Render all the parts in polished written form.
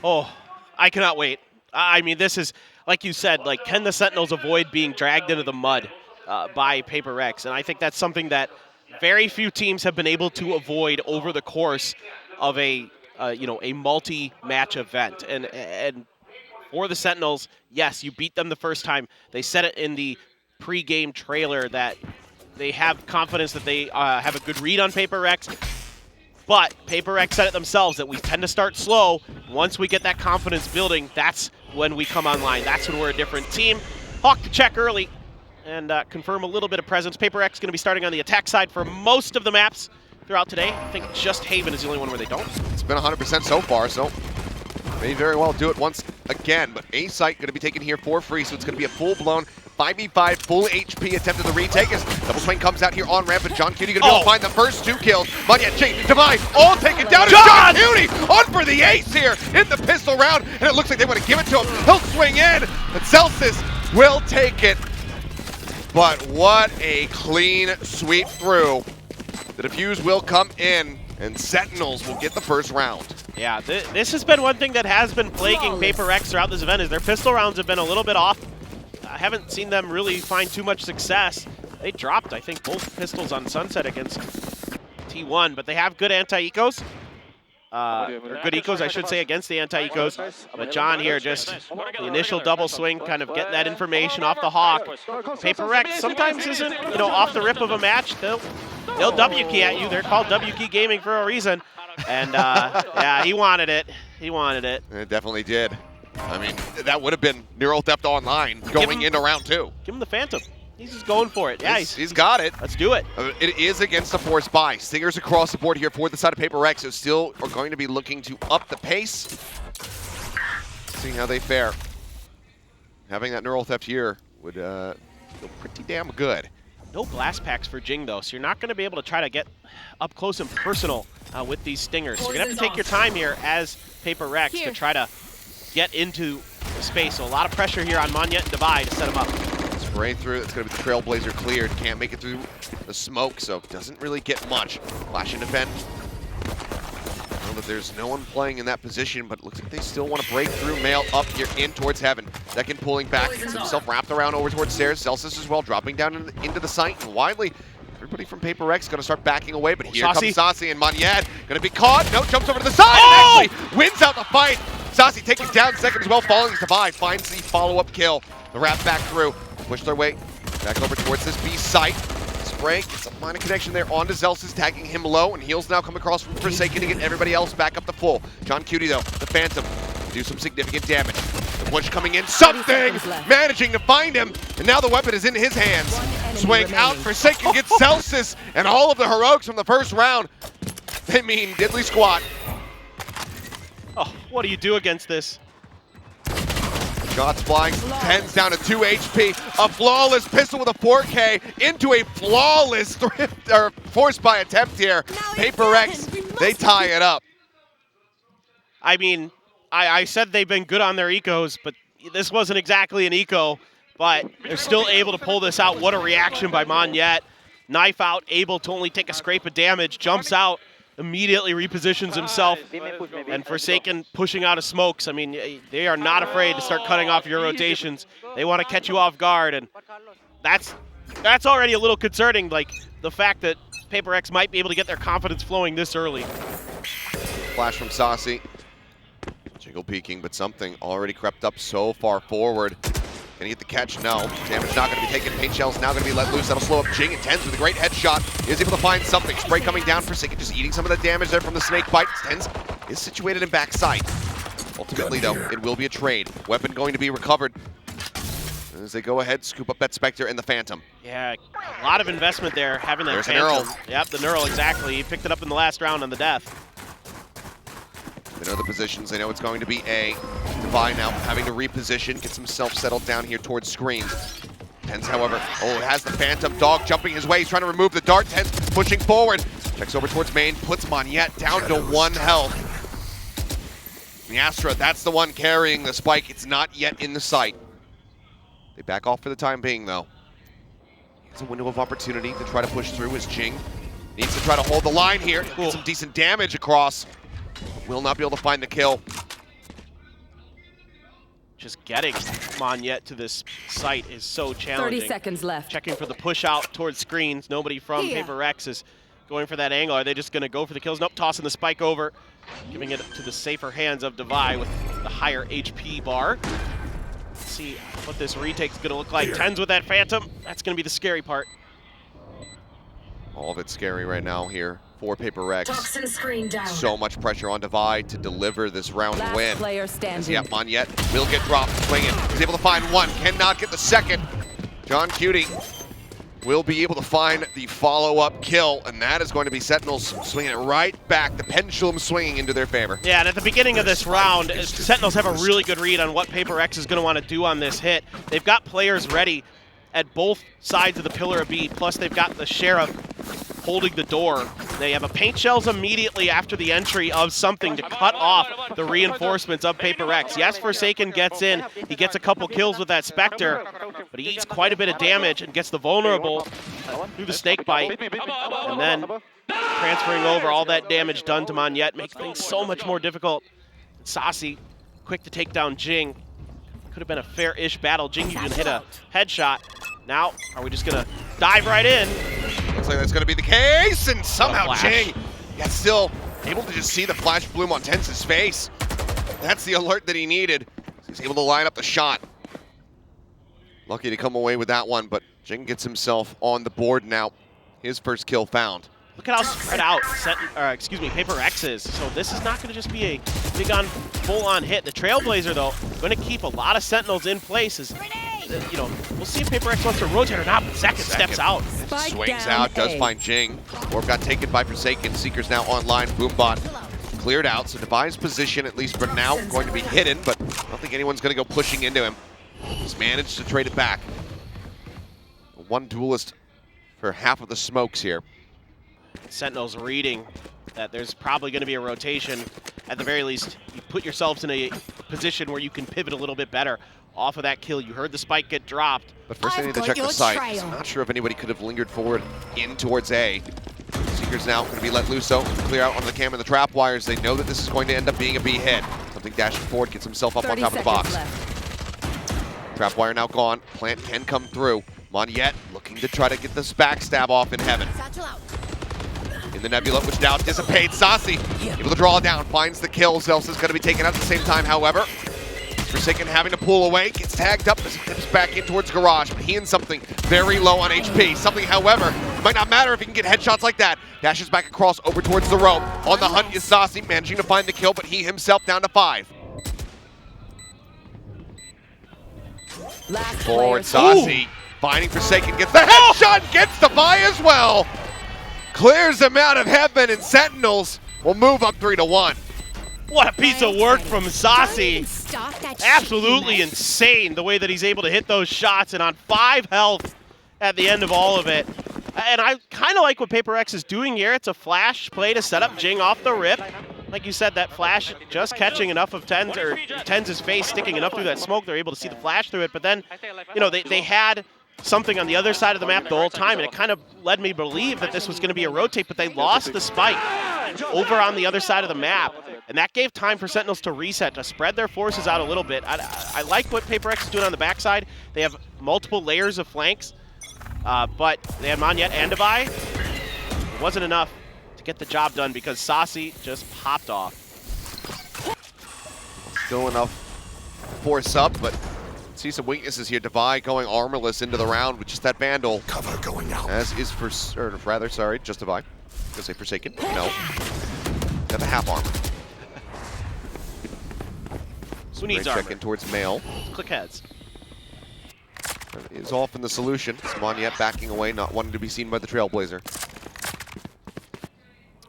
Oh, I cannot wait. I mean, this is, like you said, like, can the Sentinels avoid being dragged into the mud by PaperRex? And I think that's something that very few teams have been able to avoid over the course of a, a multi-match event. And for the Sentinels, yes, you beat them the first time. They said it in the pre-game trailer that they have confidence that they have a good read on PaperRex. But PaperRex said it themselves that we tend to start slow. Once we get that confidence building, that's when we come online. That's when we're a different team. Hawk to check early and confirm a little bit of presence. PaperRex going to be starting on the attack side for most of the maps throughout today. I think just Haven is the only one where they don't. It's been 100% so far, so may very well do it once again. But A site going to be taken here for free, so it's going to be a full-blown 5v5 full HP attempt at the retake as Double Swing comes out here on ramp, and John Cutie going to be able to find the first 2 kills. Manya, Jake, Divine, all taken down, and John Cutie on for the ace here in the pistol round, and it looks like they want to give it to him. He'll swing in, but Celsius will take it. But what a clean sweep through. The defuse will come in, and Sentinels will get the first round. Yeah, this has been one thing that has been plaguing PaperRex throughout this event is their pistol rounds have been a little bit off. I haven't seen them really find too much success. They dropped, I think, both pistols on Sunset against T1, but they have good anti-ecos. Or good ecos, I should say, against the anti-ecos. But John here, just the initial double swing, kind of getting that information off the Hawk. PaperRex sometimes isn't, off the rip of a match. They'll W key at you. They're called W key gaming for a reason. And yeah, he wanted it. He wanted it. It definitely did. I mean, that would have been Neural Theft Online going into round 2. Give him the Phantom. He's just going for it. Yeah, he's got it. Let's do it. It is against a force buy. Stingers across the board here for the side of PaperRex, who still are going to be looking to up the pace. Seeing how they fare. Having that Neural Theft here would feel pretty damn good. No blast packs for Jing, though, so you're not going to be able to try to get up close and personal with these Stingers. So you're going to have to take your time here as PaperRex to try to get into the space. So a lot of pressure here on Manya and Divide to set him up. Spray through, it's going to be the Trailblazer cleared. Can't make it through the smoke, so doesn't really get much. Flash and defend. I know that there's no one playing in that position, but it looks like they still want to break through. Mail up here in towards Heaven. Second pulling back, gets himself wrapped around over towards stairs. Celsius as well, dropping down into the site. And widely, everybody from PaperRex going to start backing away, but here comes Sasi and Manyad. Going to be caught. No, jumps over to the side and actually wins out the fight. Sasi taking down second as well, falling to Divide. Finds the follow-up kill. The wrap back through. Push their way back over towards this B site. Spray gets a minor connection there onto Zelsis, tagging him low, and heals now come across from Forsaken to get everybody else back up to full. John Cutie, though, the Phantom, do some significant damage. The push coming in, something managing to find him, and now the weapon is in his hands. Swing out, Forsaken gets Celsius, and all of the heroics from the first round, they mean diddly squat. Oh, what do you do against this? Shots flying, 10's down to 2 HP. A flawless pistol with a 4K into a flawless force buy attempt here. PaperRex, they tie it up. I mean, I said they've been good on their ecos, but this wasn't exactly an eco, but they're still able to pull this out. What a reaction by Monyet. Knife out, able to only take a scrape of damage, jumps out, immediately repositions himself, and Forsaken pushing out of smokes. I mean, they are not afraid to start cutting off your rotations. They want to catch you off guard, and that's already a little concerning, like the fact that PaperRex might be able to get their confidence flowing this early. Flash from Saucy. Jiggle peeking, but something already crept up so far forward. Can he get the catch? No. Damage not going to be taken. Paint Shell's now going to be let loose. That'll slow up Jing. And Tens with a great headshot is able to find something. Spray coming down. Forsaken just eating some of the damage there from the snake bite. Tens is situated in backside. Ultimately, though, it will be a trade. Weapon going to be recovered as they go ahead, scoop up that Spectre and the Phantom. Yeah, a lot of investment there, having that Phantom. Neural. Yep, the Neural, exactly. He picked it up in the last round on the death. They know the positions. They know it's going to be A. Divine now having to reposition, gets himself settled down here towards screens. Tens, however, has the Phantom dog jumping his way. He's trying to remove the dart. Tens pushing forward. Checks over towards main, puts Monyet down to 1 health. The Astra, that's the one carrying the spike. It's not yet in the sight. They back off for the time being, though. It's a window of opportunity to try to push through as Jing needs to try to hold the line here. Get some decent damage across. Will not be able to find the kill. just getting Monyet to this site is so challenging. 30 seconds left. Checking for the push out towards screens. Nobody from PaperRex is going for that angle. Are they just going to go for the kills? Nope, tossing the spike over, giving it to the safer hands of Devi with the higher HP bar. Let's see what this retake's going to look like. Tens with that Phantom. That's going to be the scary part. All of it's scary right now here for PaperRex. Toxin screen down. So much pressure on Devi to deliver this round Last win. player standing. Yep, Monyet will get dropped, swinging. He's able to find one, cannot get the second. John Cutie will be able to find the follow-up kill, and that is going to be Sentinels swinging it right back, the pendulum swinging into their favor. Yeah, and at the beginning of this round, Sentinels have a really good read on what PaperRex is going to want to do on this hit. They've got players ready at both sides of the pillar of B, plus they've got the Sheriff holding the door. They have a paint shells immediately after the entry of something to cut off the reinforcements of PaperRex. Yes, Forsaken gets in. He gets a couple kills with that Spectre, but he eats quite a bit of damage and gets the vulnerable through the snake bite. And then transferring over all that damage done to Monyet makes things so much more difficult. Saucy, quick to take down Jing. Could have been a fair-ish battle. Jing, you can hit a headshot. Now, are we just going to dive right in? Looks like that's going to be the case, and somehow Jing gets still able to just see the flash bloom on Tense's face. That's the alert that he needed. He's able to line up the shot. Lucky to come away with that one, but Jing gets himself on the board now. His first kill found. Look at how spread out PaperRex is. So this is not going to just be a big on, full-on hit. The Trailblazer, though, going to keep a lot of Sentinels in place. You know, we'll see if PaperRex wants to rotate or not, but Second steps out. Swings out, does find Jing. Orb got taken by Forsaken. Seeker's now online. Boombot cleared out, so Devi's position, at least for now, going to be hidden, but I don't think anyone's going to go pushing into him. He's managed to trade it back. One duelist for half of the smokes here. Sentinels reading that there's probably going to be a rotation. At the very least, you put yourselves in a position where you can pivot a little bit better off of that kill. You heard the spike get dropped. But first they need to check the site. I'm not sure if anybody could have lingered forward in towards A. Seeker's now going to be let loose, though. Clear out on the cam and the trap wires. They know that this is going to end up being a B hit. Something dashing forward, gets himself up on top of the box. Trap wire now gone. Plant can come through. Monyet looking to try to get this backstab off in heaven. In the Nebula, which now dissipates. Saucy able to draw down, finds the kill. Zelsa's going to be taken out at the same time, however. Forsaken having to pull away, gets tagged up as he dips back in towards Garage, but he and Something very low on HP. Something, however, might not matter if he can get headshots like that. Dashes back across over towards the rope. On the hunt is Saucy, managing to find the kill, but he himself down to 5. Forward, Saucy, finding Forsaken, gets the headshot, gets the buy as well. Clears him out of heaven, and Sentinels will move up 3-1. What a piece of work from Saucy. Absolutely insane the way that he's able to hit those shots, and on 5 health at the end of all of it. And I kind of like what PaperRex is doing here. It's a flash play to set up Jing off the rip. Like you said, that flash just catching enough of Tenz's face, sticking enough through that smoke, they're able to see the flash through it. But then, you know, they had Something on the other side of the map the whole time, and it kind of led me to believe that this was going to be a rotate, but they lost the spike over on the other side of the map, and that gave time for Sentinels to reset, to spread their forces out a little bit. I like what PaperRex is doing on the backside. They have multiple layers of flanks, but they had Monyet and Devi. It wasn't enough to get the job done because Saucy just popped off. Still enough force up, but see some weaknesses here. Devi going armorless into the round with just that Vandal. Cover going out. As is just Devi. I'm gonna say Forsaken. No. Got the half armor. Who needs armor? Check in towards Mail. Click heads. Is often the solution. Monyet backing away, not wanting to be seen by the Trailblazer.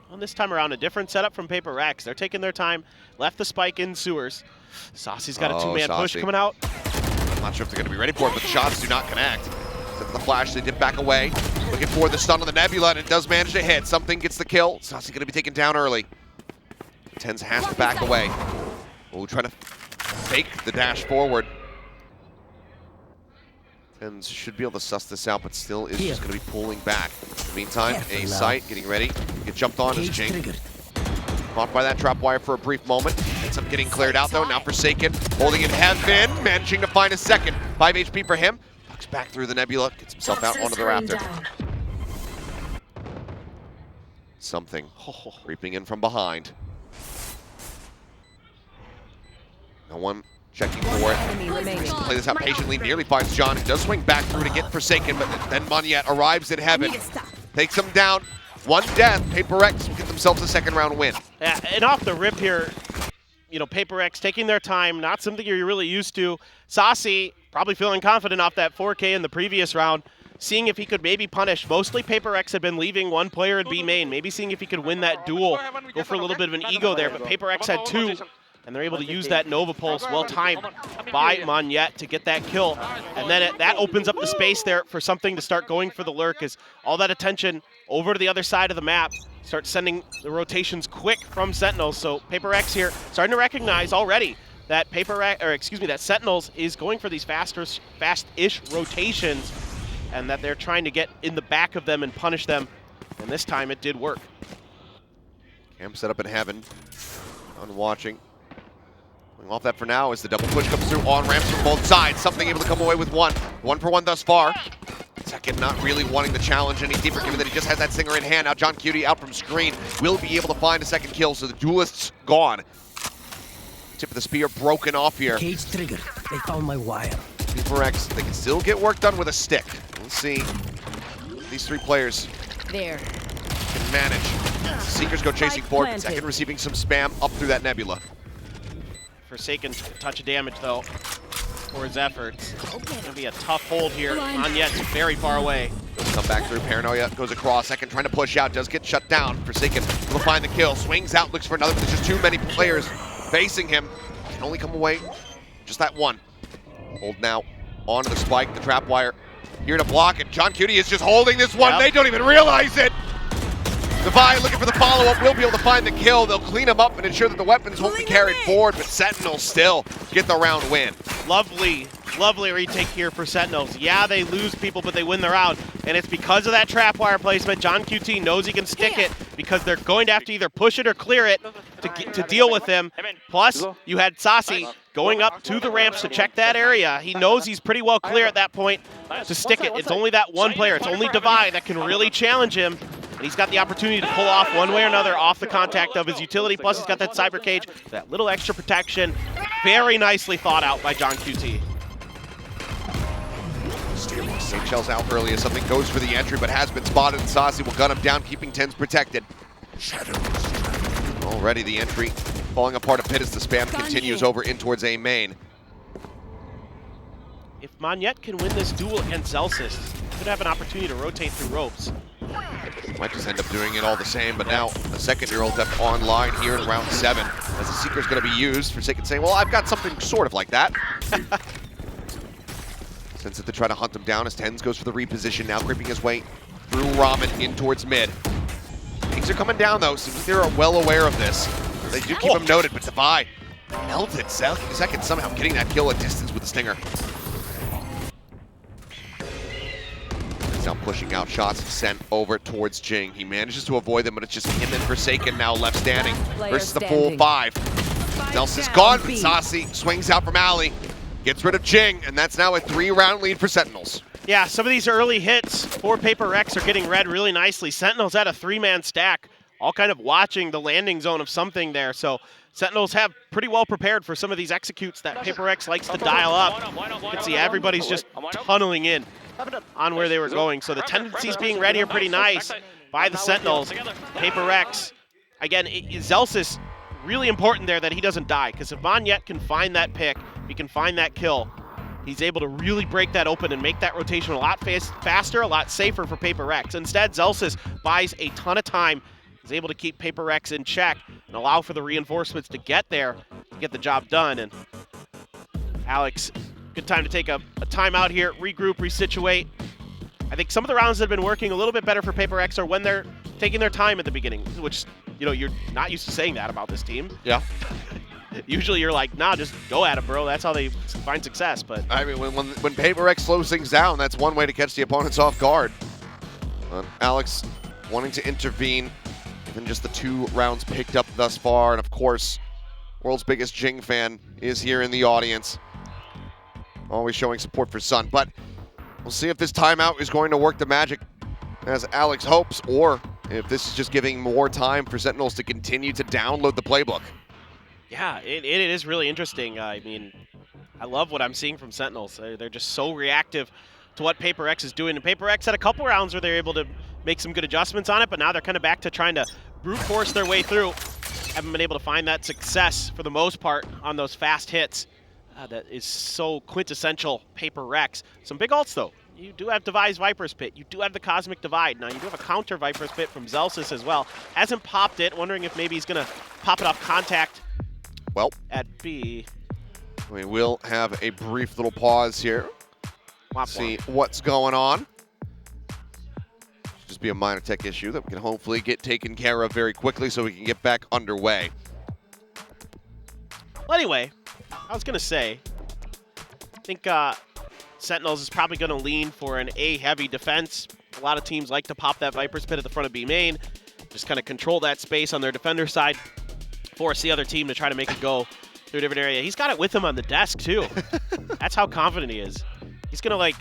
Well, this time around, a different setup from PaperRex. They're taking their time, left the spike in sewers. Saucy's got a two-man push coming out. I'm not sure if they're going to be ready for it, but the shots do not connect. Except for the flash, they dip back away. Looking for the stun on the Nebula, and it does manage to hit. Something gets the kill. Saucy going to be taken down early. Tenz has to back away. Oh, trying to fake the dash forward. Tenz should be able to suss this out, but still is just going to be pulling back. In the meantime, a site getting ready. Get jumped on as Jing. Caught by that trap wire for a brief moment. ends up getting cleared out though. Now Forsaken holding in heaven, managing to find a second. 5 HP for him. Ducks back through the nebula, gets himself out onto the raptor. Something creeping in from behind. No one checking for it. Play this out patiently, nearly finds John, who does swing back through to get Forsaken, but then Monyet arrives in heaven. Takes him down. One death. PaperRex will get themselves a second round win. Yeah, and off the rip here, you know, PaperRex taking their time, not something you're really used to. Saucy probably feeling confident off that 4K in the previous round, seeing if he could maybe punish. Mostly PaperRex had been leaving one player in B main, maybe seeing if he could win that duel, go for a little bit of an ego there, but PaperRex had 2. And they're able to use that Nova Pulse, well timed by Monyet to get that kill. And then that opens up the space there for something to start going for the lurk, as all that attention over to the other side of the map, start sending the rotations quick from Sentinels. So PaperRex here starting to recognize already that that Sentinels is going for these fast-ish rotations, and that they're trying to get in the back of them and punish them. And this time it did work. Cam set up in heaven. On watching. Off that for now as the double push comes through on ramps from both sides. Something able to come away with one. 1 for 1 thus far. Second not really wanting the challenge any deeper, given that he just has that Singer in hand. Now John Cutie out from screen will be able to find a second kill, so the duelist's gone. Tip of the spear broken off here. Cage trigger. They found my wire. PRX, they can still get work done with a stick. We'll see. These 3 players there can manage. Seekers go chasing forward. Second receiving some spam up through that nebula. Forsaken touch of damage though for his efforts. It's gonna be a tough hold here. Monyet's very far away. Come back through. Paranoia goes across. Second trying to push out. Does get shut down. Forsaken will find the kill. Swings out. Looks for another. But there's just too many players facing him. Can only come away just that one. Hold now onto the spike. The trap wire here to block it. John Cutie is just holding this one. Yep. They don't even realize it. Divide looking for the follow-up, will be able to find the kill. They'll clean them up and ensure that the weapons won't be carried forward, but Sentinels still get the round win. Lovely, lovely retake here for Sentinels. Yeah, they lose people, but they win the round, and it's because of that trap wire placement. John QT knows he can stick it because they're going to have to either push it or clear it to deal with him. Plus, you had Saucy going up to the ramps to check that area. He knows he's pretty well clear at that point to stick it. It's only that one player. It's only Divide that can really challenge him. He's got the opportunity to pull off one way or another off the contact of his utility. Plus, he's got that cyber cage, that little extra protection. Very nicely thought out by John QT. Safe shells out early as something goes for the entry, but has been spotted, and Saucy will gun him down, keeping Tens protected. Already the entry falling apart a bit as the spam continues over in towards A main. If Monyet can win this duel against Zelsis, he could have an opportunity to rotate through ropes. Might just end up doing it all the same, but now the second-year-old up online here in round 7 as the Seeker's going to be used. Forsaken saying, well, I've got something sort of like that. Sends it to try to hunt him down as Tens goes for the reposition, now creeping his way through Ramen in towards mid. Things are coming down, though. Seems like they're well aware of this. They do keep him noted, but Divide melted. Second somehow getting that kill at distance with the Stinger. Now pushing out shots sent over towards Jing. He manages to avoid them, but it's just him and Forsaken now left standing versus the full 5. Zelsis is gone, but Saucy swings out from Alley, gets rid of Jing, and that's now a 3-round lead for Sentinels. Yeah, some of these early hits for PaperRex are getting read really nicely. Sentinels had a 3-man stack, all kind of watching the landing zone of something there. So Sentinels have pretty well prepared for some of these executes that PaperRex likes to dial up. You can see everybody's just tunneling in on where they were going. So the tendencies being read here pretty nice by the Sentinels. PaperRex, again, Zelsis, really important there that he doesn't die, because if Monyet can find that pick, he can find that kill, he's able to really break that open and make that rotation a lot faster, a lot safer for PaperRex. Instead, Zelsis buys a ton of time, is able to keep PaperRex in check and allow for the reinforcements to get there to get the job done. And Alex, good time to take a timeout here, regroup, resituate. I think some of the rounds that have been working a little bit better for PaperRex are when they're taking their time at the beginning, which, you know, you're not used to saying that about this team. Yeah. Usually you're like, nah, just go at it, bro. That's how they find success. But I mean, when PaperRex slows things down, that's one way to catch the opponents off guard. Alex wanting to intervene, and just the 2 rounds picked up thus far, and of course, world's biggest Jing fan, is here in the audience. Always showing support for Sun. But we'll see if this timeout is going to work the magic as Alex hopes, or if this is just giving more time for Sentinels to continue to download the playbook. Yeah, it is really interesting. I mean, I love what I'm seeing from Sentinels. They're just so reactive to what PaperRex is doing. And PaperRex had a couple rounds where they were able to make some good adjustments on it, but now they're kind of back to trying to brute force their way through. Haven't been able to find that success for the most part on those fast hits. That is so quintessential PaperRex. Some big ults, though. You do have Devi's Viper's Pit. You do have the Cosmic Divide. Now, you do have a counter Viper's Pit from Zelsis as well. Hasn't popped it. Wondering if maybe he's going to pop it off contact at B. We will have a brief little pause here. See what's going on. Just be a minor tech issue that we can hopefully get taken care of very quickly so we can get back underway. Well, anyway, I was going to say, I think Sentinels is probably going to lean for an A-heavy defense. A lot of teams like to pop that Viper's Pit at the front of B main, just kind of control that space on their defender side, force the other team to try to make it go through a different area. He's got it with him on the desk, too. That's how confident he is. He's going to, like,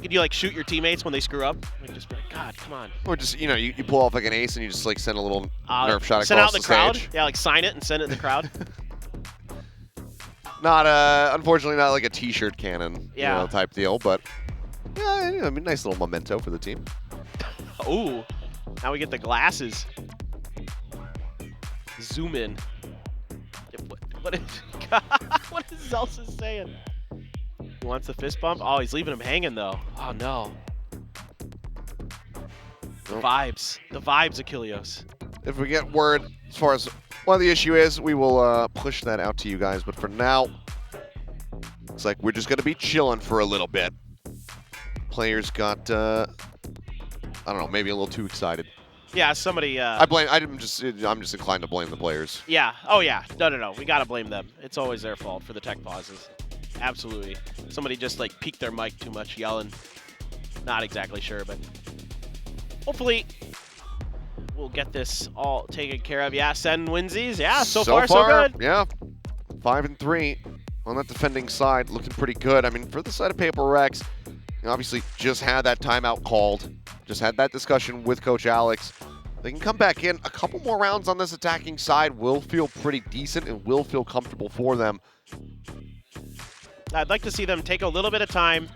could you, like, shoot your teammates when they screw up? Like, just be like, God, come on. Or just, you know, you pull off like an ace and you just, like, send a little nerf shot across send out in the crowd. stage. Yeah, like, sign it and send it in the crowd. Not, unfortunately, not like a t-shirt cannon, you know, type deal, but yeah, you know, I mean, nice little memento for the team. Ooh, now we get the glasses. Zoom in. What is Zelsis saying? He wants the fist bump? Oh, he's leaving him hanging, though. Oh, no. The vibes. The vibes, Achilleos. If we get word as far as what the issue is, we will push that out to you guys. But for now, it's like we're just going to be chilling for a little bit. Players got, I don't know, maybe a little too excited. Yeah, somebody... I'm just inclined to blame the players. Yeah. Oh, yeah. No. We got to blame them. It's always their fault for the tech pauses. Absolutely. Somebody just, like, peaked their mic too much, yelling. Not exactly sure, but hopefully we'll get this all taken care of. Yeah, SEN winsies. Yeah, so far, so good. Yeah. 5-3 on that defending side. Looking pretty good. I mean, for the side of PaperRex, obviously just had that timeout called. Just had that discussion with Coach Alex. They can come back in. A couple more rounds on this attacking side will feel pretty decent and will feel comfortable for them. I'd like to see them take a little bit of time,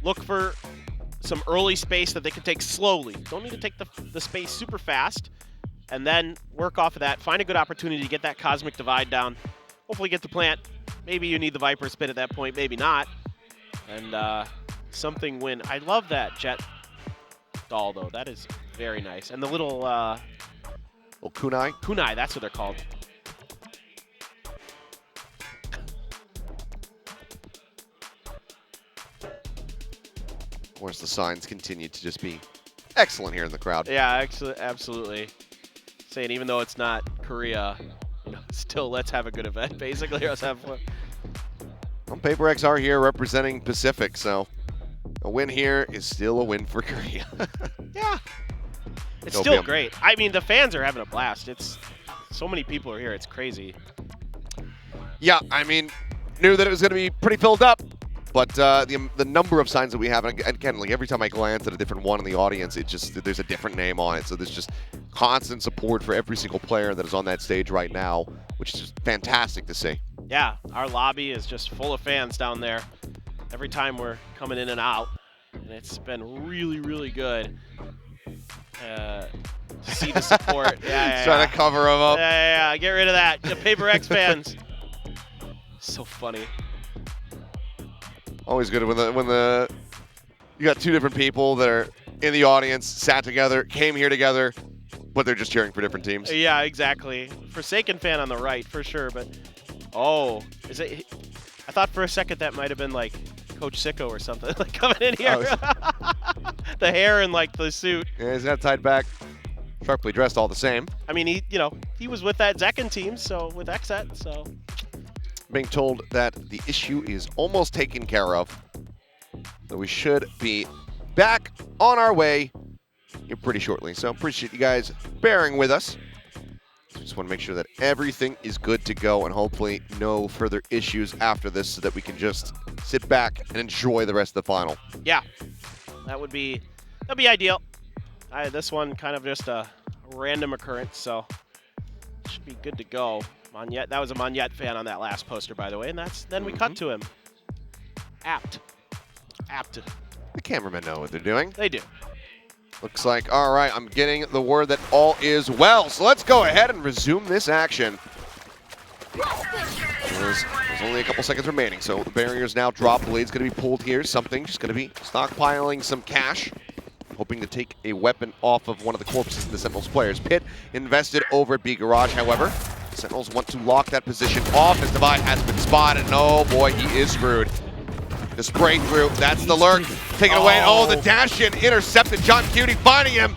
look for some early space that they can take slowly. Don't need to take the space super fast, and then work off of that. Find a good opportunity to get that Cosmic Divide down. Hopefully get the plant. Maybe you need the Viper Spit at that point, maybe not. And something win. I love that Jet doll, though. That is very nice. And the little... little kunai? Kunai, that's what they're called. Of course, the signs continue to just be excellent here in the crowd. Yeah, absolutely. Saying even though it's not Korea, you know, still let's have a good event, basically. Let's have fun. Well, PaperRex are here representing Pacific, so a win here is still a win for Korea. Yeah. It's still great. I mean, the fans are having a blast. It's so many people are here. It's crazy. Yeah, I mean, knew that it was going to be pretty filled up. But the number of signs that we have, and again, like every time I glance at a different one in the audience, it just there's a different name on it. So there's just constant support for every single player that is on that stage right now, which is just fantastic to see. Yeah, our lobby is just full of fans down there. Every time we're coming in and out, and it's been really, really good to see the support. Yeah. Trying to cover them up. Yeah. Get rid of that. The PaperRex fans. So funny. Always good when you got two different people that are in the audience, sat together, came here together, but they're just cheering for different teams. Yeah, exactly. Forsaken fan on the right for sure, but is it? I thought for a second that might have been like Coach Sicko or something, like coming in here. The hair and like the suit. Yeah, he's got tied back, sharply dressed all the same. I mean, he was with that Zekken team, so with XET, so. Being told that the issue is almost taken care of, so we should be back on our way here pretty shortly. So appreciate you guys bearing with us Just want to make sure that everything is good to go and hopefully no further issues after this so that we can just sit back and enjoy the rest of the final. Yeah, that'd be ideal. This one kind of just a random occurrence, so should be good to go. Monette, that was a Monette fan on that last poster, by the way, and then we cut to him. Apt. The cameramen know what they're doing. They do. Looks like, all right, I'm getting the word that all is well. So let's go ahead and resume this action. There's only a couple seconds remaining, so the barrier's now dropped. The lead's going to be pulled here. Something just going to be stockpiling some cash, hoping to take a weapon off of one of the corpses of the Sentinels players. Pit invested over at B Garage, however. Sentinels want to lock that position off as Divide has been spotted. And oh boy, he is screwed. The spray through, that's the lurk. Take it away. Oh, the dash in intercepted. John Cutie finding him.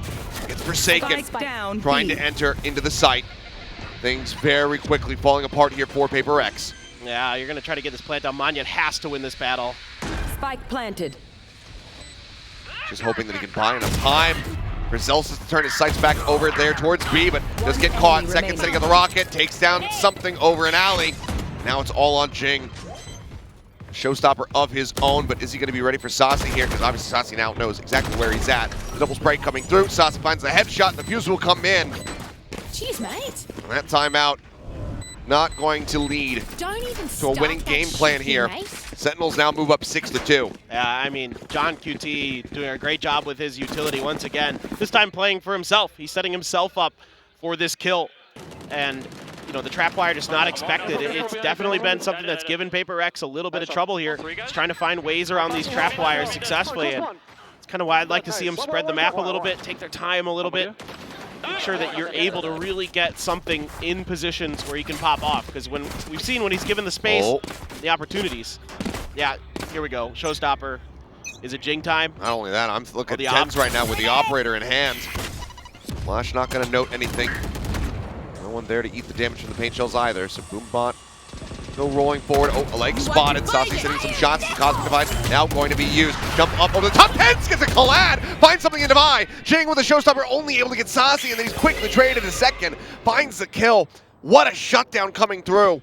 It's Forsaken trying to enter into the site. Things very quickly falling apart here for PaperRex. Yeah, you're going to try to get this plant down. Monette has to win this battle. Spike planted. Just hoping that he can buy enough time for Zelsis to turn his sights back over there towards B, but does get caught. Second setting of the rocket, takes down something over an alley. Now it's all on Jing. Showstopper of his own, but is he going to be ready for Saucy here? Because obviously Saucy now knows exactly where he's at. The double spray coming through. Saucy finds the headshot, and the fuse will come in. Jeez, mate. And that timeout not going to lead to a winning game plan here. Sentinels now move up 6-2. Yeah, I mean, John QT doing a great job with his utility once again. This time playing for himself. He's setting himself up for this kill. And, you know, the trapwire just not expected. It's definitely been something that's given PaperRex a little bit of trouble here. He's trying to find ways around these trapwires successfully. And it's kind of why I'd like to see him spread the map a little bit, take their time a little bit. Make sure that you're able to really get something in positions where he can pop off. Because when we've seen when he's given the space, the opportunities. Yeah, here we go. Showstopper. Is it Jing time? Not only that, I'm looking at Tens right now with the operator in hand. Flash not going to note anything. No one there to eat the damage from the paint shells either. So Boombot still rolling forward. Oh, a leg spotted. Saucy hitting some shots. The Cosmic Device now going to be used. Jump up over the top. Tens gets a collab. Finds something in Divide. Jing with a Showstopper only able to get Saucy, and then he's quickly traded a second. Finds the kill. What a shutdown coming through.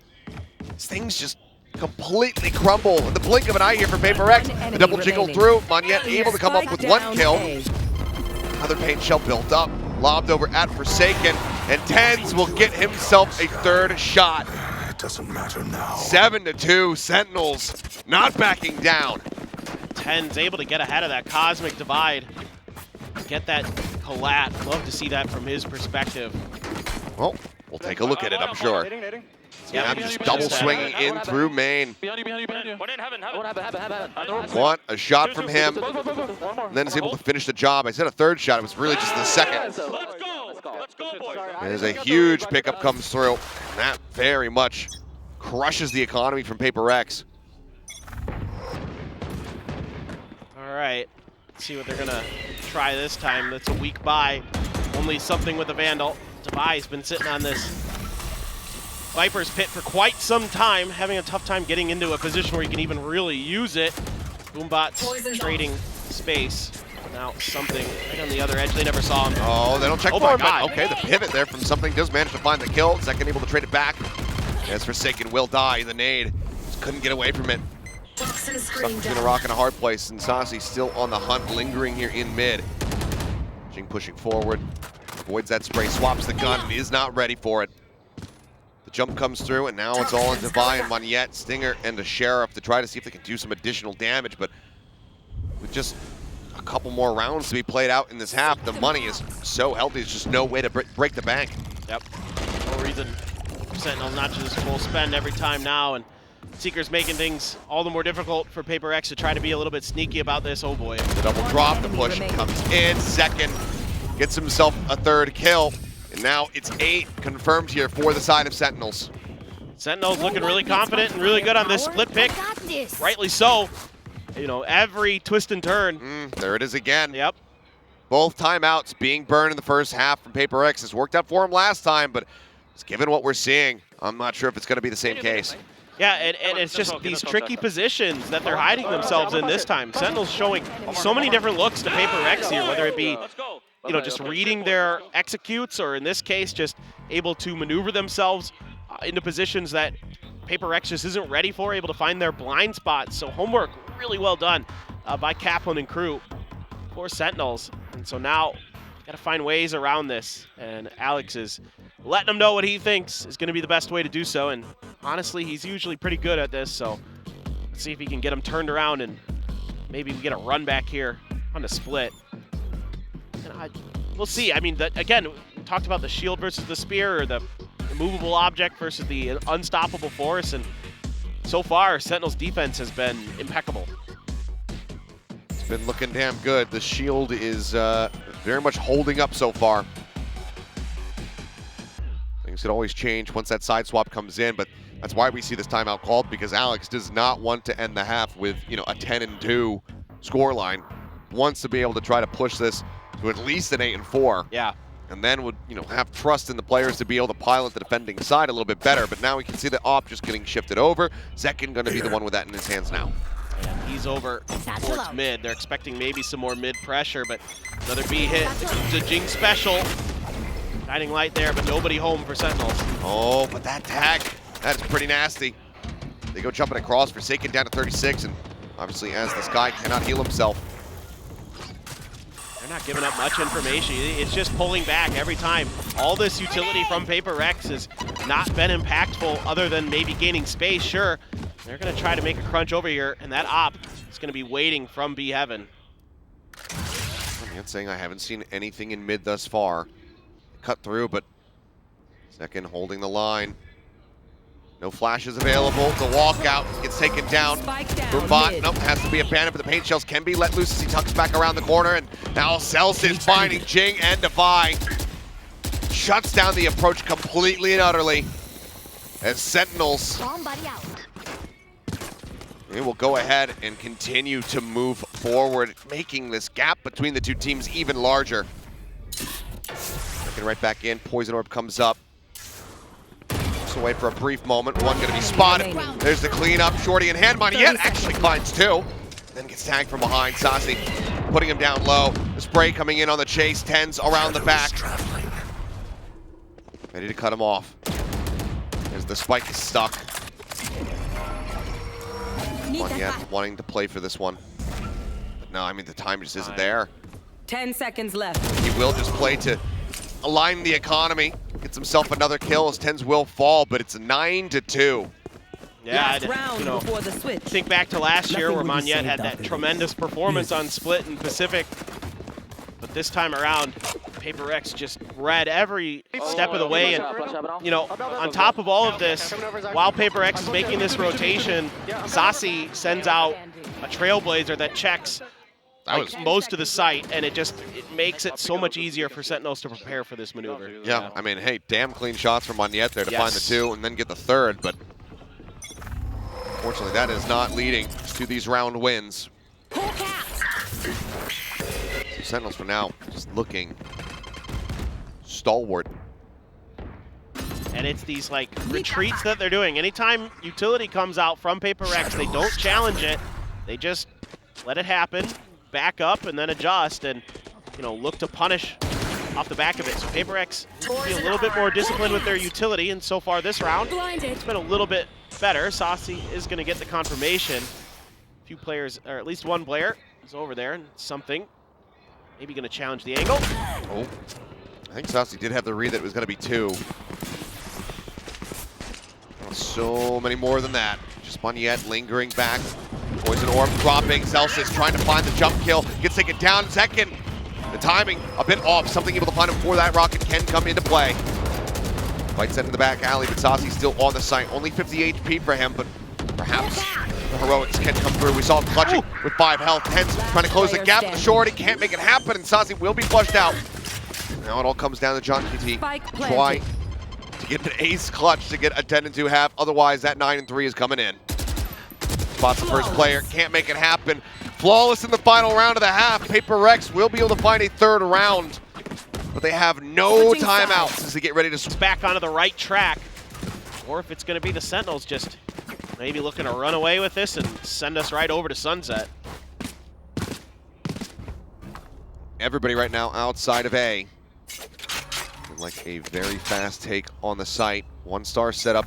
These things just completely crumble in the blink of an eye here for PaperRex. The double jiggle through. Monette able to come up with one kill. Another paint shell built up. Lobbed over at Forsaken. And Tens will get himself a third shot. It doesn't matter now. 7-2, Sentinels not backing down. Tens able to get ahead of that Cosmic Divide. Get that collat. Love to see that from his perspective. Well, we'll take a look at it, I'm sure. Yeah, I'm just double swinging in through main. Want a shot from him, and then is able to finish the job. I said a third shot, it was really just the second. There's a huge pickup comes through. That very much crushes the economy from PaperRex. All right, let's see what they're gonna try this time. That's a weak buy. Only something with the Vandal. Devi's been sitting on this Viper's pit for quite some time, having a tough time getting into a position where you can even really use it. Boombot's trading space. Now something right on the other edge. They never saw him. Oh, they don't check for for him. him. Okay, the pivot there from something does manage to find the kill. Second able to trade it back. As Forsaken will die. The nade just couldn't get away from it. Stuck between a rock and a hard place, and Saucy still on the hunt, lingering here in mid. Jing pushing forward, avoids that spray, swaps the gun, and is not ready for it. The jump comes through, and now it's all on Divine, Monette, Stinger, and the Sheriff to try to see if they can do some additional damage, but with just a couple more rounds to be played out in this half, the money is so healthy, there's just no way to break the bank. Yep, no reason for Sentinels not to just full spend every time now, and Seeker's making things all the more difficult for PaperRex to try to be a little bit sneaky about this. Oh boy. The double drop, the push comes in, second, gets himself a third kill. And now it's 8 confirmed here for the side of Sentinels. Sentinels looking really confident and really good on this split pick. Rightly so. You know, every twist and turn. There it is again. Yep. Both timeouts being burned in the first half from PaperRex. Has worked out for him last time, but given what we're seeing, I'm not sure if it's going to be the same case. Yeah, and it's just these tricky positions that they're hiding themselves in this time. Sentinels showing so many different looks to PaperRex here, whether it be you know, just reading their executes, or in this case, just able to maneuver themselves into positions that PaperRex just isn't ready for, able to find their blind spots. So homework really well done by Kaplan and crew for Sentinels. And so now, got to find ways around this. And Alex is letting them know what he thinks is going to be the best way to do so. And honestly, he's usually pretty good at this. So let's see if he can get them turned around and maybe we get a run back here on the split. And we'll see. I mean, again, we talked about the shield versus the spear, or the immovable object versus the unstoppable force. And so far, Sentinel's defense has been impeccable. It's been looking damn good. The shield is very much holding up so far. Things could always change once that side swap comes in, but that's why we see this timeout called, because Alex does not want to end the half with, you know, a 10-2 scoreline. Wants to be able to try to push this to at least an 8-4. Yeah. And then would, you know, have trust in the players to be able to pilot the defending side a little bit better. But now we can see the op just getting shifted over. Zekin going to be the one with that in his hands now. And he's over towards mid. They're expecting maybe some more mid pressure, but another B hit. The Jing special. Guiding light there, but nobody home for Sentinels. Oh, but that tag, that is pretty nasty. They go jumping across, Forsaken down to 36, and obviously as this guy cannot heal himself. They're not giving up much information. It's just pulling back every time. All this utility from PaperRex has not been impactful other than maybe gaining space. Sure, they're going to try to make a crunch over here, and that op is going to be waiting from B Heaven. I'm not saying I haven't seen anything in mid thus far. Cut through, but Zekin holding the line. No flashes available. The walkout gets taken down. Boombot, nope, has to be abandoned, but the paint shells can be let loose as he tucks back around the corner, and now Celsius is finding Jing and Defy. Shuts down the approach completely and utterly as Sentinels, they will go ahead and continue to move forward, making this gap between the two teams even larger. Looking right back in, Poison Orb comes up. Looks away for a brief moment, one gonna be spotted. There's the cleanup, Shorty in hand, Moniette actually finds two. Then gets tagged from behind, Sasi putting him down low. The spray coming in on the chase, Tens around the back. Ready to cut him off. As the spike is stuck. Moniette wanting to play for this one. But no, I mean the time just isn't there. 10 seconds left. He will just play to align the economy. Gets himself another kill as Tens will fall, but it's 9-2. Yeah, round you know, before the switch. think back to last year where Nothing will be Moniette had saved that after tremendous this. performance on Split and Pacific. But this time around, PaperRex just read every step of the way. And, you know, on top of all of this, while PaperRex is making this rotation, Sasi sends out a Trailblazer that checks like most of the site, and it makes it so much easier for Sentinels to prepare for this maneuver. Yeah, I mean, hey, damn clean shots from Moniette there to find the two and then get the third, but unfortunately that is not leading to these round wins. So Sentinels for now just looking stalwart. And it's these like retreats that they're doing. Anytime utility comes out from PaperRex, they don't challenge it. They just let it happen, back up, and then adjust, and you know, look to punish off the back of it. So PaperRex be a little bit more disciplined with their utility, and so far this round, it's been a little bit better. Sasi is going to get the confirmation. A few players, or at least one player, is over there, and something. Maybe going to challenge the angle. Oh, I think Sasi did have the read that it was going to be two. So many more than that. Just Moniette lingering back. Poison Orb dropping. Celsius trying to find the jump kill. Gets taken down. Zekin. The timing a bit off. Something able to find him before that rocket can come into play. Fight set in the back alley, but Sasi's still on the site. Only 50 HP for him, but perhaps the heroics can come through. We saw him clutching with 5 health. Tens trying to close the gap. The Shorty can't make it happen, and Sasi will be flushed out. Now it all comes down to John KT. Try to get an ace clutch to get a 10-2 half. Otherwise, that 9-3 is coming in. Spots the first player. Can't make it happen. Flawless in the final round of the half. PaperRex will be able to find a third round, but they have no timeouts as they get ready to back onto the right track. Or if it's going to be the Sentinels just maybe looking to run away with this and send us right over to sunset. everybody right now outside of A. Like a very fast take on the site. 1-star setup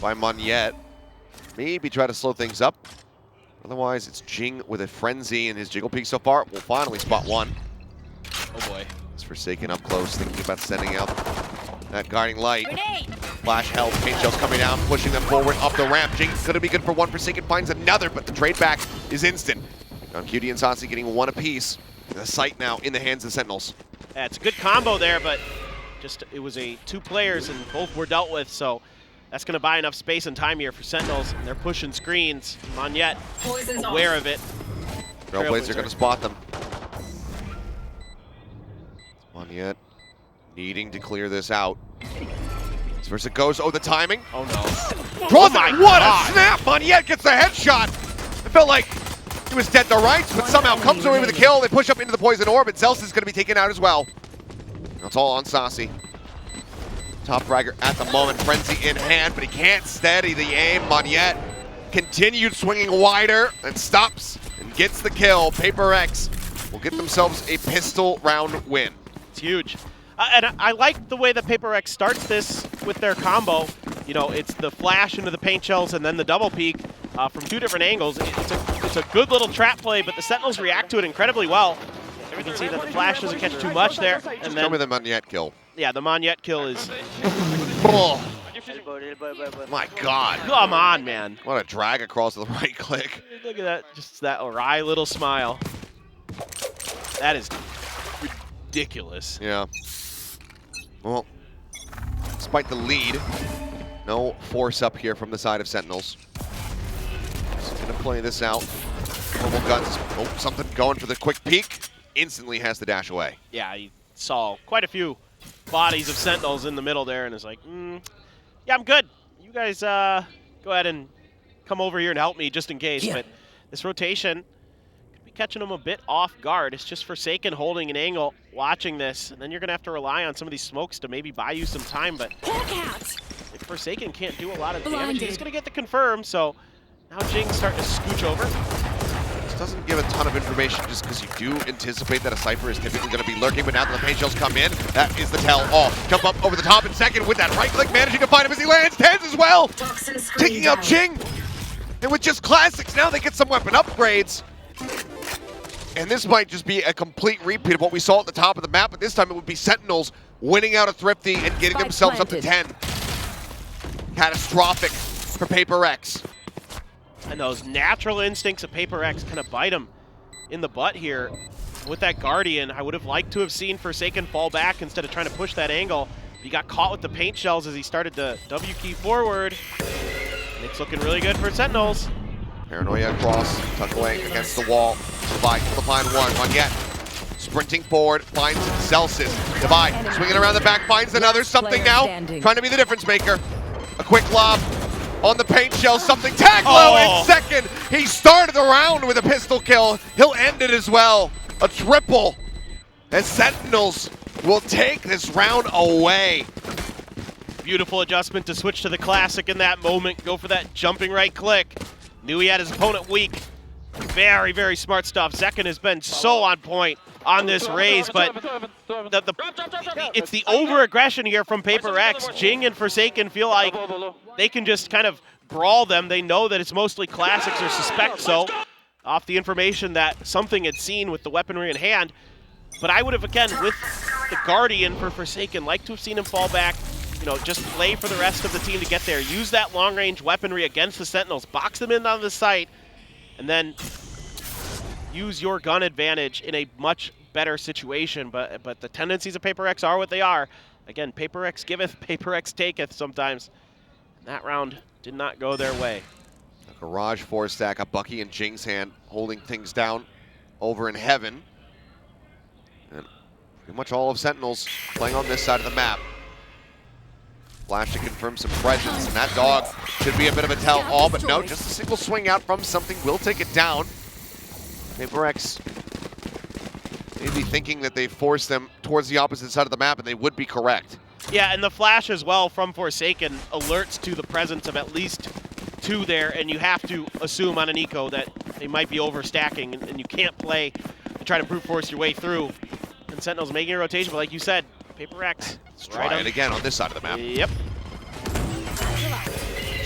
by Monette. Maybe try to slow things up. Otherwise, it's Jing with a frenzy in his jiggle peek so far. Will finally spot one. Oh boy. It's Forsaken up close, thinking about sending out that guiding light. Flash held, paint shells coming down, pushing them forward up the ramp. Jing's gonna be good for one. Forsaken finds another, but the trade back is instant. QD and Saucy getting one apiece. The site now in the hands of Sentinels. Yeah, it's a good combo there, but just it was a 2 players and both were dealt with, so that's going to buy enough space and time here for Sentinels. And they're pushing screens. Monette aware of it. Trailblazer going to spot them. Monette needing to clear this out. As first it goes. Oh, the timing. Oh no. Draws it. What a snap! Monette gets the headshot. It felt like he was dead to rights, but somehow comes away with a kill. They push up into the poison orb, and Zels is going to be taken out as well. That's all on Saucy. Top fragger at the moment, frenzy in hand, but he can't steady the aim. Monette continued swinging wider and stops and gets the kill. PaperRex will get themselves a pistol round win. It's huge. And I like the way that PaperRex starts this with their combo. You know, it's the flash into the paint shells and then the double peek from 2 different angles. It's a good little trap play, but the Sentinels react to it incredibly well. You can see that the flash doesn't catch too much there. And then, show me the Monette kill. Yeah, the Monette kill is... Oh. My God. Come on, man. What a drag across the right click. Look at that, just that awry little smile. That is ridiculous. Yeah. Well, despite the lead, no force up here from the side of Sentinels. Just gonna play this out. Mobile guns. Oh, something going for the quick peek. Instantly has the dash away. Yeah, he saw quite a few bodies of Sentinels in the middle there and is like, yeah, I'm good. You guys go ahead and come over here and help me just in case. Yeah. But this rotation could be catching them a bit off guard. It's just Forsaken holding an angle, watching this, and then you're going to have to rely on some of these smokes to maybe buy you some time. But if Forsaken can't do a lot of damage, he's going to get the confirm. So now Jing's starting to scooch over. Doesn't give a ton of information just because you do anticipate that a Cypher is typically going to be lurking, but now that the paint shells come in, that is the tell all. Jump up over the top in second with that right click, managing to find him as he lands. Tens as well, taking out Jing. And with just classics, now they get some weapon upgrades. And this might just be a complete repeat of what we saw at the top of the map, but this time it would be Sentinels winning out a Thrifty and getting themselves up to 10. Catastrophic for PaperRex. And those natural instincts of PaperRex kind of bite him in the butt here. With that Guardian, I would have liked to have seen Forsaken fall back instead of trying to push that angle. He got caught with the paint shells as he started to W key forward. And it's looking really good for Sentinels. Paranoia across, tuck away against the wall. Divide, will find one. Monette sprinting forward, finds Celsius. Divide, swinging around the back, finds another. Something now, trying to be the difference maker. A quick lob. On the paint shell, something tag low in second. He started the round with a pistol kill. He'll end it as well. A triple. And Sentinels will take this round away. Beautiful adjustment to switch to the classic in that moment. Go for that jumping right click. Knew he had his opponent weak. Very, very smart stuff. Zekken has been so on point on this raise, but it's the over-aggression here from PaperRex. Jing and Forsaken feel like they can just kind of brawl them. They know that it's mostly classics or suspect so, off the information that something had seen with the weaponry in hand. But I would have, again, with the Guardian for Forsaken, liked to have seen him fall back. You know, just play for the rest of the team to get there. Use that long-range weaponry against the Sentinels. Box them in on the site. And then use your gun advantage in a much better situation. But the tendencies of PaperRex are what they are. Again, PaperRex giveth, PaperRex taketh sometimes. And that round did not go their way. A Garage 4-stack, a Bucky in Jing's hand, holding things down over in heaven. And pretty much all of Sentinels playing on this side of the map. Flash to confirm some presence, and that dog should be a bit of a tell-all, but no, just a single swing out from something will take it down. PaperRex maybe thinking that they forced them towards the opposite side of the map, and they would be correct. Yeah, and the flash as well from Forsaken alerts to the presence of at least 2 there, and you have to assume on an eco that they might be overstacking, and you can't play to try to brute force your way through. And Sentinels making a rotation, but like you said, PaperRex. Let's try it again on this side of the map. Yep.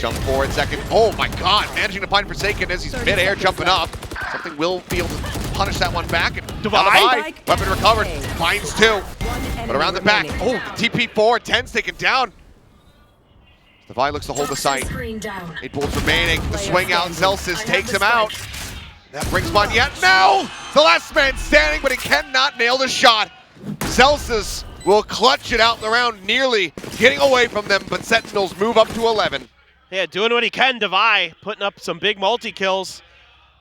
Jump forward, second. Oh my god, managing to find Forsaken as he's midair jumping up. Something will be able to punish that one back. And Divide. Weapon recovered, finds two. But around the back, remaining. oh, the TP4, 10's taken down. Divide looks to hold the site. 8 bullets remaining. The swing out, Celsius takes him out. That brings Monette. No! The last man standing, but he cannot nail the shot. Celsius will clutch it out in the round, nearly getting away from them, but Sentinels move up to 11. Yeah, doing what he can, Devi, putting up some big multi-kills,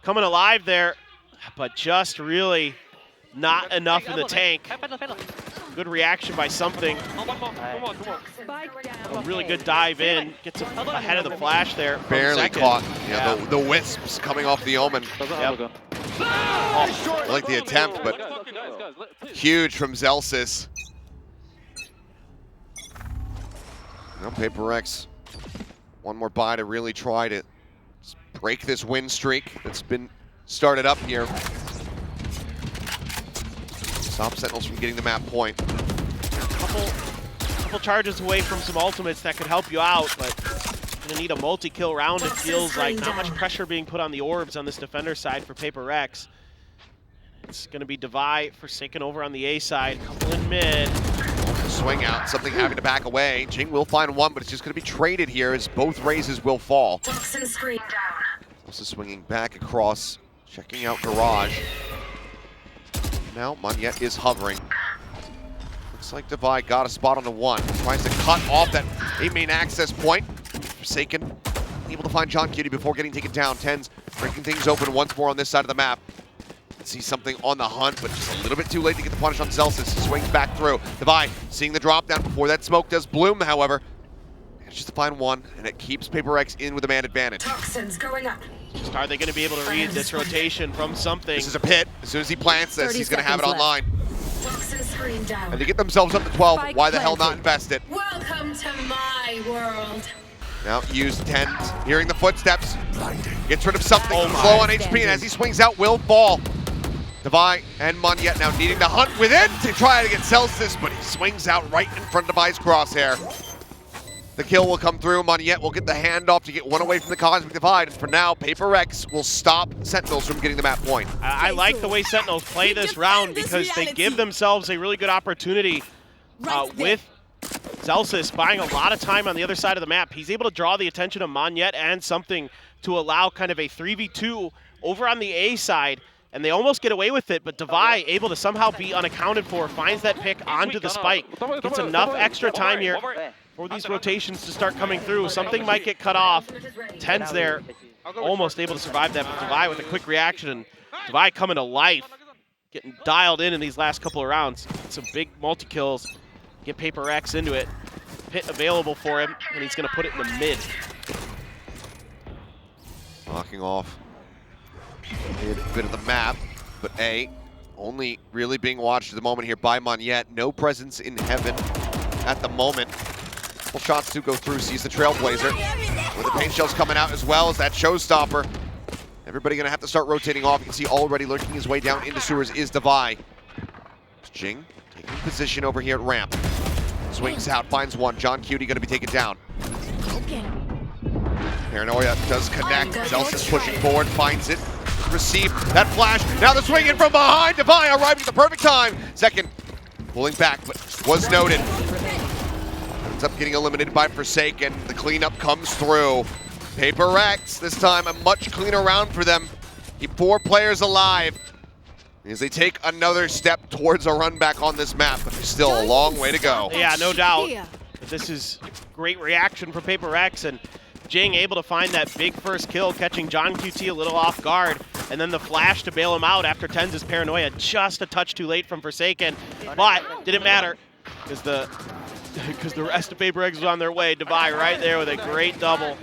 coming alive there, but just really not enough in the tank. Good reaction by something. A really good dive in, gets ahead of the flash there. Barely second. caught. Yeah, the wisps coming off the Omen. Yep. I like the attempt, but huge from Celsius. No, PaperRex. One more buy to really try to break this win streak that's been started up here. Stop Sentinels from getting the map point. Couple charges away from some ultimates that could help you out, but gonna need a multi-kill round. It feels like not much pressure being put on the orbs on this defender side for PaperRex. It's gonna be Devi Forsaken over on the A side, couple in mid. Swing out, something having to back away. Jing will find one, but it's just going to be traded here as both raises will fall. Also swinging back across, checking out Garage. Now Monette is hovering. Looks like Devi got a spot on the one. Tries to cut off that A main access point. Forsaken able to find John Cutie before getting taken down. 10's breaking things open once more on this side of the map. See something on the hunt, but just a little bit too late to get the punish on Celsius. He swings back through. Devi seeing the drop down before that smoke does bloom, however. Manages to find one, and it keeps PaperRex in with a man advantage. Toxins going up. Just are they going to be able to read this rotation from something? This is a pit. As soon as he plants this, he's going to have it online. Toxin screen down. And they get themselves up to 12. Spike Why the hell planted. not invest it? Welcome to my world. Now use 10's, hearing the footsteps. Gets rid of something. Oh Low my. on HP, and as he swings out, will fall. Devi and Monette now needing to hunt within to try to get Celsius, but he swings out right in front of Devi's crosshair. The kill will come through. Monette will get the handoff to get one away from the Cosmic Divide. And for now, PaperRex will stop Sentinels from getting the map point. I like the way Sentinels play this round because they give themselves a really good opportunity with Celsius buying a lot of time on the other side of the map. He's able to draw the attention of Monette and something to allow kind of a 3v2 over on the A side. And they almost get away with it, but Devi able to somehow be unaccounted for, finds that pick onto the spike. Gets enough extra time here for these rotations to start coming through. Something might get cut off. 10's there, almost able to survive that, but Devi with a quick reaction, and Devi coming to life, getting dialed in these last couple of rounds. Get some big multi-kills, get PaperRex into it. Pit available for him, and he's gonna put it in the mid. Knocking off a bit of the map, but A, only really being watched at the moment here by Monette. No presence in heaven at the moment. Couple shots to go through, sees the Trailblazer. With the paint shells coming out as well as that showstopper. Everybody gonna have to start rotating off. You can see already lurking his way down into sewers is Devi. Jing taking position over here at ramp. Swings out, finds one. John Cutie gonna be taken down. Paranoia does connect. Celsius pushing forward, finds it. Receive that flash. Now the swing in from behind. Devi arriving at the perfect time. Second, pulling back, but was noted. Ends up getting eliminated by Forsaken. The cleanup comes through. PaperRex, this time a much cleaner round for them. Keep 4 players alive as they take another step towards a run back on this map, but there's still a long way to go. Yeah, no doubt. But this is great reaction from PaperRex, and Jing able to find that big first kill, catching John QT a little off guard, and then the flash to bail him out after 10's paranoia. Just a touch too late from Forsaken, but didn't matter because the rest of PaperRex was on their way. Devi right there with a great double.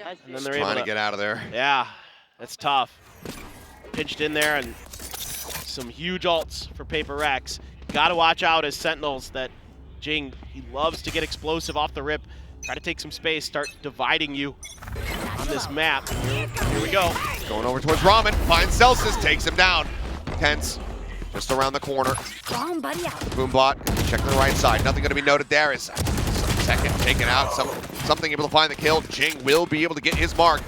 And then they're able Trying to get out of there. Yeah, that's tough. Pinched in there, and some huge ults for PaperRex. Got to watch out as Sentinels that Jing, he loves to get explosive off the rip. Try to take some space, start dividing you on this map. Here we go. Going over towards Ramen, finds Celsius, takes him down. 10's Just around the corner. Wrong buddy out. Boombot, checking the right side. Nothing going to be noted there. Is second taken out. Something able to find the kill. Jing will be able to get his mark.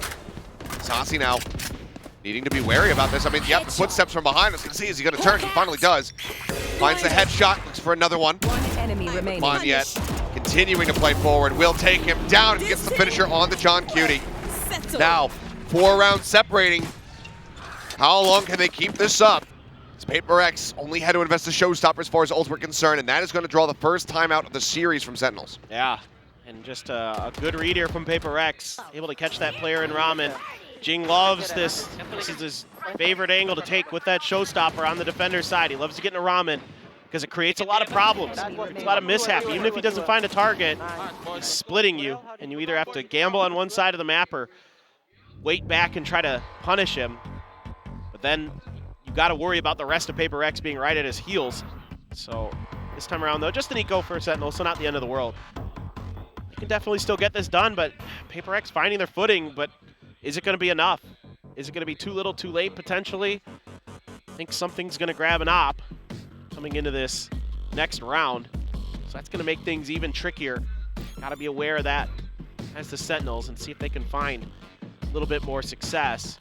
Saucy now needing to be wary about this. I mean, yep, footsteps from behind. I was going to see, is he going to turn? He finally does. Finds the headshot. Looks for another one. One enemy remaining. Monyet continuing to play forward. Will take him down and gets the finisher on the John Cutie. Now, 4 rounds separating. How long can they keep this up? PaperRex only had to invest a showstopper as far as ults were concerned, and that is going to draw the first timeout of the series from Sentinels. Yeah, and just a good read here from PaperRex, able to catch that player in Ramen. Jing loves this. This is his favorite angle to take with that showstopper on the defender's side. He loves to get in a Ramen because it creates a lot of problems. It's a lot of mishap. Even if he doesn't find a target, he's splitting you, and you either have to gamble on one side of the map or wait back and try to punish him. But then you got to worry about the rest of PaperRex being right at his heels. So this time around, though, just an eco for Sentinel, so not the end of the world. They can definitely still get this done, but PaperRex finding their footing, but is it going to be enough? Is it going to be too little, too late, potentially? I think something's going to grab an op coming into this next round. So that's going to make things even trickier. Got to be aware of that as the Sentinels and see if they can find a little bit more success.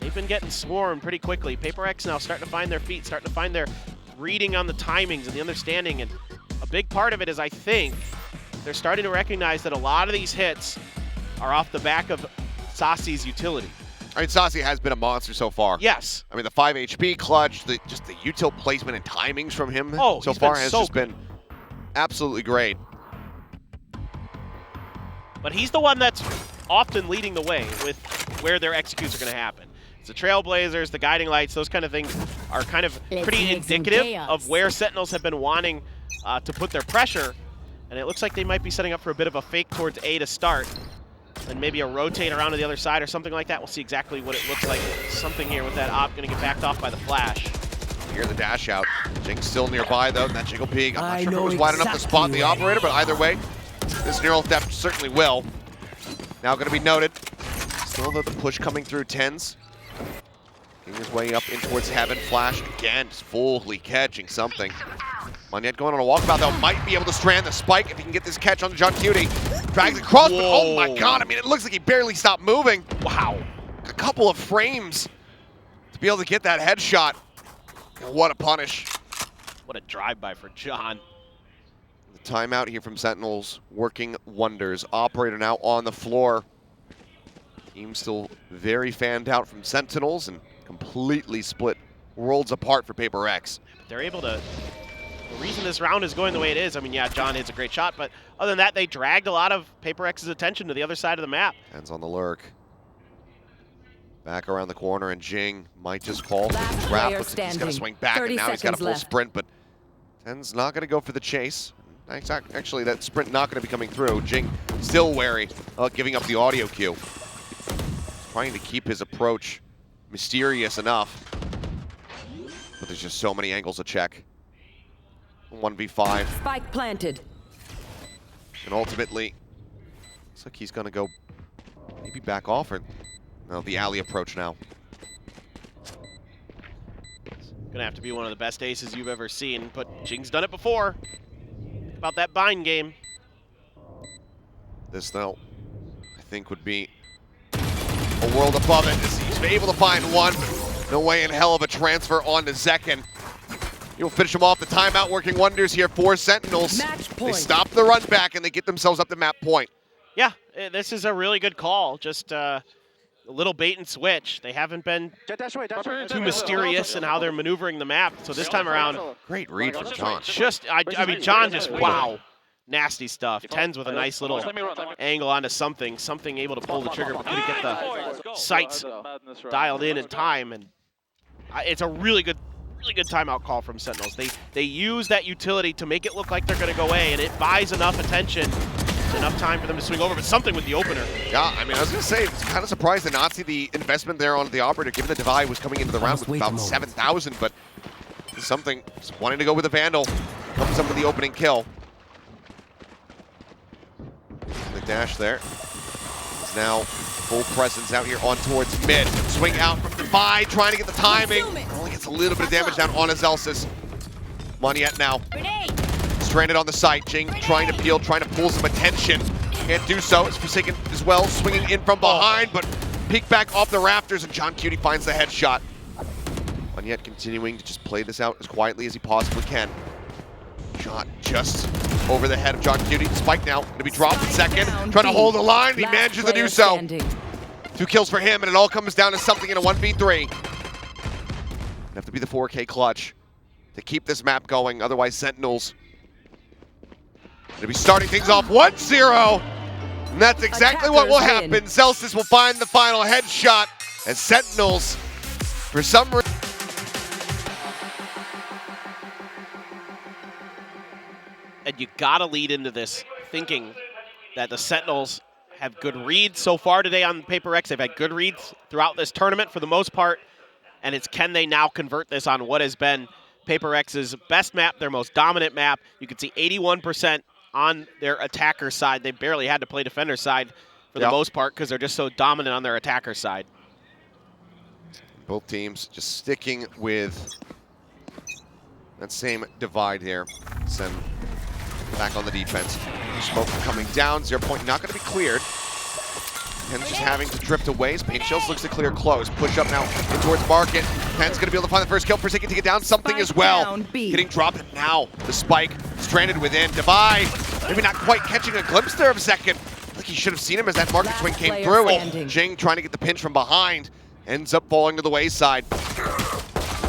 They've been getting swarmed pretty quickly. PaperRex now starting to find their feet, starting to find their reading on the timings and the understanding. And a big part of it is, I think, they're starting to recognize that a lot of these hits are off the back of Saucy's utility. I mean, Saucy has been a monster so far. Yes. I mean, the 5 HP clutch, just the util placement and timings from him so far has just been absolutely great. But he's the one that's often leading the way with where their executes are going to happen. It's the Trailblazers, the Guiding Lights, those kind of things are kind of pretty indicative of where Sentinels have been wanting to put their pressure. And it looks like they might be setting up for a bit of a fake towards A to start. And maybe a rotate around to the other side or something like that. We'll see exactly what it looks like. Something here with that op going to get backed off by the flash. Hear the dash out. Jing's still nearby, though. That Jiggle Pig, I'm not sure if it was wide enough to spot the operator, but either way, this neural theft certainly will. Now going to be noted. Still, though, the push coming through tens. Getting his way up in towards heaven. Flash again, just fully catching something. Monyet going on a walkabout, though, might be able to strand the spike if he can get this catch on the John Cutie. Drags across, but oh my god, I mean, it looks like he barely stopped moving. Wow. A couple of frames to be able to get that headshot. What a punish. What a drive-by for John. The timeout here from Sentinels working wonders. Operator now on the floor. Team still very fanned out from Sentinels and completely split worlds apart for PaperRex. They're able to... The reason this round is going the way it is, I mean, yeah, John hits a great shot, but other than that, they dragged a lot of PaperRex's attention to the other side of the map. Hands on the lurk. Back around the corner, and Jing might just fall for the trap. Looks like he's going to swing back, and now he's got a full sprint, but Ten's not going to go for the chase. Actually, that sprint not going to be coming through. Jing still wary of giving up the audio cue. Trying to keep his approach mysterious enough. But there's just so many angles to check. 1v5. Spike planted. And ultimately, looks like he's going to go maybe back off, or no, the alley approach now. Gonna have to be one of the best aces you've ever seen, but Jing's done it before. Think about that bind game. This, though, I think would be a world above it. He's able to find one. No way in hell of a transfer onto Zekin. He'll finish him off. The timeout working wonders here for Sentinels. They stop the run back and they get themselves up to map point. Yeah, this is a really good call. Just a little bait and switch. They haven't been too mysterious in how they're maneuvering the map. So this time around, great read from John. I mean, John just, wow. Nasty stuff. Tens with a nice little angle onto something. Something able to pull the trigger, but couldn't get the sights dialed in time. And it's a really good timeout call from Sentinels. They use that utility to make it look like they're going to go A, and it buys enough attention, enough time for them to swing over, but something with the opener. Yeah, I mean, I was going to say, it's kind of surprised to not see the investment there on the operator, given the Divide was coming into the round with about 7,000, but something, just wanting to go with the Vandal, comes up with the opening kill. The dash there is now full presence out here on towards mid. Swing out from Divide, trying to get the timing. Only gets a little bit of damage down on Azelsis. Moniette now stranded on the site. Jing trying to peel, trying to pull some attention. Can't do so. It's Forsaken as well, swinging in from behind, but peek back off the rafters, and John Cutie finds the headshot. Moniette continuing to just play this out as quietly as he possibly can. Shot just over the head of John Cutie. Spike now going to be dropped in second. Trying to hold the line. He manages to do so. 2 kills for him, and it all comes down to something in a 1v3. Have to be the 4K clutch to keep this map going. Otherwise, Sentinels going to be starting things off 1-0. And that's exactly what will happen. Celsius will find the final headshot as Sentinels, for some reason. And you gotta lead into this thinking that the Sentinels have good reads so far today on PaperRex. They've had good reads throughout this tournament for the most part. And it's can they now convert this on what has been PaperRex's best map, their most dominant map. You can see 81% on their attacker side. They barely had to play defender side for the most part because they're just so dominant on their attacker side. Both teams just sticking with that same divide here. Sen back on the defense. Smoke coming down. 0 point not going to be cleared. Penn's just having to drift away. Paint Shells looks to clear close. Push up now in towards Market. Penn's going to be able to find the first kill. Forsaken to get down something as well. Getting dropped, and now the spike stranded within. Divide, maybe not quite catching a glimpse there of a second. I think he should have seen him as that Market swing came through. And Jing trying to get the pinch from behind. Ends up falling to the wayside.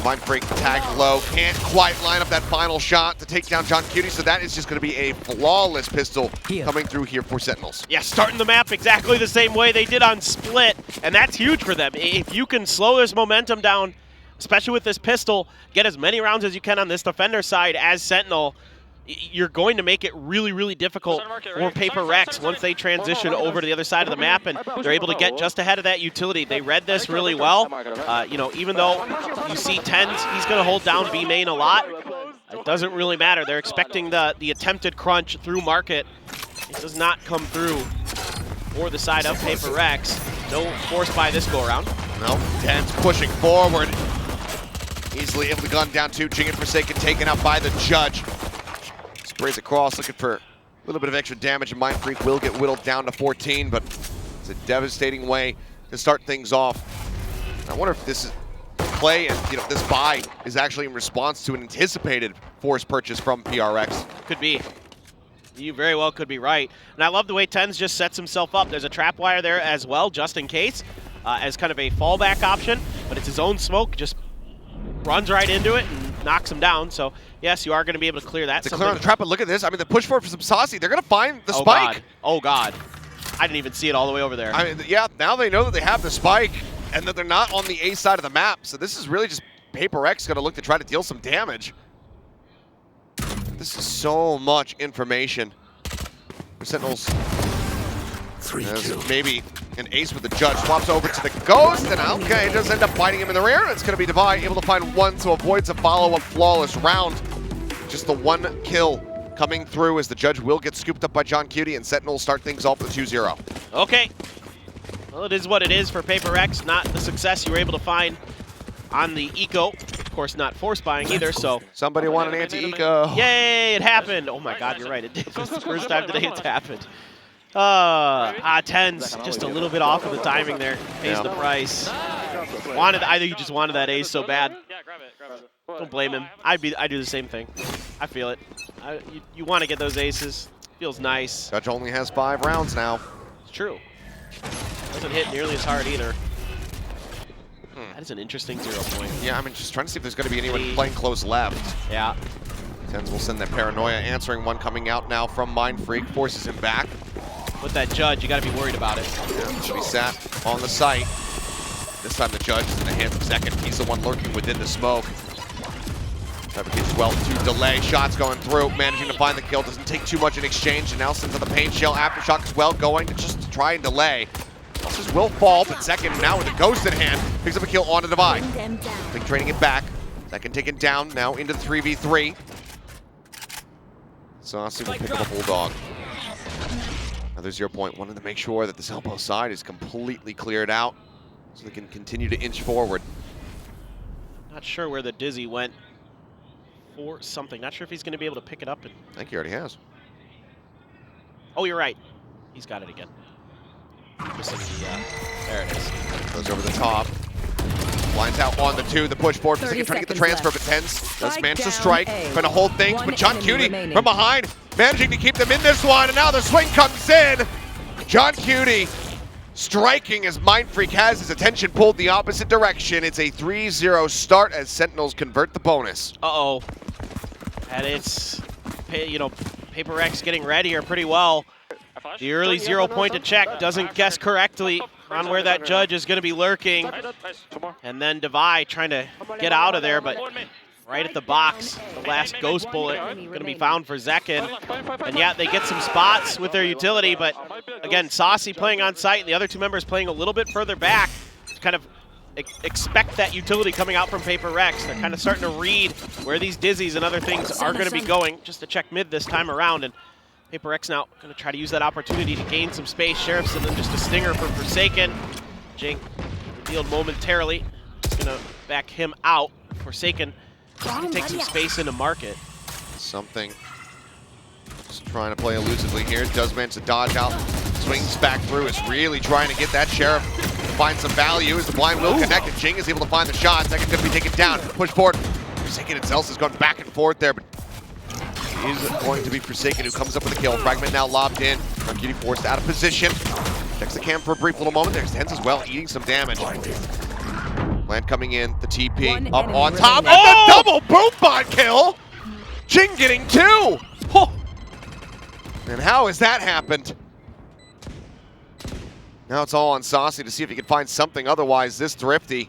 Mindfreak tagged low. Can't quite line up that final shot to take down John Cutie, so that is just going to be a flawless pistol coming through here for Sentinels. Yeah, starting the map exactly the same way they did on Split, and that's huge for them. If you can slow this momentum down, especially with this pistol, get as many rounds as you can on this defender side as Sentinel, you're going to make it really, really difficult for PaperRex once they transition over to the other side of the map and they're able to get just ahead of that utility. They read this really well. You know, even though you see Tens, he's going to hold down B main a lot. It doesn't really matter. They're expecting the attempted crunch through Market. It does not come through for the side of PaperRex. No force buy this go around. No, Tens pushing forward. Easily able to gun down to Jing and Forsaken, taken out by the judge. Sprays across, looking for a little bit of extra damage, and Mindfreak will get whittled down to 14, but it's a devastating way to start things off. I wonder if this is play and this buy is actually in response to an anticipated force purchase from PRX. Could be. You very well could be right. And I love the way Tens just sets himself up. There's a trap wire there as well, just in case, as kind of a fallback option, but it's his own smoke, just runs right into it and knocks him down. So yes, you are going to be able to clear that. To clear on the trap, but look at this. I mean, the push forward for some saucy. They're going to find the spike. God. Oh, God. I didn't even see it all the way over there. I mean, yeah, now they know that they have the spike and that they're not on the A side of the map. So this is really just PaperRex going to look to try to deal some damage. This is so much information for Sentinels. 3 kills. Maybe an ace with the judge. Swaps over to the Ghost, and okay, it does end up biting him in the rear. It's going to be Divide able to find one, so avoids a follow-up flawless round. Just the 1 kill coming through as the judge will get scooped up by John Cutie, and Sentinels start things off with a 2-0. Okay. Well, it is what it is for PaperRex. Not the success you were able to find on the Eco. Of course, not force buying either, so. Somebody want an anti-Eco. Yay, it happened. Oh my God, you're right. It was the first time today it's happened. Tens, just a little bit off of the timing there. Pays the price. I think you just wanted that ace so bad. Don't blame him. I do the same thing. I feel it. You want to get those aces. Feels nice. Judge only has 5 rounds now. It's true. Doesn't hit nearly as hard either. That is an interesting 0 point. Yeah, I mean, just trying to see if there's going to be anyone playing close left. Yeah. Tens will send that Paranoia, answering one coming out now from Mindfreak, forces him back. With that judge, you got to be worried about it. Yeah, should be sat on the site. This time the judge is in the hands of Second. He's the one lurking within the smoke. Navigates well to delay. Shots going through, managing to find the kill. Doesn't take too much in exchange, and now sends on the paint shell. Aftershock as well, going to just try and delay. Elsa's will fall, but Second now with the Ghost in hand, picks up a kill on the Divide. Big trading it back. Second taken down, now into the 3v3. Saucy will pick up a Bulldog. Another 0 point. Wanted to make sure that this elbow side is completely cleared out so they can continue to inch forward. Not sure where the Dizzy went for something. Not sure if he's going to be able to pick it up. And I think he already has. oh, you're right. He's got it again. Missing the, there it is. Goes over the top. Lines out on the 2, the push forward. Trying to get the transfer, but Tens does manage to strike. Trying to hold things, but John Cutie from behind, managing to keep them in this one, and now the swing comes in. John Cutie striking as Mindfreak has his attention pulled the opposite direction. It's a 3-0 start as Sentinels convert the bonus. Uh-oh. And it's, you know, PaperRex getting ready here pretty well. The early 0 point to check, doesn't guess correctly on where that judge is going to be lurking. And then Devi trying to get out of there, but right at the box, the last ghost bullet going to be found for Zekin. And yeah, they get some spots with their utility, but again, Saucy playing on site and the other 2 members playing a little bit further back to kind of expect that utility coming out from PaperRex. They're kind of starting to read where these Dizzies and other things are going to be going, just to check mid this time around. And PaperRex now going to try to use that opportunity to gain some space. Sheriff's and then just a stinger for Forsaken. Jing revealed momentarily. Just going to back him out. Forsaken can take some space into market. Something. Just trying to play elusively here. Does manage to dodge out. Swings back through. Is really trying to get that Sheriff to find some value as the blind will connect. And Jing is able to find the shot. Second going to be taken down. Push forward. Forsaken itself has gone back and forth there, but is going to be Forsaken who comes up with a kill. Fragment now lobbed in. Cutie forced out of position. Checks the cam for a brief little moment. There's Tens as well, eating some damage. Land coming in, the TP up on top. Oh! The double boom bot kill! Jing getting 2! Oh. And how has that happened? Now it's all on Saucy to see if he can find something. Otherwise, this Thrifty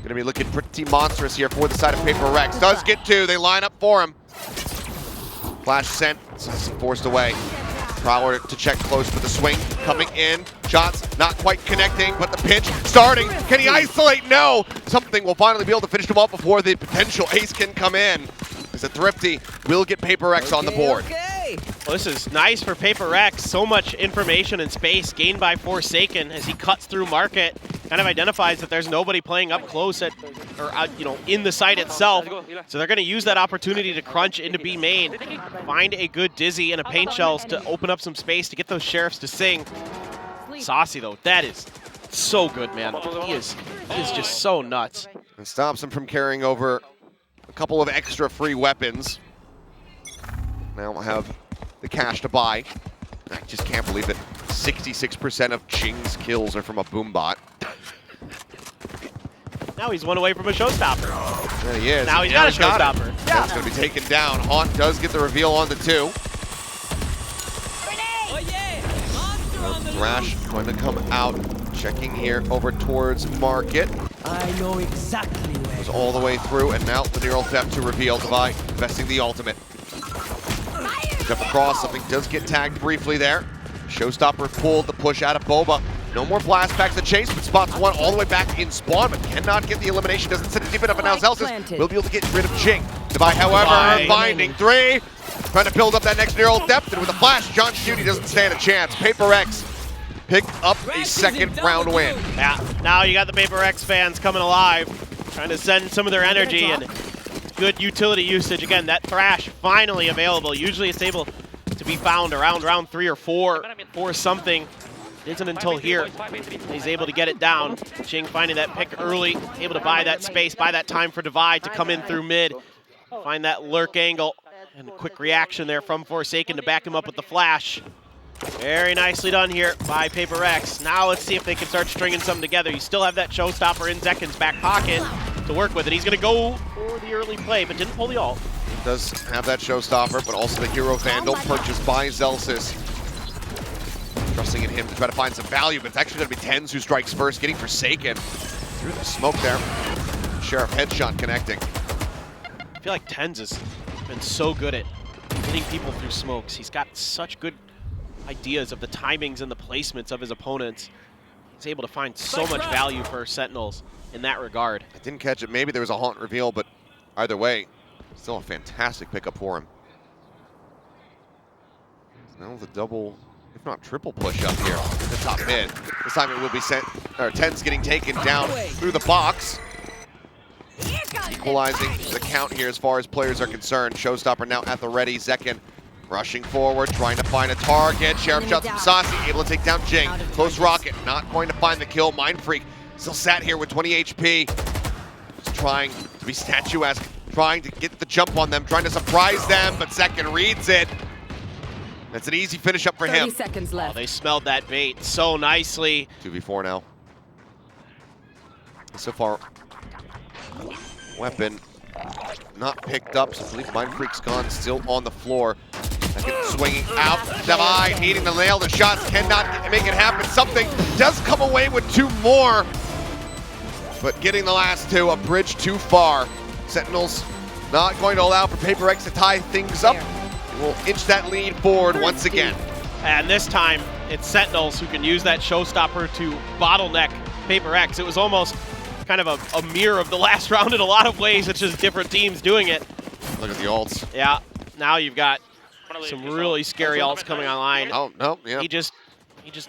gonna be looking pretty monstrous here for the side of PaperRex. Does get 2, they line up for him. Flash sent, forced away. Prowler to check close with the swing, coming in. Shots not quite connecting, but the pinch starting. Can he isolate? No! Something will finally be able to finish him off before the potential ace can come in. As a Thrifty will get PaperRex on the board. Well, this is nice for PaperRex. So much information and space gained by Forsaken as he cuts through market. Kind of identifies that there's nobody playing up close at, or you know, in the site itself. So they're going to use that opportunity to crunch into B main, find a good Dizzy and a Paint Shells to open up some space to get those Sheriffs to sing. Saucy though, that is so good, man. He is just so nuts. And stops him from carrying over a couple of extra free weapons. Now we'll have the cash to buy. I just can't believe that 66% of Jing's kills are from a boombot. Now he's one away from a showstopper. There he is. Now he's got a showstopper. Yeah. That's going to be taken down. Haunt does get the reveal on the 2. Thrash going to come out, checking here over towards market. I know exactly where. Goes all the way through, and now the neural theft to reveal by investing the ultimate. Jump across, something does get tagged briefly there. Showstopper pulled the push out of Boba. No more blast packs to chase, but spots one all the way back in spawn, but cannot get the elimination. Doesn't sit it deep enough, and now Zelsis will be able to get rid of Jing. Devi, however, finding 3. Trying to build up that next neural depth, and with a flash, John Cutie doesn't stand a chance. PaperRex pick up a second round win. Yeah, now you got the PaperRex fans coming alive, trying to send some of their energy, and good utility usage. Again, that Thrash finally available. Usually it's able to be found around round 3 or 4 or something. It isn't until here he's able to get it down. Jing finding that pick early, able to buy that space, buy that time for Divide to come in through mid, find that lurk angle, and a quick reaction there from Forsaken to back him up with the flash. Very nicely done here by PaperRex. Now let's see if they can start stringing something together. You still have that showstopper in Zekin's back pocket to work with it. He's going to go for the early play, but didn't pull the ult. Does have that showstopper, but also the Hero Vandal purchased by Zelsis. Trusting in him to try to find some value, but it's actually going to be Tens who strikes first, getting Forsaken through the smoke there. Sheriff headshot connecting. I feel like Tens has been so good at hitting people through smokes. He's got such good ideas of the timings and the placements of his opponents. He's able to find so much value for Sentinels in that regard. I didn't catch it. Maybe there was a Haunt reveal, but either way, still a fantastic pickup for him. Now the double, if not triple push up here at the top mid. This time it will be sent, or Tens getting taken down through the box. equalizing the count here as far as players are concerned. Showstopper now at the ready. Zekin rushing forward, trying to find a target. Sheriff shots from Saucy, able to take down Jing. Close rocket, not going to find the kill. Mindfreak still sat here with 20 HP. Just trying to be statuesque, trying to get the jump on them, trying to surprise them, but Zekin reads it. That's an easy finish up for 30 him. seconds left. Oh, they smelled that bait so nicely. 2v4 now. So far, weapon not picked up, so I believe Mindfreak's gone, still on the floor. Swinging out, Divine needing to nail the shots, cannot make it happen. Something does come away with 2 more, but getting the last 2, a bridge too far. Sentinels not going to allow for PaperRex to tie things up. Will inch that lead forward once again. And this time, it's Sentinels who can use that showstopper to bottleneck PaperRex. It was almost kind of a mirror of the last round in a lot of ways. It's just different teams doing it. Look at the ults. Yeah, now you've got some really scary ults coming online. Oh, no, yeah. He just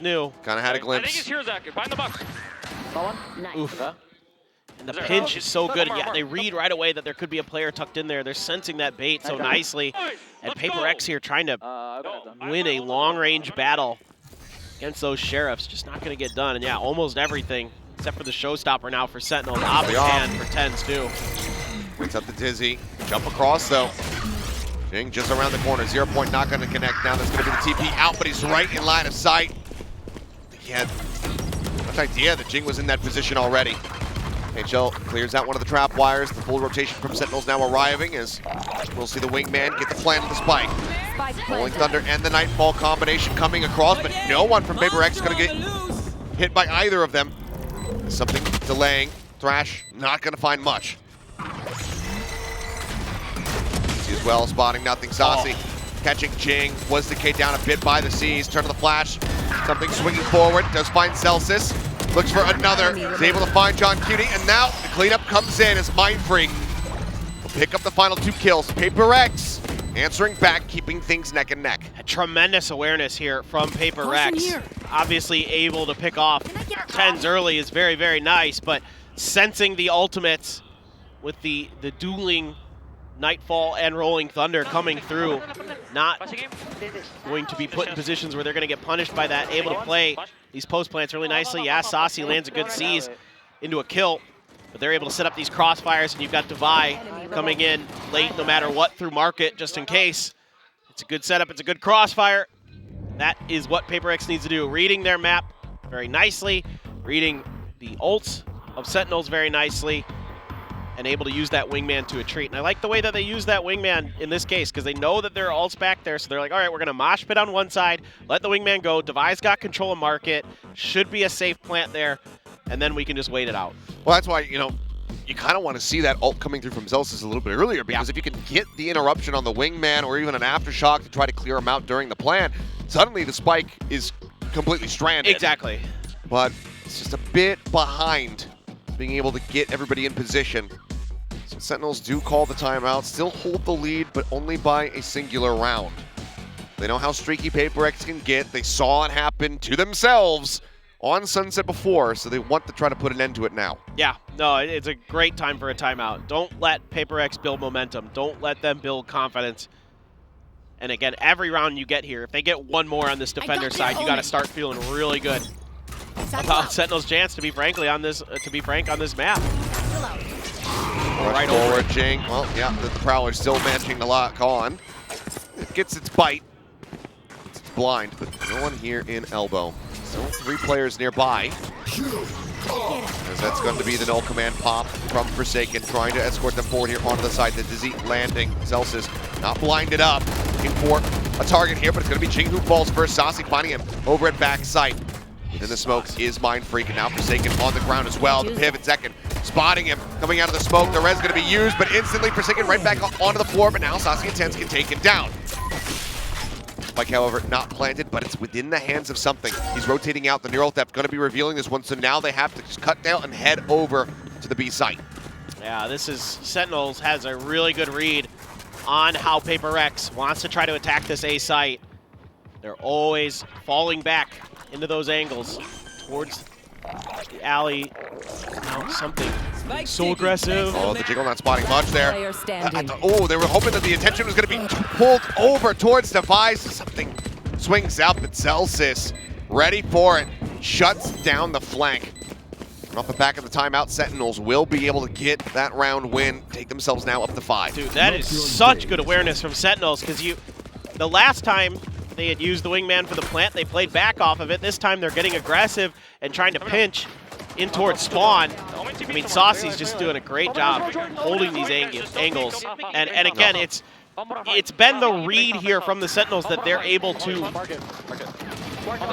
knew. Kind of had a I think glimpse. he's here, Zach. Find the box. Oof. And the pinch is so good. Yeah, they read right away that there could be a player tucked in there. They're sensing that bait so nicely. And PaperRex here trying to win a long-range battle against those Sheriffs. Just not going to get done. And yeah, almost everything, except for the showstopper now for Sentinels. Obvious for Tens too. Waits up the Dizzy. Jump across, though. Jing just around the corner. 0 point not going to connect. Now there's going to be the TP out, but he's right in line of sight. He had much idea that Jing was in that position already. HL clears out one of the trap wires. The full rotation from Sentinels now arriving as we'll see the wingman get the plant of the spike. Rolling Thunder and the Nightfall combination coming across, but no one from PaperRex is going to get hit by either of them. Something delaying. Thrash not going to find much. See as well, spotting nothing. Saucy catching Jing. Was decayed down a bit by the Seas. Turn of the flash. Something swinging forward. Does find Celsius. Looks for another. Is able to find John Cutie. And now the cleanup comes in as Mindfreak will pick up the final 2 kills. PaperRex answering back, keeping things neck and neck. A tremendous awareness here from PaperRex. Obviously able to pick off Tens early is very, very nice, but sensing the ultimates with the dueling Nightfall and Rolling Thunder coming through, not going to be put in positions where they're going to get punished by that, able to play these post plants really nicely. Yeah, Saucy lands a good seize into a kill, but they're able to set up these crossfires, and you've got Devi coming in late no matter what through market just in case. It's a good setup, it's a good crossfire. That is what PaperRex needs to do, reading their map very nicely, reading the ults of Sentinels very nicely, and able to use that wingman to a treat. And I like the way that they use that wingman in this case, because they know that there are ults back there, so they're like, all right, we're going to mosh pit on one side, let the wingman go. Devi's got control of market, should be a safe plant there, and then we can just wait it out. Well, that's why, you know, you kind of want to see that ult coming through from Celsius a little bit earlier, because if you can get the interruption on the wingman or even an aftershock to try to clear him out during the plant, suddenly the spike is completely stranded. Exactly. But it's just a bit behind being able to get everybody in position. So Sentinels do call the timeout, still hold the lead, but only by a singular round. They know how streaky PaperRex can get. They saw it happen to themselves on Sunset before, so they want to try to put an end to it now. Yeah, no, it's a great time for a timeout. Don't let PaperRex build momentum. Don't let them build confidence. And again, every round you get here, if they get one more on this defender side, you got to start feeling really good about Sentinel's chance to be frank on this map. Right forward, Jing. Well, yeah, the Prowler's still managing to lock on. It gets its bite. It's blind, but no one here in elbow. Still 3 players nearby. As that's going to be the null command pop from Forsaken, trying to escort them forward here onto the side. The Dizzy landing. Celsius not blinded up. Looking for a target here, but it's going to be Jing who falls first. Saucy finding him over at backside. Within the smoke is Mindfreak, and now Forsaken on the ground as well. The pivot, Zekin spotting him, coming out of the smoke. The res going to be used, but instantly Forsaken right back onto the floor, but now Saucy and Tens can take him down. Spike, however, not planted, but it's within the hands of something. He's rotating out. The Neural Theft going to be revealing this one, so now they have to just cut down and head over to the B site. Yeah, this is Sentinels has a really good read on how PaperRex wants to try to attack this A site. They're always falling back into those angles towards the alley. Now something So aggressive. Oh, the Jiggle not spotting much there. Player standing. Oh, they were hoping that the attention was going to be pulled over towards Device. Something swings out, but Celsius ready for it. Shuts down the flank. And off the back of the timeout, Sentinels will be able to get that round win, take themselves now up to 5. Dude, that is such good awareness from Sentinels, because the last time they had used the wingman for the plant, they played back off of it. This time they're getting aggressive and trying to pinch in towards spawn. I mean, Saucy's just doing a great job holding these angles. And again, it's been the read here from the Sentinels that they're able to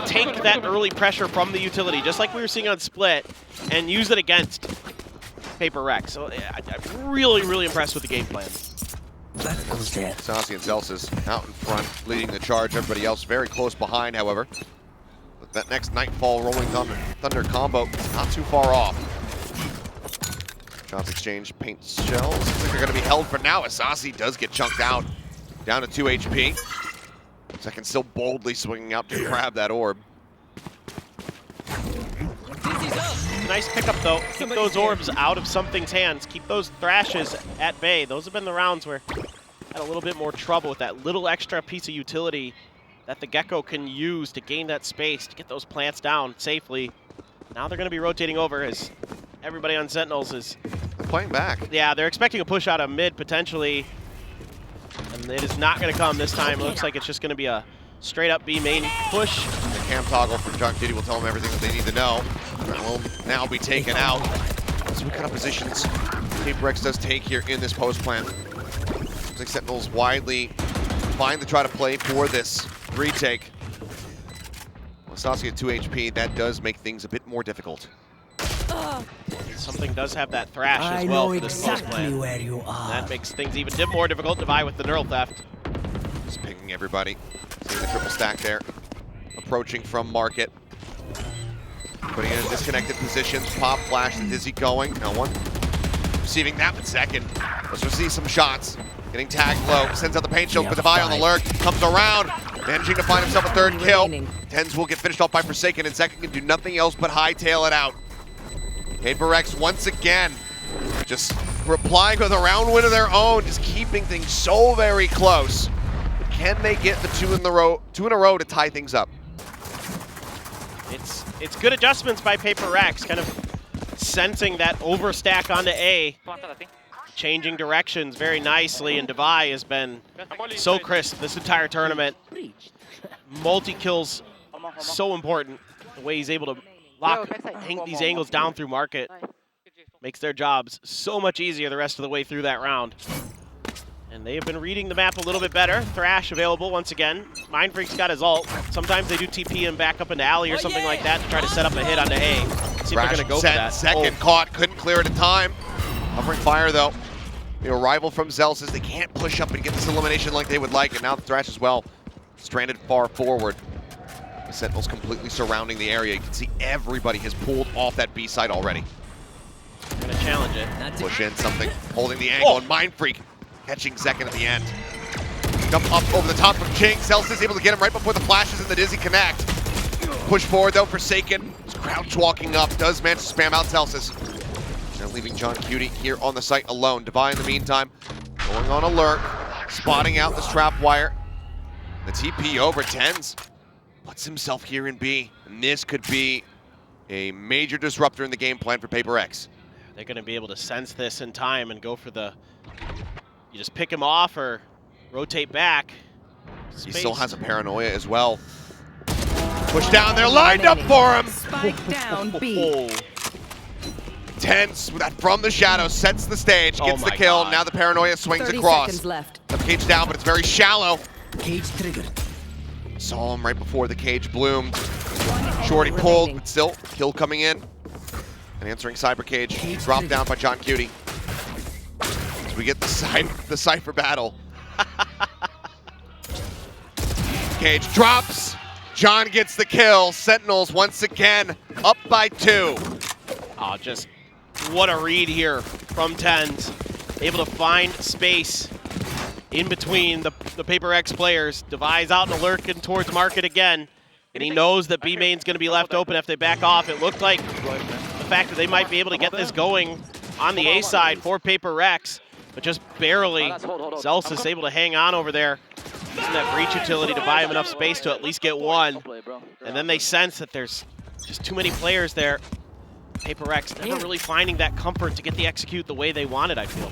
take that early pressure from the utility, just like we were seeing on Split, and use it against PaperRex. So I'm really, really impressed with the game plan. That goes there. Saucy and Celsius out in front, leading the charge. Everybody else very close behind, however. But that next Nightfall Rolling Thunder combo, not too far off. Shots exchange, paint shells. Looks like they're going to be held for now as Saucy does get chunked out. Down to 2 HP. Second still boldly swinging out to grab that orb. Nice pickup, though. Keep those orbs out of something's hands. Keep those thrashes at bay. Those have been the rounds where I had a little bit more trouble with that little extra piece of utility that the Gecko can use to gain that space to get those plants down safely. Now they're going to be rotating over as everybody on Sentinels is playing back. Yeah, they're expecting a push out of mid potentially, and it is not going to come this time. It looks like it's just going to be a straight up B main push. The cam toggle from John Kitty will tell them everything that they need to know. That will now be taken out. So what kind of positions PaperRex does take here in this post plant? Looks like Sentinels widely fine to try to play for this retake. Well, Saucy at 2 HP, that does make things a bit more difficult. Something does have that thrash I as well know for this post exactly plant. where you are. That makes things even more difficult to buy with the neural theft. Just picking everybody. Seeing the triple stack there. Approaching from market. Putting it in disconnected positions. Pop, flash, the Dizzy going. No one receiving that in second. Let's receive some shots. Getting tagged low. Sends out the paint shield for Devi on the lurk. Comes around. Managing to find himself a third kill. Tens will get finished off by Forsaken, and Second can do nothing else but hightail it out. PaperRex once again just replying with a round win of their own, just keeping things so very close. But can they get the two in a row to tie things up? It's good adjustments by PaperRex, kind of sensing that overstack onto A, changing directions very nicely, and Devi has been so crisp this entire tournament. Multi-kills, so important. The way he's able to hang these angles down through market makes their jobs so much easier the rest of the way through that round. And they have been reading the map a little bit better. Thrash available once again. Mindfreak's got his ult. Sometimes they do TP and back up into alley or something like that to try to set up a hit onto A. See if they're going to go for that. Second caught, couldn't clear it in time. Covering fire though. The arrival from Zell says they can't push up and get this elimination like they would like, and now the Thrash as well. Stranded far forward. The Sentinels completely surrounding the area. You can see everybody has pulled off that B side already. They're going to challenge it. Push in something, holding the angle, and Mindfreak catching second at the end. Jump up over the top of King. Celsius is able to get him right before the flashes and the Dizzy connect. Push forward though, Forsaken. He's crouch walking up, does manage to spam out Celsius. Now leaving John Cutie here on the site alone. Devi in the meantime, going on alert, spotting out this trap wire. The TP over Tens. Puts himself here in B, and this could be a major disruptor in the game plan for PaperRex. They're going to be able to sense this in time and go for the, you just pick him off or rotate back. Space. He still has a paranoia as well. Push down, they're lined up for him! Spike down B. Tens, that from the shadows, sets the stage, gets the kill. God. Now the paranoia swings 30 across. seconds left. The cage down, but it's very shallow. Cage triggered. Saw him right before the cage bloomed. Shorty pulled, but still, kill coming in. And answering Cyber Cage, dropped down by John Cutie. So we get the Cypher battle. Cage drops, John gets the kill. Sentinels once again up by 2. Oh, just what a read here from Tens. Able to find space in between the PaperRex players. Devi's out and lurking towards market again. And he knows that B main's going to be left open if they back off. It looked like the fact that they might be able to get this going on the A side for PaperRex, but just barely. Zelsis able to hang on over there, using that breach utility to buy him enough space to at least get one. And then they sense that there's just too many players there. PaperRex never really finding that comfort to get the execute the way they wanted, I feel.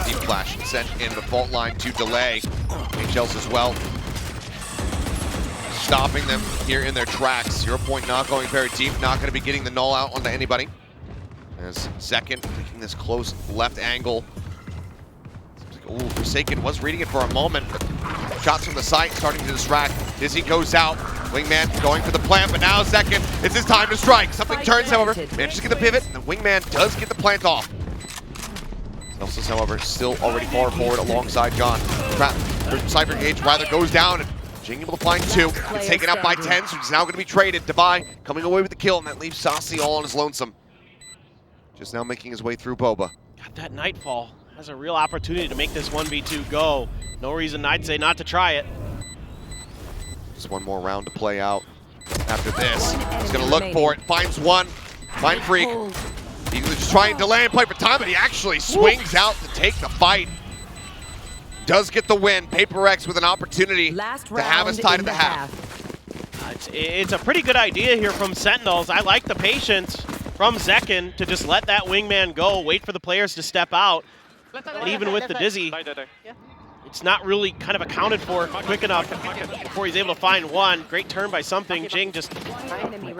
Deep flash sent in the fault line to delay. HLs as well. Stopping them here in their tracks. 0 point not going very deep, not going to be getting the null out onto anybody. As second, taking this close left angle. Ooh, Forsaken was reading it for a moment, but shots from the site starting to distract. Dizzy goes out. Wingman going for the plant, but now second, it's his time to strike. Something turns, however, manages to get the pivot, and Wingman does get the plant off. Zelsis, however, still already far forward alongside John. Cypher Gauge rather goes down, and Jing able to find two. Gets taken out by 10, so he's now going to be traded. Devi coming away with the kill, and that leaves Saucy all on his lonesome. Just now making his way through Boba. Got that Nightfall. Has a real opportunity to make this 1v2 go. No reason I'd say not to try it. Just one more round to play out. After this, he's going to look for it. Finds one. Find Freak. He was just trying to delay and play for time, but he actually swings out to take the fight. Does get the win. PaperRex with an opportunity to have us tied at the half. It's a pretty good idea here from Sentinels. I like the patience from Zekin to just let that Wingman go, wait for the players to step out. And even with the Dizzy, it's not really kind of accounted for quick enough before he's able to find one. Great turn by something. Jing just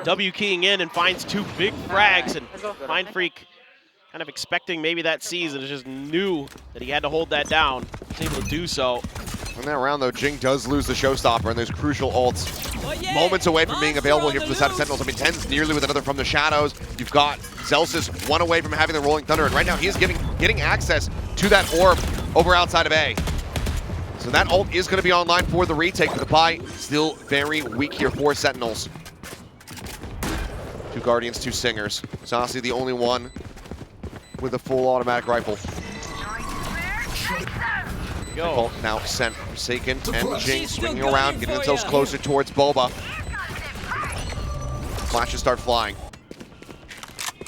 W keying in and finds two big frags, and Mindfreak kind of expecting maybe that season, just knew that he had to hold that down. He's able to do so. In that round, though, Jing does lose the showstopper, and there's crucial ults moments away from being available here for the side of Sentinels. I mean, 10's nearly with another from the shadows. You've got Zelsis one away from having the Rolling Thunder, and right now he is getting access to that orb over outside of A. So that ult is going to be online for the retake, but the buy still very weak here for Sentinels. Two Guardians, two Singers. Saucy the only one with a full automatic rifle. Go. Now sent Forsaken and Jing swinging around, getting themselves closer towards Boba. Flashes start flying.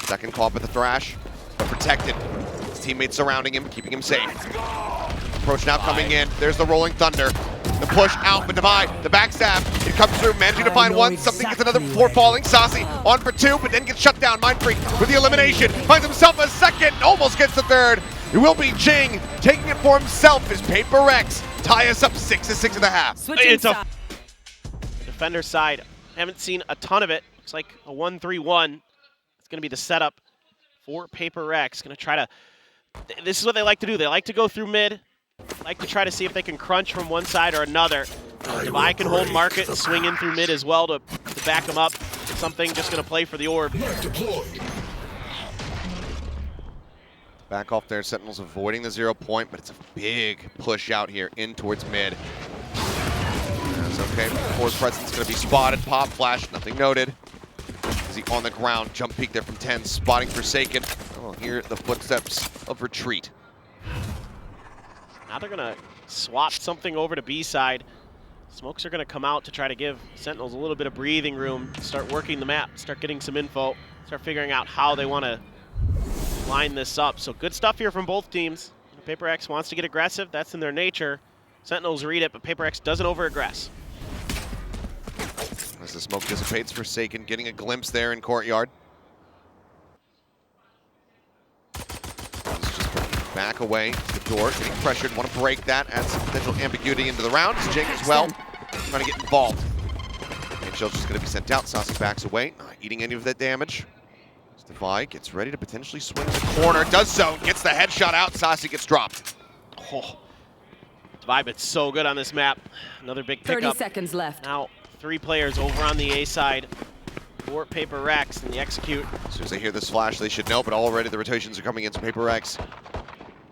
Second caught with the Thrash, but protected. His teammates surrounding him, keeping him safe. Approach now coming in. There's the Rolling Thunder. The push out, but Devi, the backstab. It comes through, managing to find one. Something gets another before falling. Saucy on for two, but then gets shut down. Mindfreak with the elimination. Finds himself a second, almost gets the third. It will be Jing taking it for himself as PaperRex tie us up 6-6 at the half. It's a defender side. Haven't seen a ton of it. Looks like a 1-3-1. It's going to be the setup for PaperRex. Going to try to. This is what they like to do. They like to go through mid. Like to try to see if they can crunch from one side or another. Devi can hold market and swing in through mid as well to back him up. Something just going to play for the orb. Back off there, Sentinels avoiding the 0 point, but it's a big push out here in towards mid. That's okay. Forward presence going to be spotted. Pop flash, nothing noted. Is he on the ground? Jump peek there from 10, spotting Forsaken. Oh, hear the footsteps of retreat. Now they're going to swap something over to B side. Smokes are going to come out to try to give Sentinels a little bit of breathing room, start working the map, start getting some info, start figuring out how they want to line this up. So good stuff here from both teams. PaperRex wants to get aggressive. That's in their nature. Sentinels read it, but PaperRex doesn't over-aggress. As the smoke dissipates, Forsaken getting a glimpse there in courtyard. Back away to the door, getting pressured, want to break that, add some potential ambiguity into the round. It's Jing as well, trying to get involved. And Shell's just going to be sent out. Saucy backs away, not eating any of that damage. Devi gets ready to potentially swing the corner, does so, gets the headshot out, Saucy gets dropped. Oh, Devi been so good on this map. Another big pickup. 30 seconds left. Now 3 players over on the A side for PaperRex and the execute. As soon as they hear this flash, they should know, but already the rotations are coming into PaperRex.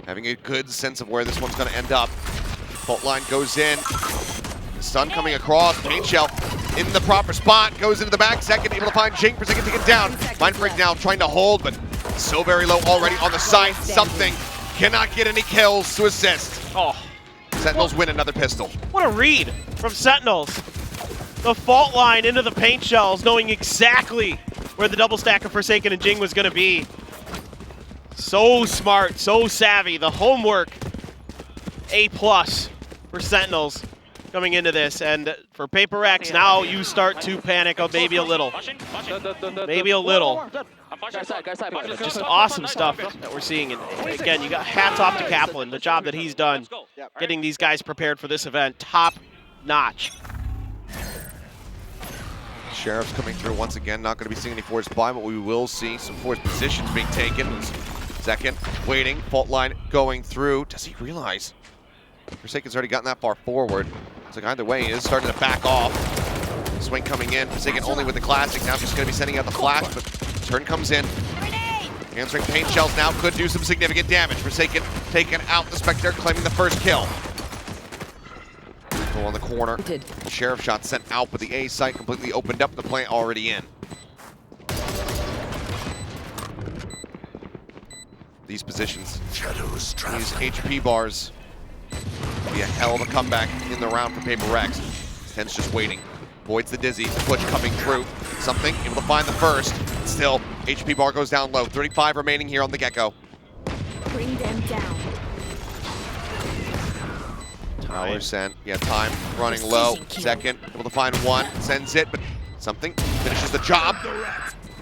Having a good sense of where this one's going to end up. Fault line goes in. The stun coming across. Paint shell in the proper spot. Goes into the back. Second, able to find Jing. Forsaken to get down. Mindfreak now trying to hold, but so very low already on the site. Something cannot get any kills to assist. Oh, Sentinels win another pistol. what a read from Sentinels. The fault line into the paint shells, knowing exactly where the double stack of Forsaken and Jing was going to be. So smart, so savvy. The homework, A+ for Sentinels coming into this. And for PaperRex, now you start to panic maybe a little. Maybe a little. Just awesome stuff that we're seeing. And again, you got hats off to Kaplan, the job that he's done getting these guys prepared for this event. Top notch. Sheriff's coming through once again. Not going to be seeing any forced buy, but we will see some forced positions being taken. Second, waiting, fault line going through. Does he realize Forsaken's already gotten that far forward? It's like either way, he is starting to back off. Swing coming in. Forsaken only with the classic. Now just going to be sending out the flash, but turn comes in. Answering paint shells now could do some significant damage. Forsaken taking out the Spectre, claiming the first kill. On the corner. Sheriff shot sent out, but the A site completely opened up. The plant already in. These positions, these HP bars, be a hell of a comeback in the round for PaperRex. Ten's just waiting. Voids the dizzy, the push coming through. Something, able to find the first. Still, HP bar goes down low. 35 remaining here on the Gecko. Bring them down. Tower sent. Yeah, time running low. Second, able to find one. Sends it, but something finishes the job.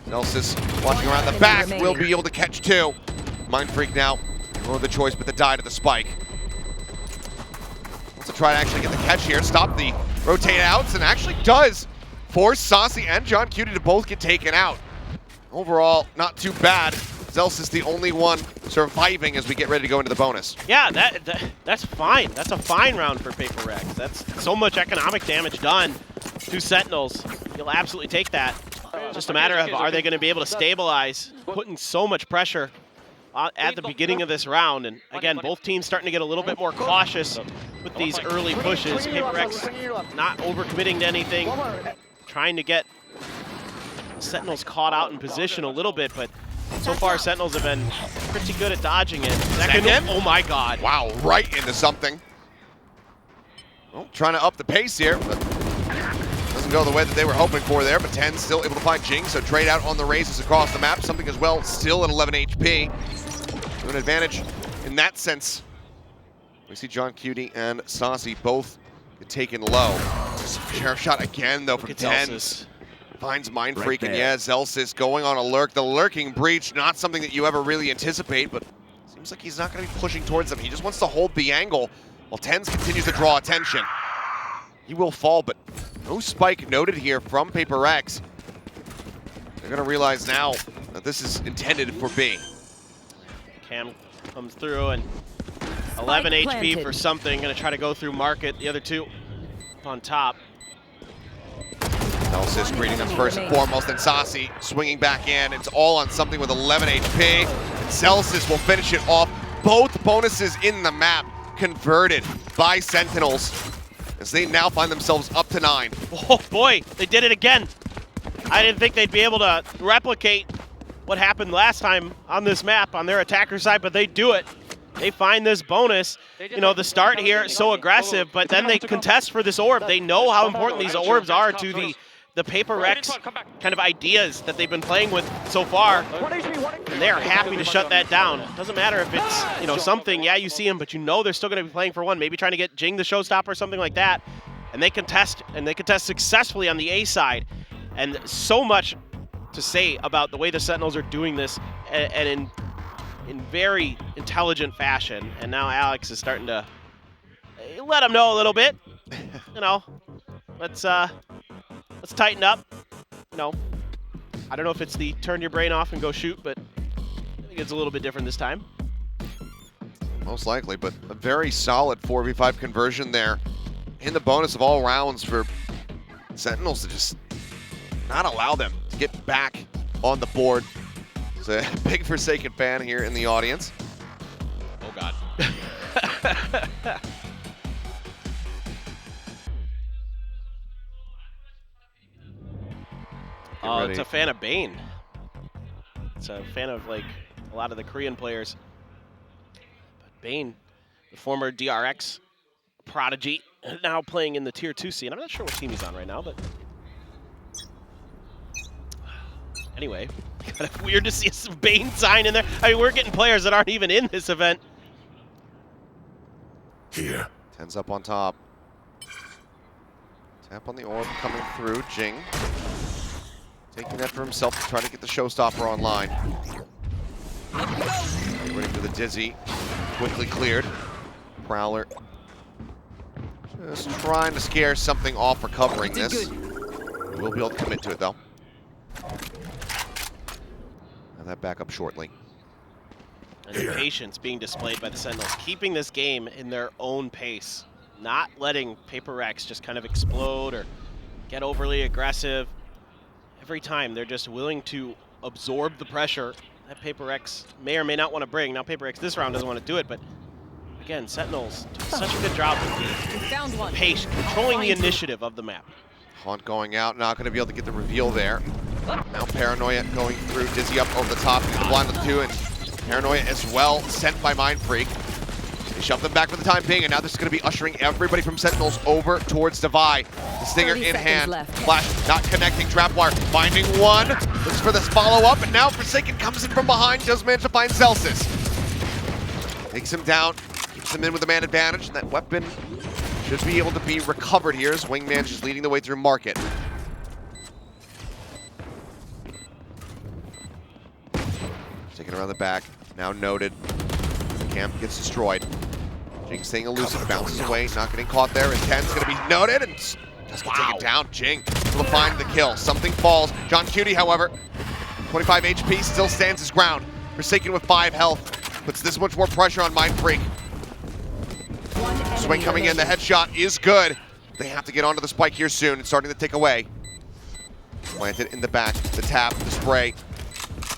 Nelsis watching around the back will be able to catch two. Mind Freak now, no other choice but to die to the spike. Wants to try to actually get the catch here. Stop the rotate outs, and actually does force Saucy and John Cutie to both get taken out. Overall, not too bad. Zels is the only one surviving as we get ready to go into the bonus. Yeah, that's fine. That's a fine round for PaperRex. That's so much economic damage done to Sentinels. You'll absolutely take that. Just a matter of, are they going to be able to stabilize, putting so much pressure at the beginning of this round. And again, both teams starting to get a little bit more cautious with these early pushes. PaperRex not overcommitting to anything, trying to get Sentinels caught out in position a little bit, but so far Sentinels have been pretty good at dodging it. Second, oh my god. Wow, right into something. Well, trying to up the pace here, but doesn't go the way that they were hoping for there, but 10 still able to find Jing, so trade out on the raises across the map. Something as well, still at 11 HP. So an advantage in that sense. We see John Cutie and Saucy both get taken low. Sheriff shot again, though, from 10. Finds Mind Freak, and yeah, Zelsis going on a lurk. The lurking breach, not something that you ever really anticipate, but seems like he's not going to be pushing towards them. He just wants to hold the angle while Tens continues to draw attention. He will fall, but no spike noted here from PaperRex. They're going to realize now that this is intended for B. Cam comes through, and 11 HP for something. Going to try to go through market. The other two up on top. Nelsis greeting them first and foremost, and Saucy swinging back in. It's all on something with 11 HP. Celsius will finish it off. Both bonuses in the map converted by Sentinels as they now find themselves up to 9. Oh boy, they did it again. I didn't think they'd be able to replicate what happened last time on this map on their attacker side, but they do it. They find this bonus. You know, the start here is so aggressive, but then they contest for this orb. They know how important these orbs are to the PaperRex kind of ideas that they've been playing with so far, and they are happy to shut that down. Doesn't matter if it's, you know, something, yeah, you see them, but you know they're still going to be playing for one, maybe trying to get Jing the showstopper or something like that, and they contest successfully on the A side. And so much to say about the way the Sentinels are doing this, and in very intelligent fashion. And now Alex is starting to let them know a little bit. You know, let's tighten up. You know, I don't know if it's the turn your brain off and go shoot, but I think it's a little bit different this time. Most likely, but a very solid 4v5 conversion there in the bonus of all rounds for Sentinels to just not allow them to get back on the board. It's a big Forsaken fan here in the audience. Oh God. Oh, it's a fan of Bane. It's a fan of, like, a lot of the Korean players. But Bane, the former DRX prodigy, now playing in the Tier 2 scene. I'm not sure what team he's on right now, but Anyway, kind of weird to see some Bane sign in there. I mean, we're getting players that aren't even in this event. Here. 10's up on top. Tap on the orb coming through. Jing taking that for himself to try to get the showstopper online. Ready for the dizzy. Quickly cleared. Prowler just trying to scare something off recovering this. We'll be able to commit to it though. Have that back up shortly. And the patience being displayed by the Sentinels, keeping this game in their own pace, not letting PaperRex just kind of explode or get overly aggressive. Every time they're just willing to absorb the pressure that PaperRex may or may not want to bring. Now PaperRex this round doesn't want to do it, but again, Sentinels do such a good job with the pace, controlling the initiative of the map. Haunt going out, not going to be able to get the reveal there. Now Paranoia going through, Dizzy up over the top, he's blind with 2, and Paranoia as well, sent by Mindfreak. They shove them back for the time being, and now this is going to be ushering everybody from Sentinels over towards Divide. The Stinger in hand. Flash not connecting, Trapwire finding one. Looks for this follow-up, and now Forsaken comes in from behind, does manage to find Celsius. Takes him down, keeps him in with the man advantage, and that weapon should be able to be recovered here as Wingman is leading the way through Market. Taking around the back, now noted. Camp gets destroyed. Jing staying elusive, bounces away, not getting caught there. And 10's gonna be noted and just gonna take it down. Jing will find the kill. Something falls. John Cutie, however, 25 HP, still stands his ground. Forsaken with 5 health. Puts this much more pressure on Mindfreak. Swing coming in, the headshot is good. They have to get onto the spike here soon. It's starting to tick away. Planted in the back, the tap, the spray.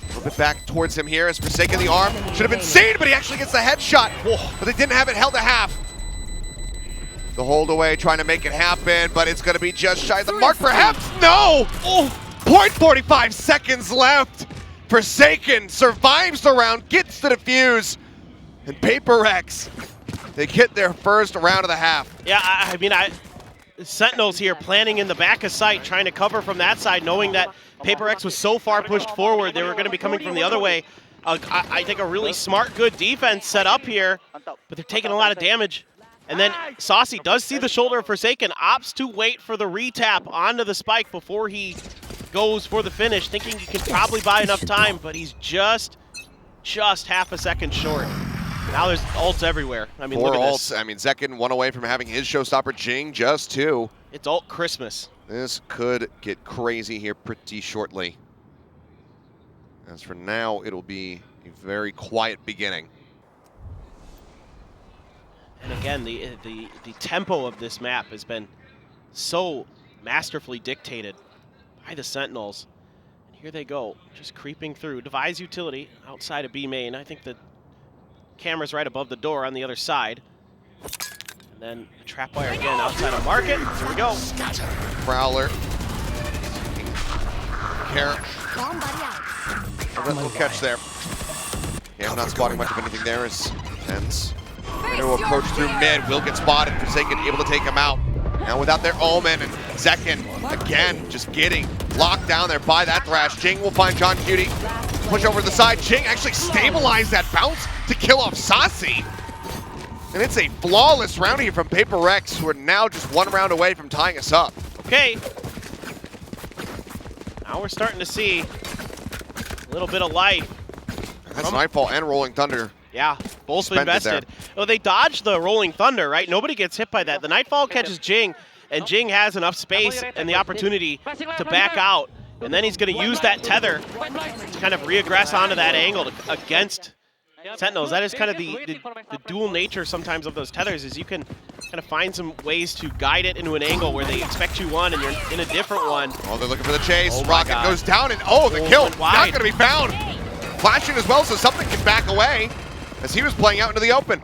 A little bit back towards him here as Forsaken the arm. Should have been seen, but he actually gets the headshot. But they didn't have it held to half. The hold away, trying to make it happen, but it's going to be just shy of the mark, perhaps. No! Oh, 0.45 seconds left. Forsaken survives the round, gets the defuse, and PaperRex, they get their first round of the half. Yeah, I mean, Sentinels here planning in the back of sight, trying to cover from that side, knowing that PaperRex was so far pushed forward, they were going to be coming from the other way. I think a really smart, good defense set up here, but they're taking a lot of damage. And then Saucy does see the shoulder of Forsaken, opts to wait for the retap onto the spike before he goes for the finish, thinking he can probably buy enough time, but he's just half a second short. Now there's ults everywhere. I mean, 4 look at ults. this. I mean, Zekin 1 away from having his showstopper. Jing just 2. It's ult Christmas. This could get crazy here pretty shortly. As for now, it'll be a very quiet beginning. And again, the tempo of this map has been so masterfully dictated by the Sentinels. And here they go, just creeping through. Devise utility outside of B main. I think the camera's right above the door on the other side. And then the Trapwire again outside of Market. Here we go. Prowler. Care. A little catch there. Yeah, I'm not spotting much of anything there as Tense. Going to approach through mid. Will get spotted. Forsaken able to take him out. Now without their Omen, and Zekin again just getting locked down there by that Thrash. Jing will find John Cutie. Push over to the side. Jing actually stabilized that bounce to kill off Saucy. And it's a flawless round here from PaperRex, who are now just 1 round away from tying us up. Okay. Now we're starting to see a little bit of life. That's Nightfall and Rolling Thunder. Yeah, both invested. Oh, they dodged the Rolling Thunder, right? Nobody gets hit by that. The Nightfall catches Jing, and Jing has enough space and the opportunity to back out. And then he's going to use that tether to kind of re-aggress onto that angle against Sentinels. That is kind of the dual nature sometimes of those tethers, is you can kind of find some ways to guide it into an angle where they expect you one and you're in a different one. Oh, they're looking for the chase. Oh, Rocket goes down, and oh, the kill. Not going to be found. Flashing as well, so something can back away as he was playing out into the open.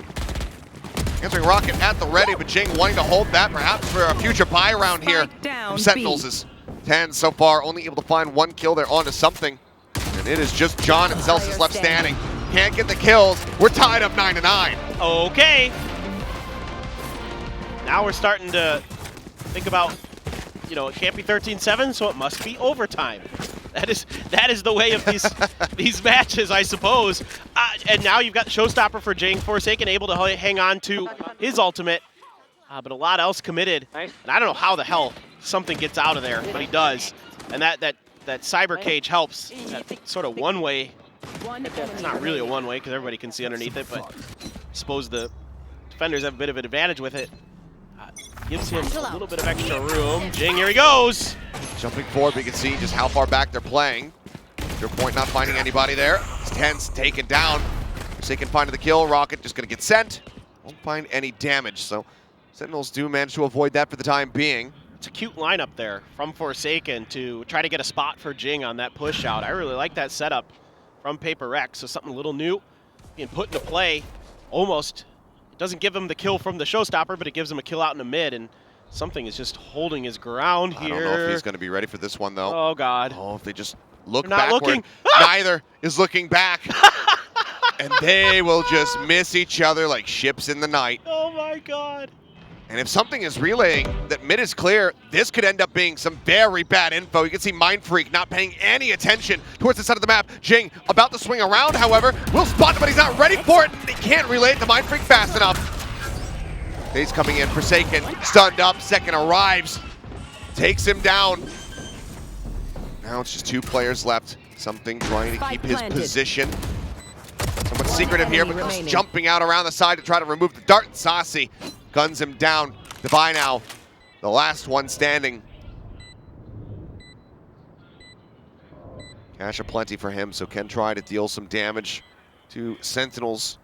Answering Rocket at the ready, but Jing wanting to hold that perhaps for a future buy round here from Sentinels. Is 10 so far, only able to find 1 kill there onto something. And it is just John and Celsius left standing. Can't get the kills. We're tied up 9-9. Okay. Now we're starting to think about, you know, it can't be 13-7, so it must be overtime. That is the way of these matches, I suppose. And now you've got Showstopper for Jing. Forsaken able to hang on to his ultimate, but a lot else committed. And I don't know how the hell something gets out of there, but he does. And that cyber cage helps. That sort of one-way. It's not really a one-way because everybody can see underneath it, but I suppose the defenders have a bit of an advantage with it. Gives him a little bit of extra room. Jing, here he goes. Jumping forward, we can see just how far back they're playing. Your point, not finding anybody there. Ten's taken down. Forsaken finding the kill. Rocket just going to get sent. Won't find any damage, so Sentinels do manage to avoid that for the time being. It's a cute lineup there from Forsaken to try to get a spot for Jing on that push out. I really like that setup from PaperRex, so something a little new being put into play. Almost, it doesn't give him the kill from the Showstopper, but it gives him a kill out in the mid, and something is just holding his ground here. I don't know if he's going to be ready for this one, though. Oh, God. Oh, if they just look They're not backward. looking. Neither is looking back. And they will just miss each other like ships in the night. Oh, my God. And if something is relaying that mid is clear, this could end up being some very bad info. You can see Mindfreak not paying any attention towards the side of the map. Jing about to swing around, however, will spot him, but he's not ready for it. And he can't relay it to Mindfreak fast enough. He's coming in, Forsaken, stunned up. Second arrives, takes him down. Now it's just 2 players left. Something trying to keep his position. Somewhat secretive here, but just jumping out around the side to try to remove the dart. Saucy guns him down. Devi now, the last one standing. Cash aplenty for him, so can try to deal some damage to Sentinels.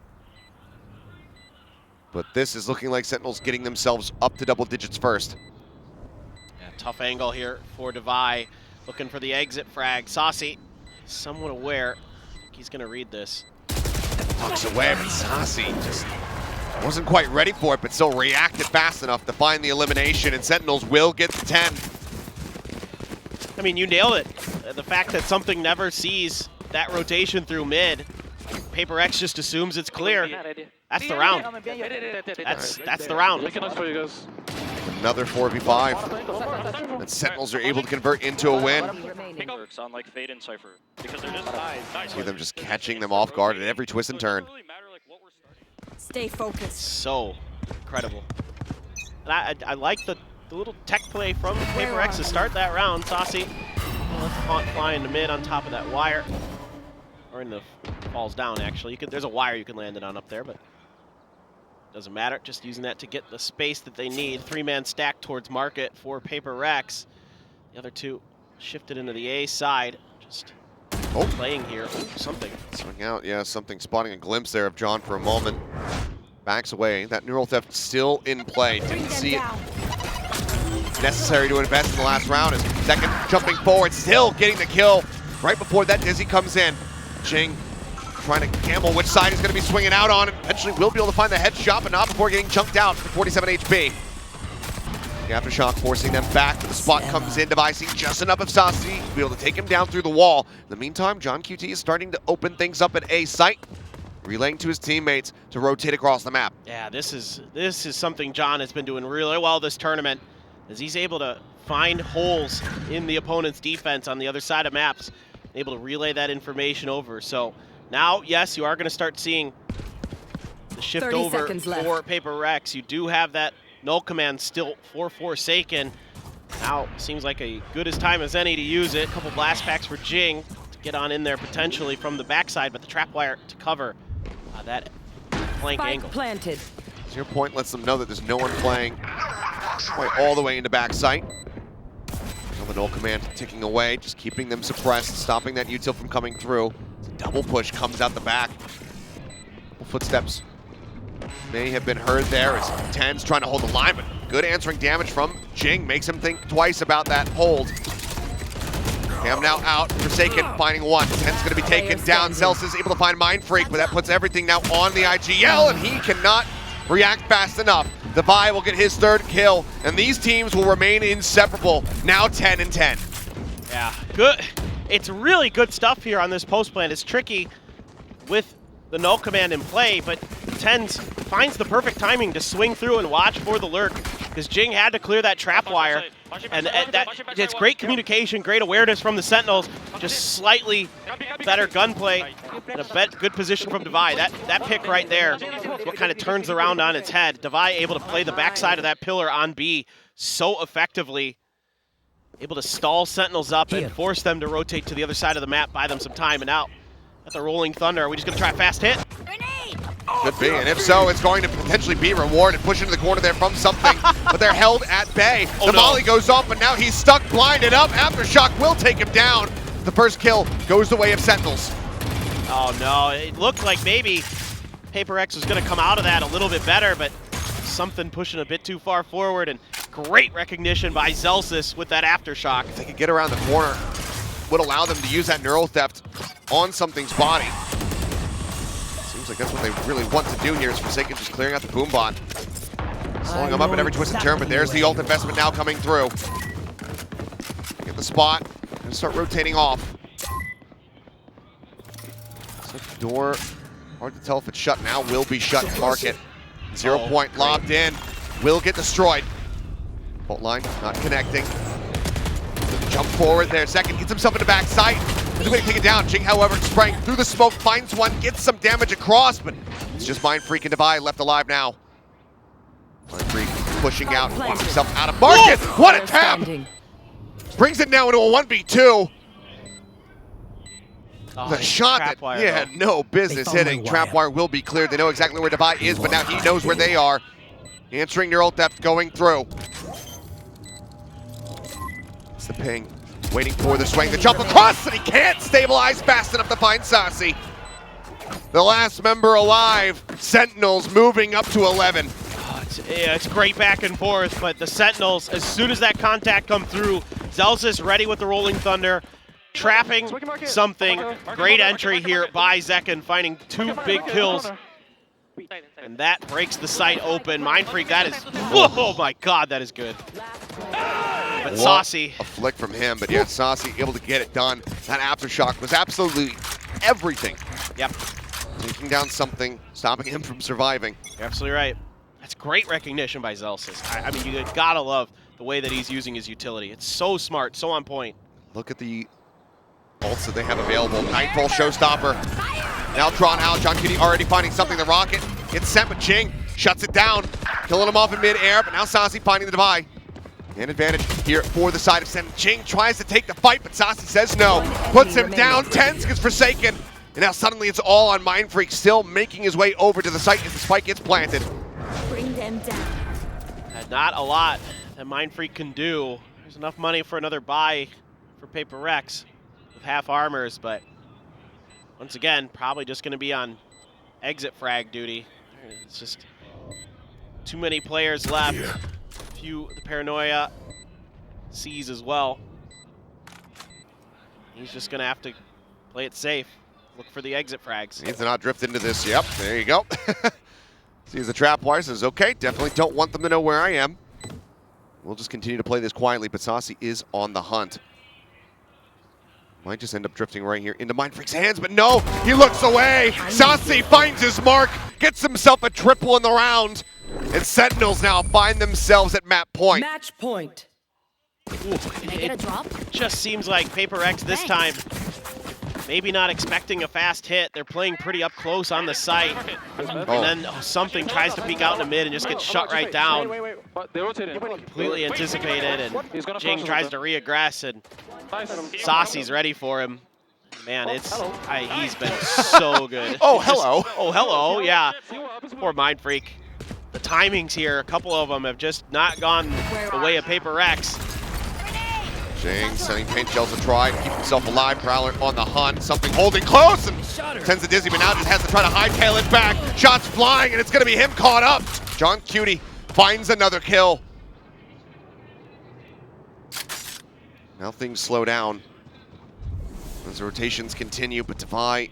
But this is looking like Sentinels getting themselves up to double digits first. Yeah, tough angle here for Devi. Looking for the exit frag. Saucy, somewhat aware. I think he's going to read this. Tucks away, but Saucy just wasn't quite ready for it, but still reacted fast enough to find the elimination, and Sentinels will get the 10. I mean, you nailed it. The fact that something never sees that rotation through mid, PaperRex just assumes it's clear. That's the round. That's the round. Another 4v5. And Sentinels are able to convert into a win. On like Fade and Cypher because they're just See them just catching them off guard at every twist and turn. Stay focused. So incredible. And I like the little tech play from PaperRex to start that round. Saucy, let's haunt fly in the mid on top of that wire. Or in the falls down, actually. There's a wire you can land it on up there, but doesn't matter. Just using that to get the space that they need. 3-man stack towards market for PaperRex. The other 2 shifted into the A side. Just playing here. Oh, something. Swing out, yeah, something. Spotting a glimpse there of John for a moment. Backs away. That neural theft still in play. Didn't see it. Necessary to invest in the last round. As Second jumping forward, still getting the kill. Right before that, Dizzy comes in. Jing trying to gamble which side he's going to be swinging out on. Eventually will be able to find the headshot, but not before getting chunked out for 47 HP. The Aftershock forcing them back. The spot comes in, devising just enough of Saucy to be able to take him down through the wall. In the meantime, John QT is starting to open things up at A site, relaying to his teammates to rotate across the map. Yeah, this is something John has been doing really well this tournament, as he's able to find holes in the opponent's defense on the other side of maps, able to relay that information over. So now, yes, you are going to start seeing the shift over for PaperRex. You do have that null command still for Forsaken. Now seems like a good as time as any to use it. A couple blast packs for Jing to get on in there potentially from the backside, but the trap wire to cover that flank angle. Planted. So your point lets them know that there's no one playing quite all the way into backside. The null command ticking away, just keeping them suppressed, stopping that util from coming through. Double push comes out the back. Footsteps may have been heard there as Ten's trying to hold the line, but good answering damage from Jing makes him think twice about that hold. Cam now out, Forsaken finding one. Ten's gonna be taken down. Celsius is able to find Mindfreak, but that puts everything now on the IGL, and he cannot react fast enough. Devi will get his 3rd kill, and these teams will remain inseparable. Now 10 and 10. Yeah, good. It's really good stuff here on this post plan. It's tricky with the null command in play, but Tens finds the perfect timing to swing through and watch for the lurk. because Jing had to clear that trap wire. And it's great communication, great awareness from the Sentinels, just slightly better gunplay, and a good position from Devi. That pick right there is what kind of turns around on its head. Devi able to play the backside of that pillar on B so effectively, able to stall Sentinels up and force them to rotate to the other side of the map, buy them some time. And now at the Rolling Thunder, are we just going to try a fast hit? Could be, and if so, it's going to potentially be rewarded. Push into the corner there from something, but they're held at bay. The molly goes off, but now he's stuck, blinded up. Aftershock will take him down. The first kill goes the way of Sentinels. Oh no, it looked like maybe PaperRex was going to come out of that a little bit better, but something pushing a bit too far forward, and great recognition by Zelsis with that Aftershock. If they could get around the corner, would allow them to use that neural theft on something's body. Seems like that's what they really want to do here, is Forsaken just clearing out the boom bot. Slowing them up at every twist and turn, but there's the ult investment now coming through. Get the spot and start rotating off. So the door, hard to tell if it's shut now, will be shut. Market. 0 point lobbed in, will get destroyed. Bolt line not connecting. Jump forward there, Second gets himself in the back sight. He's going to take it down. Jing, however, spraying through the smoke, finds one, gets some damage across, but it's just Mindfreak and Devi left alive now. Mindfreak pushing out, wants himself out of market. Whoa! What a tap! Brings it now into a 1v2. The shot that he had no business hitting. Trapwire will be cleared. They know exactly where Devi is, but now he knows where they are. Answering neural theft, going through. It's the ping. Waiting for the swing, the jump across, and he can't stabilize fast enough to find Saucy. The last member alive, Sentinels moving up to 11. Oh, it's great back and forth, but the Sentinels, as soon as that contact come through, Zelsis ready with the Rolling Thunder, trapping something. Great entry here by Zekken, finding 2 big kills. And that breaks the site open. Mindfreak, that is, oh my god, that is good. But Saucy. A flick from him, but yeah, Saucy able to get it done. That Aftershock was absolutely everything. Yep. Taking down something, stopping him from surviving. You're absolutely right. That's great recognition by Zelsis. I mean, you gotta love the way that he's using his utility. It's so smart, so on point. Look at the ults that they have available. Nightfall Showstopper. Now drawn out. John Cutie already finding something. The rocket gets sent, but Jing shuts it down. Killing him off in mid-air, but now Saucy finding the Devi. An advantage here for the side of Sen. Jing tries to take the fight, but Saucy says no. Puts him down. Tens gets Forsaken. And now suddenly it's all on Mindfreak, still making his way over to the site as the spike gets planted. Bring them down. Not a lot that Mindfreak can do. There's enough money for another buy for PaperRex with half armors, but once again, probably just going to be on exit frag duty. It's just too many players left. The paranoia sees as well. He's just going to have to play it safe. Look for the exit frags. Needs to not drift into this. Yep, there you go. Sees the trap wire, says, okay, definitely don't want them to know where I am. We'll just continue to play this quietly, but Saucy is on the hunt. Might just end up drifting right here into Mindfreak's hands, but no, he looks away. Saucy finds his mark, gets himself a triple in the round, and Sentinels now find themselves at map point. Match point. Ooh, it just seems like PaperRex this time, maybe not expecting a fast hit. They're playing pretty up close on the site. And then something tries to peek out in the mid and just gets shut right down. Completely anticipated, and Jing tries to re-aggress, and Saucy's ready for him. Man, he's been so good. Oh, hello. Oh, hello, yeah. Poor Mindfreak. The timings here, a couple of them have just not gone the way of PaperRex. Jing sending paint shells to try to keep himself alive. Prowler on the hunt. Something holding close and sends it dizzy, but now just has to try to hightail it back. Shots flying, and it's going to be him caught up. John Cutie finds another kill. Now things slow down as the rotations continue, but Devi,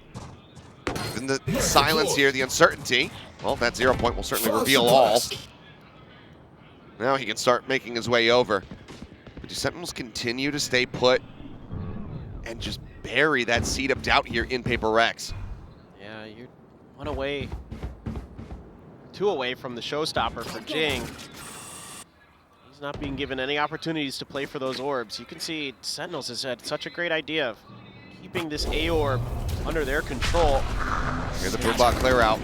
in the silence here, the uncertainty, well, that 0 point will certainly reveal all. Now he can start making his way over. Do Sentinels continue to stay put and just bury that seed of doubt here in PaperRex? Yeah, you're 1 away, 2 away from the showstopper for Jing. He's not being given any opportunities to play for those orbs. You can see Sentinels has had such a great idea of keeping this A orb under their control. Here's the Brewbot clear out.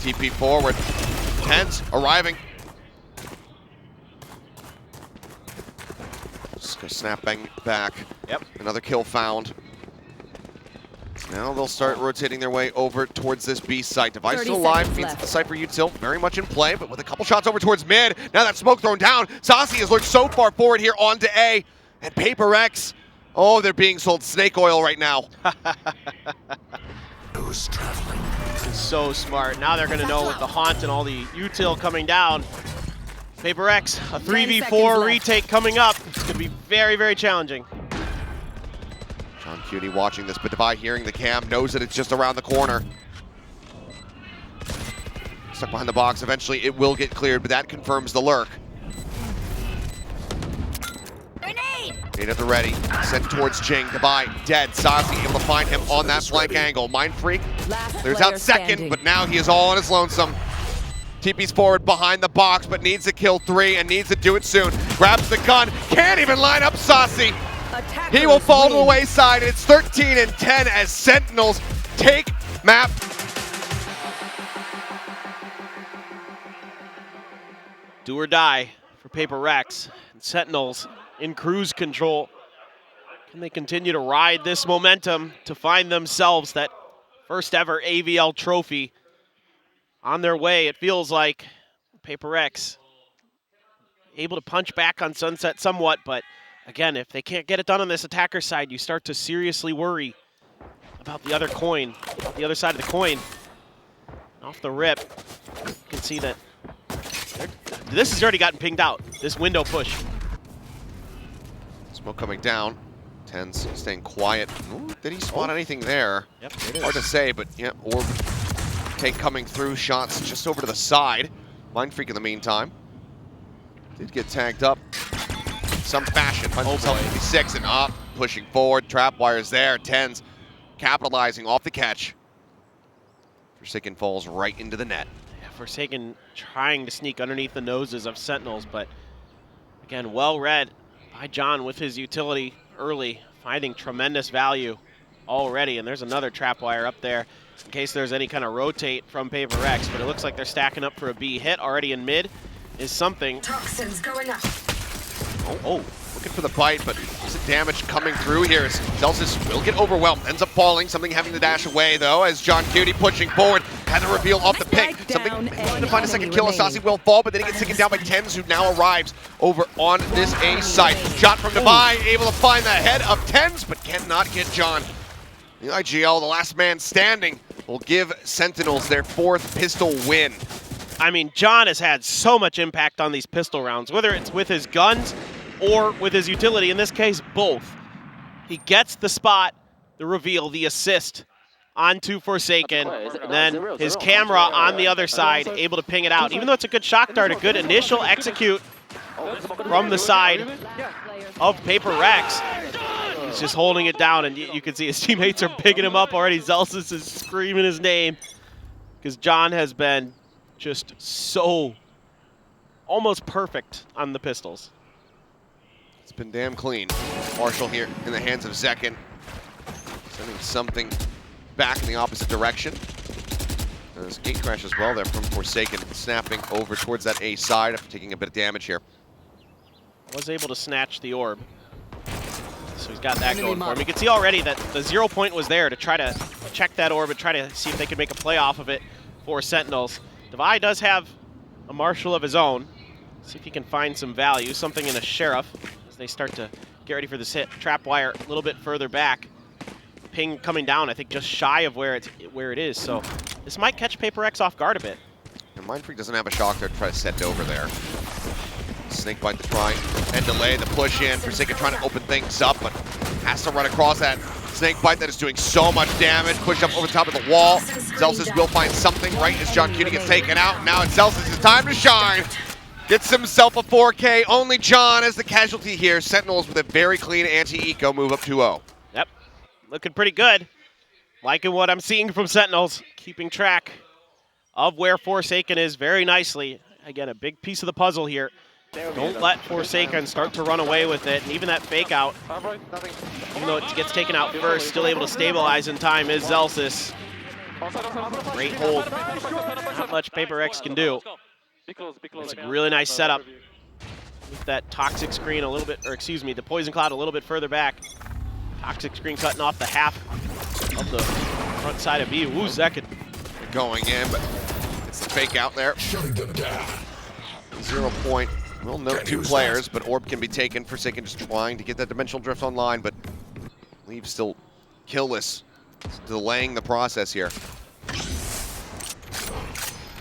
TP forward. Tens arriving. Just gonna snap back. Yep. Another kill found. Now they'll start rotating their way over towards this B site. Device 30 still alive, seconds means left. the Cypher util very much in play, but with a couple shots over towards mid. Now that smoke thrown down, Saucy has lurked so far forward here onto A. And PaperRex, oh, they're being sold snake oil right now. Who's traveling? So smart. Now they're going to know with the Haunt and all the util coming down. PaperRex, a 3v4 seconds retake coming up. It's going to be very, very challenging. John Cutie watching this, but Devi hearing the cam, knows that it's just around the corner. Stuck behind the box. Eventually it will get cleared, but that confirms the lurk. Grenade at the ready. Sent towards Jing. Devi dead. Saucy able to find him on that flank angle. Mind Freak clears out second, but now he is all on his lonesome. TP's forward behind the box, but needs to kill 3 and needs to do it soon. Grabs the gun. Can't even line up Saucy. He will fall to the wayside. It's 13 and 10 as Sentinels take map. Do or die for PaperRex. And Sentinels in cruise control. Can they continue to ride this momentum to find themselves that first ever AVL trophy on their way? It feels like PaperRex able to punch back on Sunset somewhat, but again, if they can't get it done on this attacker side, you start to seriously worry about the other coin, the other side of the coin. Off the rip, you can see that this has already gotten pinged out, this window push. Smoke coming down. Tens staying quiet. Ooh, did he spot anything there? Yep, it is. Hard to say, but yeah, orb take coming through. Shots just over to the side. Mind Freak in the meantime. Did get tagged up in some fashion. Finds himself 56 and up. Pushing forward. Trap wires there. Tens capitalizing off the catch. Forsaken falls right into the net. Yeah, Forsaken trying to sneak underneath the noses of Sentinels, but again, well read by John with his utility early, finding tremendous value already. And there's another trap wire up there in case there's any kind of rotate from PaperRex, but it looks like they're stacking up for a B hit already in mid is something. Toxins going up. Oh, looking for the bite, but some damage coming through here as Celsius will get overwhelmed. Ends up falling, something having to dash away though as John Cutie pushing forward. Had the reveal off the pick. Something trying to find a second kill. Saucy will fall, but then he gets taken down by Tens, who now arrives over on this A site. Shot from Devi, able to find the head of Tens, but cannot get John. The IGL, the last man standing, will give Sentinels their 4th pistol win. I mean, John has had so much impact on these pistol rounds, whether it's with his guns or with his utility. In this case, both. He gets the spot, the reveal, the assist onto Forsaken, and then his camera on the other side, able to ping it out. Even though it's a good shock dart, a good initial execute from the side of PaperRex. He's just holding it down, and you can see his teammates are picking him up already. Zelsis is screaming his name because John has been just so almost perfect on the pistols. It's been damn clean. Marshall here in the hands of Zekin, sending something back in the opposite direction. There's a gate crash as well there from Forsaken, snapping over towards that A side after taking a bit of damage here. Was able to snatch the orb, so he's got that going for him. You can see already that the 0 point was there to try to check that orb and try to see if they could make a play off of it for Sentinels. Devi does have a Marshal of his own. See if he can find some value, something in a Sheriff as they start to get ready for this hit. Trap wire a little bit further back. Ping coming down, I think just shy of where it is. So this might catch PaperRex off guard a bit. And Mind Freak doesn't have a shock there to try to set it over there. Snakebite to try and delay the push in. Forsaken trying to open things up, but has to run across that Snakebite that is doing so much damage. Push up over the top of the wall. Celsius will find something right as John Cutie gets taken out. Now it's Celsius' time to shine. Gets himself a 4K. Only John as the casualty here. Sentinels with a very clean anti-eco move up 2-0. Yep, looking pretty good. Liking what I'm seeing from Sentinels. Keeping track of where Forsaken is very nicely. Again, a big piece of the puzzle here Don't let Forsaken start to run away with it. And even that fake out, even though it gets taken out first, still able to stabilize in time is Zelsis. Great hold. Not much PaperRex can do. It's a really nice setup. With that toxic screen a little bit, or excuse me, the poison cloud a little bit further back. Toxic screen cutting off the half of the front side of B. Ooh, Zekin. Going in, but it's the fake out there. Shutting them down. 0 point. We'll note 2 players, but Orb can be taken. Forsaken just trying to get that Dimensional Drift online, but Leave still killless. It's delaying the process here.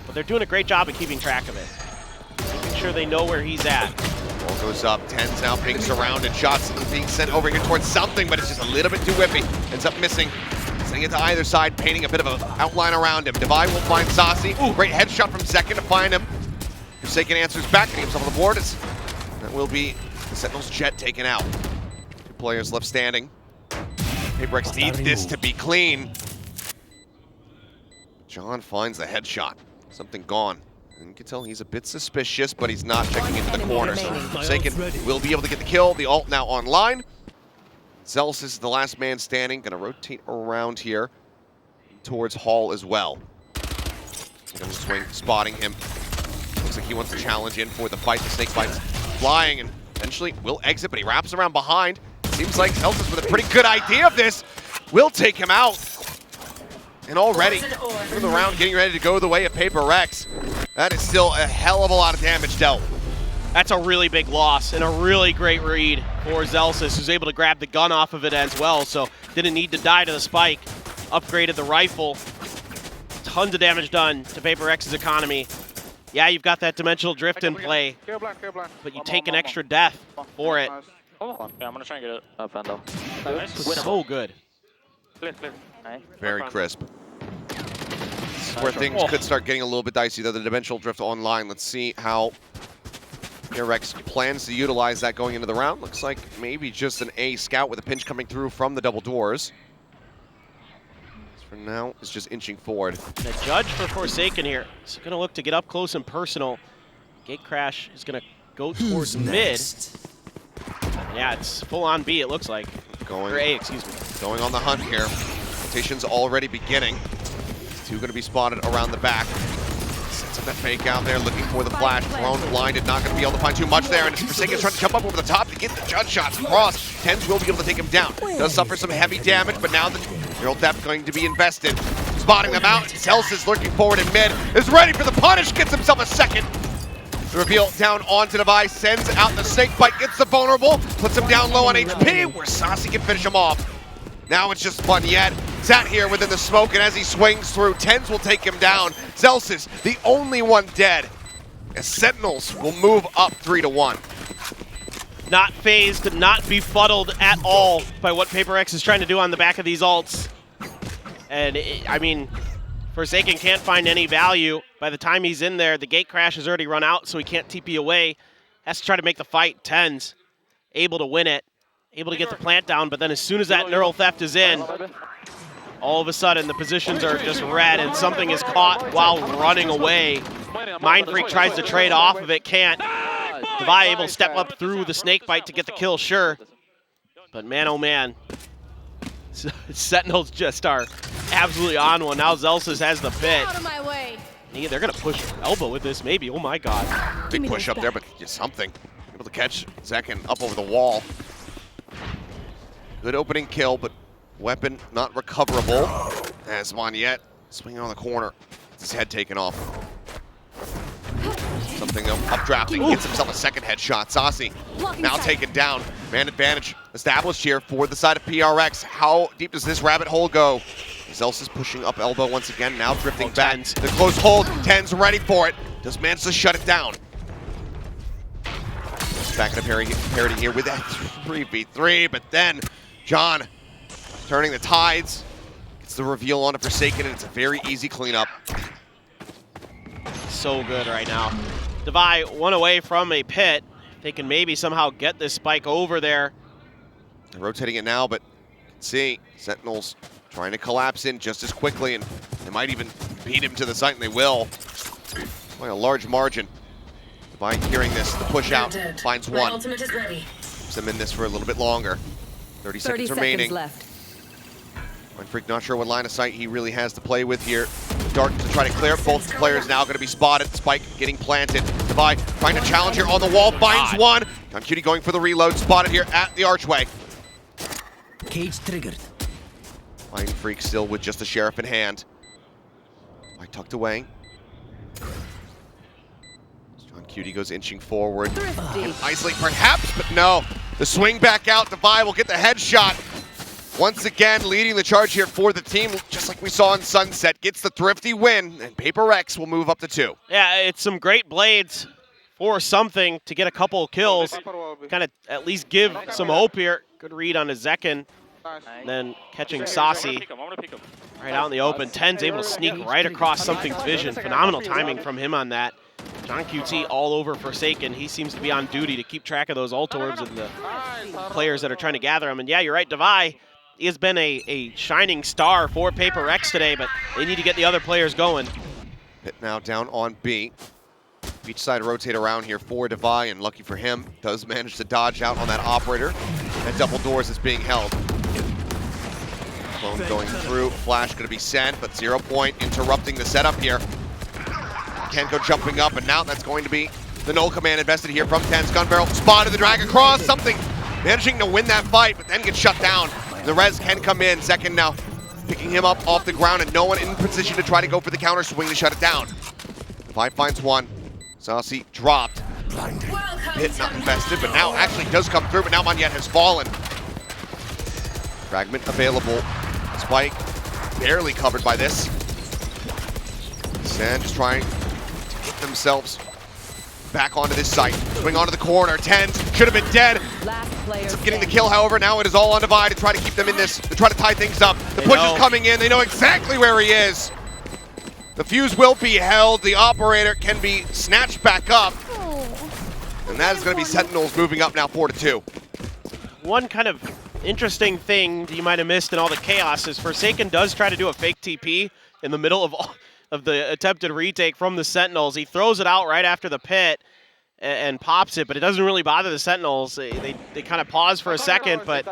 But they're doing a great job of keeping track of it. Making sure they know where he's at. Ball goes up, 10's now being surrounded. Shots being sent over here towards something, but it's just a little bit too whippy. Ends up missing. Sending it to either side, painting a bit of an outline around him. Divide will find Saucy. Ooh, great headshot from Zekin to find him. Forsaken answers back, getting himself on the board. That will be the Sentinels jet taken out. 2 players left standing. PaperRex needs this to be clean. John finds the headshot. Something gone. And you can tell he's a bit suspicious, but he's not checking into the corner. So Forsaken will be able to get the kill. The ult now online. Zelsis is the last man standing. Gonna rotate around here towards Hall as well. Gonna swing, spotting him. Looks like he wants to challenge in for the fight. The snake bite's flying and eventually will exit, but he wraps around behind. Seems like Zelsis with a pretty good idea of this will take him out. And already, through the round, getting ready to go the way of PaperRex. That is still a hell of a lot of damage dealt. That's a really big loss and a really great read for Zelsis, who's able to grab the gun off of it as well, so didn't need to die to the spike. Upgraded the rifle. Tons of damage done to PaperRex's economy. Yeah, you've got that dimensional drift in play, but you take an extra death for it. Yeah, I'm gonna try and get it. Vandal. So good. Very crisp. This is where things could start getting a little bit dicey, though. The dimensional drift online. Let's see how PRX plans to utilize that going into the round. Looks like maybe just an A scout with a pinch coming through from the double doors. For now, it's just inching forward. The judge for Forsaken here is going to look to get up close and personal. Gate crash is going to go towards mid. Yeah, it's full on B, it looks like. Or A, excuse me. Going on the hunt here. Rotation's already beginning. 2 going to be spotted around the back. Sets up that fake out there, looking for the flash. Thrown, blinded, not going to be able to find too much there. And it's Forsaken's trying to jump up over the top to get the judge shots across. 10's will be able to take him down. Does suffer some heavy damage, but now the neural depth going to be invested. Spotting them out. Zelsis lurking forward in mid. Is ready for the punish. Gets himself a second. The reveal down onto Device, sends out the snake bite, gets the vulnerable, puts him down low on HP, where Saucy can finish him off. Now it's just Fun Yet, sat here within the smoke, and as he swings through, 10's will take him down. Zelsis, the only one dead, as Sentinels will move up 3-1. Not phased, not befuddled at all by what PaperRex is trying to do on the back of these ults. And I mean, Forsaken can't find any value. By the time he's in there, the gate crash has already run out, so he can't TP away. Has to try to make the fight. 10's able to win it, able to get the plant down, but then as soon as that neural theft is in, all of a sudden the positions are just red and something is caught while running away. Mindfreak tries to trade off of it, can't. Devi able to step up through the snake bite to get the kill, sure. But man, oh man. Sentinels just are absolutely on one. Now Zelsis has the pit. Out of my way. Yeah, they're going to push elbow with this, maybe. Oh my god. Big push up there, but just something. Able to catch Zekin up over the wall. Good opening kill, but weapon not recoverable. As Moniette swinging on the corner. His head taken off. Something updrafting, gets himself a second headshot. Saucy now taken down. Man advantage established here for the side of PRX. How deep does this rabbit hole go? Zelsis pushing up elbow once again, now drifting back. The close hold, 10's ready for it. Does manage to shut it down. Back in a parity here with that 3v3, but then John turning the tides. Gets the reveal on a Forsaken, and it's a very easy cleanup. So good right now. Devi one away from a pit. They can maybe somehow get this spike over there. They're rotating it now, but see, Sentinels trying to collapse in just as quickly, and they might even beat him to the site, and they will. By a large margin. By hearing this, the push out finds My one. ultimate is ready. Keeps them in this for a little bit longer. 30 30 seconds seconds remaining. left. Freak not sure what line of sight he really has to play with here. Dark to try to clear. Both players now going to be spotted. Spike getting planted. Divide trying to challenge here on the wall. Finds one. Cutie going for the reload. Spotted here at the archway. Cage triggered. Freak still with just the sheriff in hand. Tucked away. Cutie goes inching forward. Thrifty. Isolate perhaps, but no. The swing back out. Divide will get the headshot. Once again, leading the charge here for the team, just like we saw in Sunset. Gets the thrifty win, and PaperRex will move up to 2. Yeah, it's some great blades for something to get a couple of kills. Kind of at least give some hope here. Good read on a Zekin. And then catching Saucy right out in the open. Ten's able to sneak right across something's vision. Phenomenal timing from him on that. John QT all over Forsaken. He seems to be on duty to keep track of those ult orbs and the players that are trying to gather them. And yeah, you're right, Devi. He has been a shining star for PaperRex today, but they need to get the other players going. Pit now down on B. Each side rotate around here for Devi, and lucky for him, does manage to dodge out on that operator. That double doors is being held. Clone going through, flash going to be sent, but 0 point interrupting the setup here. Kenko jumping up, and now that's going to be the null command invested here from Ten's gun barrel. Spotted the drag across, something managing to win that fight, but then gets shut down. The res can come in. Second now picking him up off the ground, and no one in position to try to go for the counter swing to shut it down. Five finds one. Saucy dropped. Hit not invested, but now actually does come through, but now Monyet has fallen. Fragment available. Spike barely covered by this. SEN just trying to get themselves back onto this site. Swing onto the corner. 10 should have been dead. Last player Getting the kill, however, now it is all on Divide to try to keep them in this, to try to tie things up. The push is coming in. They know exactly where he is. The fuse will be held. The operator can be snatched back up. And that is going to be Sentinels moving up now 4-2. One kind of interesting thing that you might have missed in all the chaos is Forsaken does try to do a fake TP in the middle of the attempted retake from the Sentinels. He throws it out right after the pit and pops it, but it doesn't really bother the Sentinels. They kind of pause for a second, but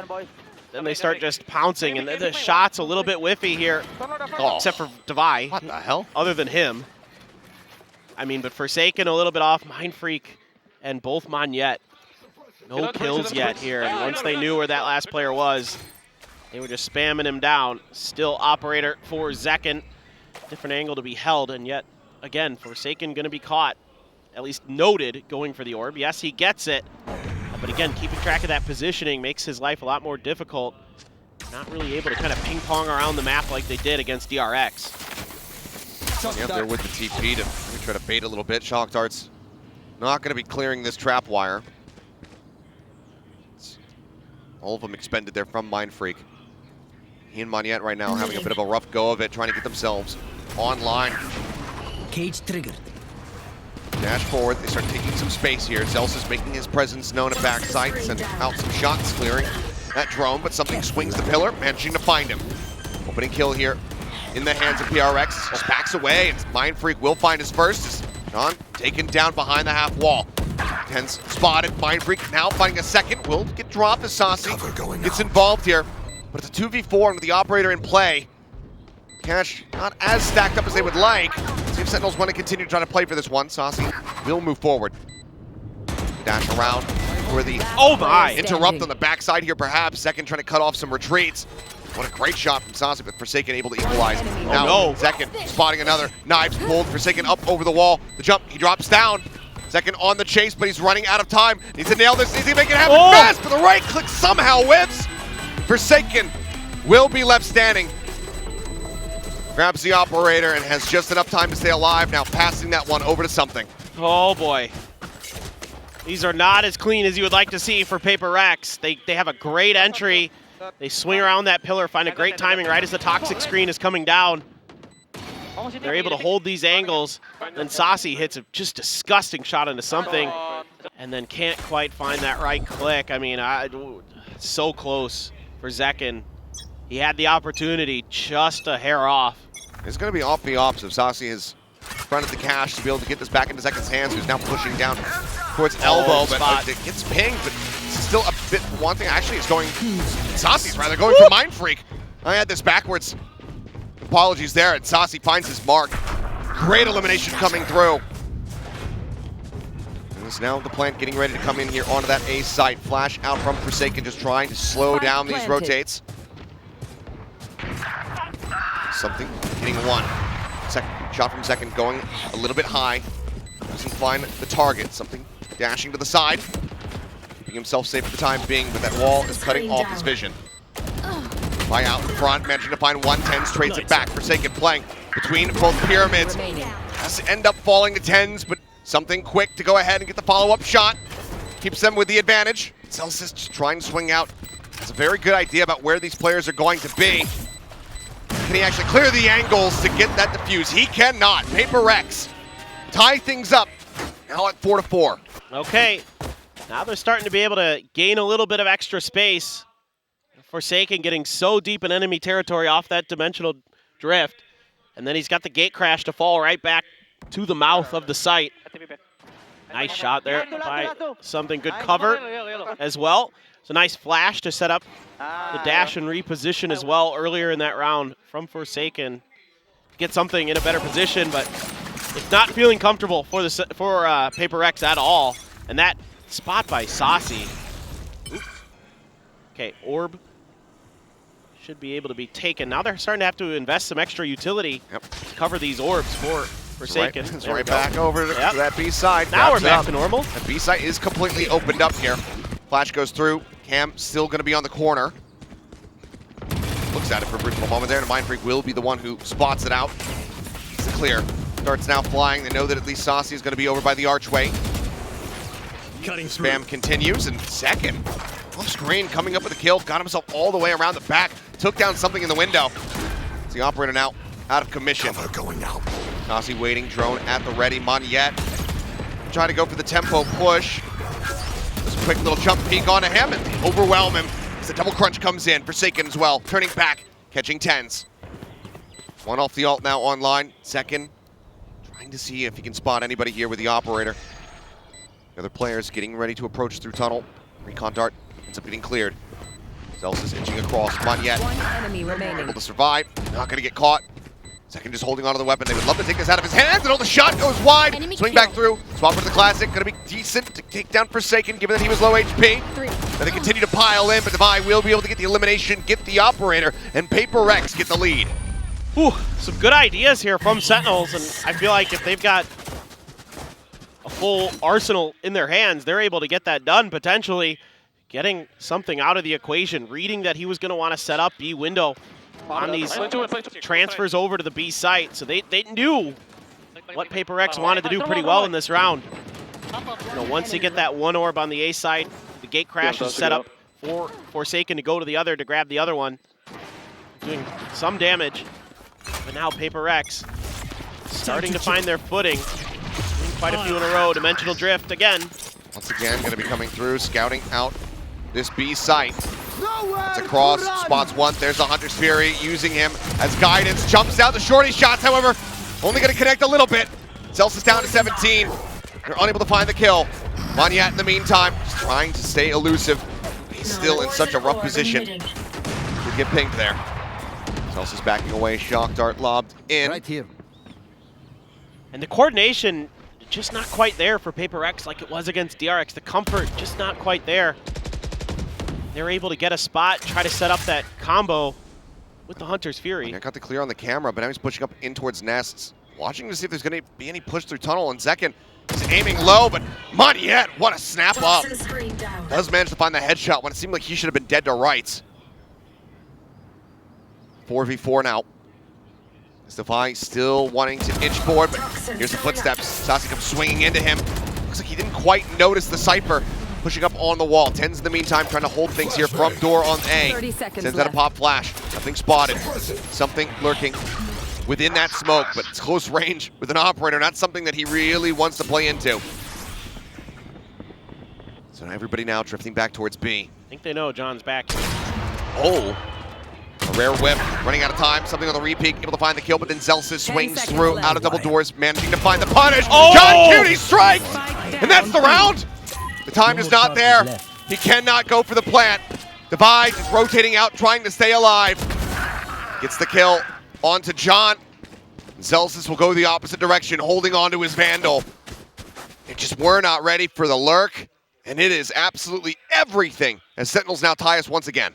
then they start just pouncing, and the shot's a little bit whiffy here, except for Devi. What the hell? Other than him. I mean, but Forsaken a little bit off, Mindfreak and both Monyet. No kills yet here, and once they knew where that last player was, they were just spamming him down. Still operator for Zekin. Different angle to be held, and yet, again, Forsaken going to be caught, at least noted, going for the orb. Yes, he gets it, but again, keeping track of that positioning makes his life a lot more difficult. Not really able to kind of ping-pong around the map like they did against DRX. Up there with the TP to try to bait a little bit. Shock Dart's not going to be clearing this trap wire. All of them expended there from Mindfreak. He and Monyet right now having a bit of a rough go of it, trying to get themselves online. Cage triggered. Dash forward, they start taking some space here. Zels is making his presence known at backside, sending out some shots, clearing that drone, but something swings the pillar, managing to find him. Opening kill here in the hands of PRX. Just backs away, and Mindfreak will find his first. As John taken down behind the half wall. Ten's spotted. Mindfreak now finding a second. Will get dropped as Saucy gets involved here. But it's a 2v4 and with the operator in play. Cash not as stacked up as they would like. See if Sentinels want to continue to try to play for this one. Saucy will move forward. Dash around for the interrupt on the backside here perhaps. Second trying to cut off some retreats. What a great shot from Saucy, but Forsaken able to equalize. Now Second spotting another. Knives pulled. Forsaken up over the wall. The jump, he drops down. Second on the chase, but he's running out of time. Needs to nail this. Needs to make it happen fast, but the right click somehow whips. Forsaken will be left standing. Grabs the operator and has just enough time to stay alive. Now passing that one over to something. Oh boy. These are not as clean as you would like to see for PaperRex. They have a great entry. They swing around that pillar, find a great timing right as the toxic screen is coming down. They're able to hold these angles. Then Saucy hits a just disgusting shot into something and then can't quite find that right click. I mean, so close for Zekin. He had the opportunity just a hair off. It's going to be off the off, so Saucy has front of the cash to be able to get this back into Zekin's hands, who's now pushing down towards elbow, but it gets pinged, but still a bit wanting. Actually, it's going, Saucy's rather, going for Mind Freak. I had this backwards. Apologies there, and Saucy finds his mark. Great elimination coming through. And it's now the plant getting ready to come in here onto that A site. Flash out from Forsaken, just trying to slow down these rotates. Something hitting one. Second shot from Second going a little bit high. Doesn't find the target. Something dashing to the side. Keeping himself safe for the time being, but that wall is cutting off his vision. By out in front, managing to find 110s, trades it back. Forsaken playing between both pyramids. Has to end up falling to 10s, but something quick to go ahead and get the follow-up shot. Keeps them with the advantage. Celsius just trying to swing out. Has a very good idea about where these players are going to be. Can he actually clear the angles to get that defuse? He cannot. PaperRex tie things up. Now at 4-4. Okay, now they're starting to be able to gain a little bit of extra space. Forsaken getting so deep in enemy territory off that dimensional drift. And then he's got the gate crash to fall right back to the mouth of the site. Nice shot there by something. Good cover as well. It's a nice flash to set up the dash and reposition as well earlier in that round from Forsaken. Get something in a better position, but it's not feeling comfortable for PaperRex at all. And that spot by Saucy. Okay, orb should be able to be taken. Now they're starting to have to invest some extra utility to cover these orbs for Forsaken. It's right back over to that B side. Now we're back to normal. The B side is completely opened up here. Flash goes through. Cam still going to be on the corner. Looks at it for a brief moment there, and Mind Freak will be the one who spots it out. It's clear. Darts now flying. They know that at least Saucy is going to be over by the archway. Spam continues, and Second off screen coming up with a kill. Got himself all the way around the back. Took down something in the window. It's the operator now out of commission. Cover going out. Saucy waiting, drone at the ready. Moniette trying to go for the tempo push. Just a quick little jump peek onto him and overwhelm him as the double crunch comes in. Forsaken as well, turning back, catching 10s. One off the ult now online. Second, trying to see if he can spot anybody here with the operator. The other players getting ready to approach through tunnel. Recon dart ends up getting cleared. Zells is inching across. Moniette One enemy remaining. able to survive. Not going to get caught. Second just holding onto the weapon. They would love to take this out of his hands, and the shot goes wide. Swing back through. Swap into the classic. Going to be decent to take down Forsaken, given that he was low HP. Now they continue to pile in, but Devi will be able to get the elimination, get the operator, and PaperRex get the lead. Whew, some good ideas here from Sentinels, and I feel like if they've got a full arsenal in their hands, they're able to get that done, potentially getting something out of the equation, reading that he was going to want to set up B window on these transfers over to the B site. So they knew what PaperRex wanted to do pretty well in this round. You know, once you get that one orb on the A side, the gate crash is set up for Forsaken to go to the other to grab the other one. Doing some damage, but now PaperRex starting to find their footing. Quite a few in a row. Dimensional drift again. Once again, going to be coming through, scouting out this B site. It's across, spots one. There's the Hunter's Fury, using him as guidance. Jumps out the shorty shots, however, only going to connect a little bit. Celsius down to 17. They're unable to find the kill. Moniette, in the meantime, just trying to stay elusive. He's still in such a rough position. Could get pinged there. Celsius backing away, shock dart lobbed in. Right here. And the coordination just not quite there for PaperRex like it was against DRX. The comfort just not quite there. They're able to get a spot, try to set up that combo with the Hunter's Fury. I got the clear on the camera, but now he's pushing up in towards nests. Watching to see if there's going to be any push through tunnel. And Zekin is aiming low, but Moniette, what a snap up. Does manage to find the headshot when it seemed like he should have been dead to rights. 4v4 now. Devi still wanting to inch forward, but here's the footsteps. Saucy comes swinging into him. Looks like he didn't quite notice the Cypher pushing up on the wall. 10's in the meantime trying to hold things here from door on A. 30 seconds Sends out a pop flash. Nothing spotted. Something lurking within that smoke, but it's close range with an operator. Not something that he really wants to play into. So now everybody now drifting back towards B. I think they know John's back. Oh. A rare whip, running out of time, something on the repeat, able to find the kill, but then Zelsis swings through, out of double doors, managing to find the punish. Oh! John Cutie strikes, and that's the round. The time is not there. He cannot go for the plant. Divide is rotating out, trying to stay alive. Gets the kill onto John. Zelsis will go the opposite direction, holding on to his Vandal. It just were not ready for the lurk, and it is absolutely everything as Sentinels now tie us once again.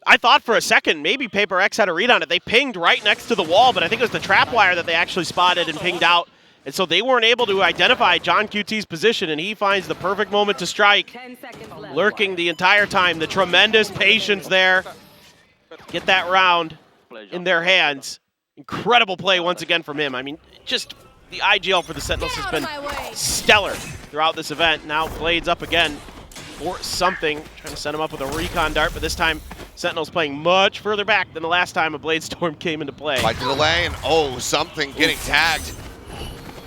I thought for a second maybe PaperRex had a read on it. They pinged right next to the wall, but I think it was the trap wire that they actually spotted and pinged out. And so they weren't able to identify John QT's position, and he finds the perfect moment to strike. 10 seconds left. Lurking the entire time. The tremendous patience there. Get that round in their hands. Incredible play once again from him. I mean, just the IGL for the Sentinels has been stellar throughout this event. Now Blades up again for something. Trying to set him up with a recon dart, but this time Sentinels playing much further back than the last time a Blade Storm came into play. Fight to delay, and oh, something getting tagged.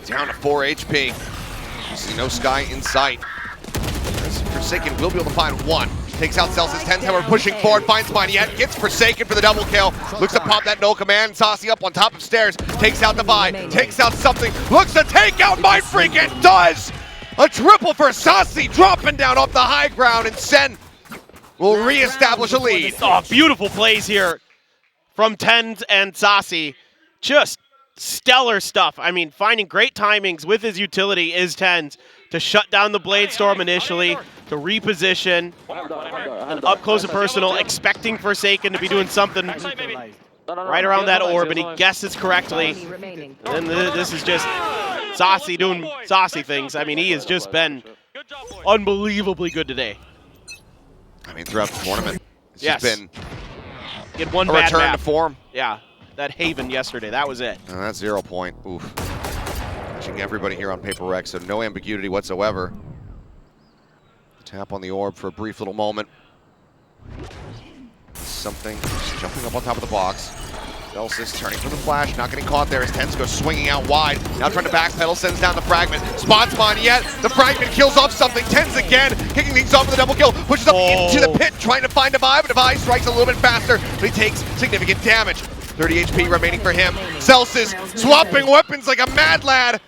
Down to 4 HP. You see no Sky in sight. Forsaken will be able to find one. Takes out Celsius, 10 tower pushing forward, finds mine yet, gets Forsaken for the double kill. Looks to pop that no command, Saucy up on top of stairs, takes out Divide, takes out something, looks to take out Mindfreak, it does! A triple for Saucy, dropping down off the high ground, and Sen will reestablish a lead. Oh, beautiful plays here from Tens and Saucy. Just stellar stuff. I mean, finding great timings with his utility is Tens to shut down the Blade Storm initially, to reposition, and up close and personal, expecting Forsaken to be doing something right around that orb, and he guesses correctly. And this is just Saucy doing saucy things. I mean, he has just been unbelievably good today. I mean, throughout the tournament, it's Yes. just been He had one a bad return map. to form. Yeah, that Haven yesterday, that was it. And that's 0 point. Oof. Catching everybody here on PaperRex, so no ambiguity whatsoever. Tap on the orb for a brief little moment. Something just jumping up on top of the box. Celsius turning from the flash, not getting caught there as Tens goes swinging out wide. Now trying to backpedal, sends down the fragment. Spots Moniette, the fragment kills off something. Tens again, kicking things off with a double kill. Pushes up into the pit, trying to find Divide, but Divide strikes a little bit faster, but he takes significant damage. 30 HP remaining for him. Celsius swapping weapons like a mad lad.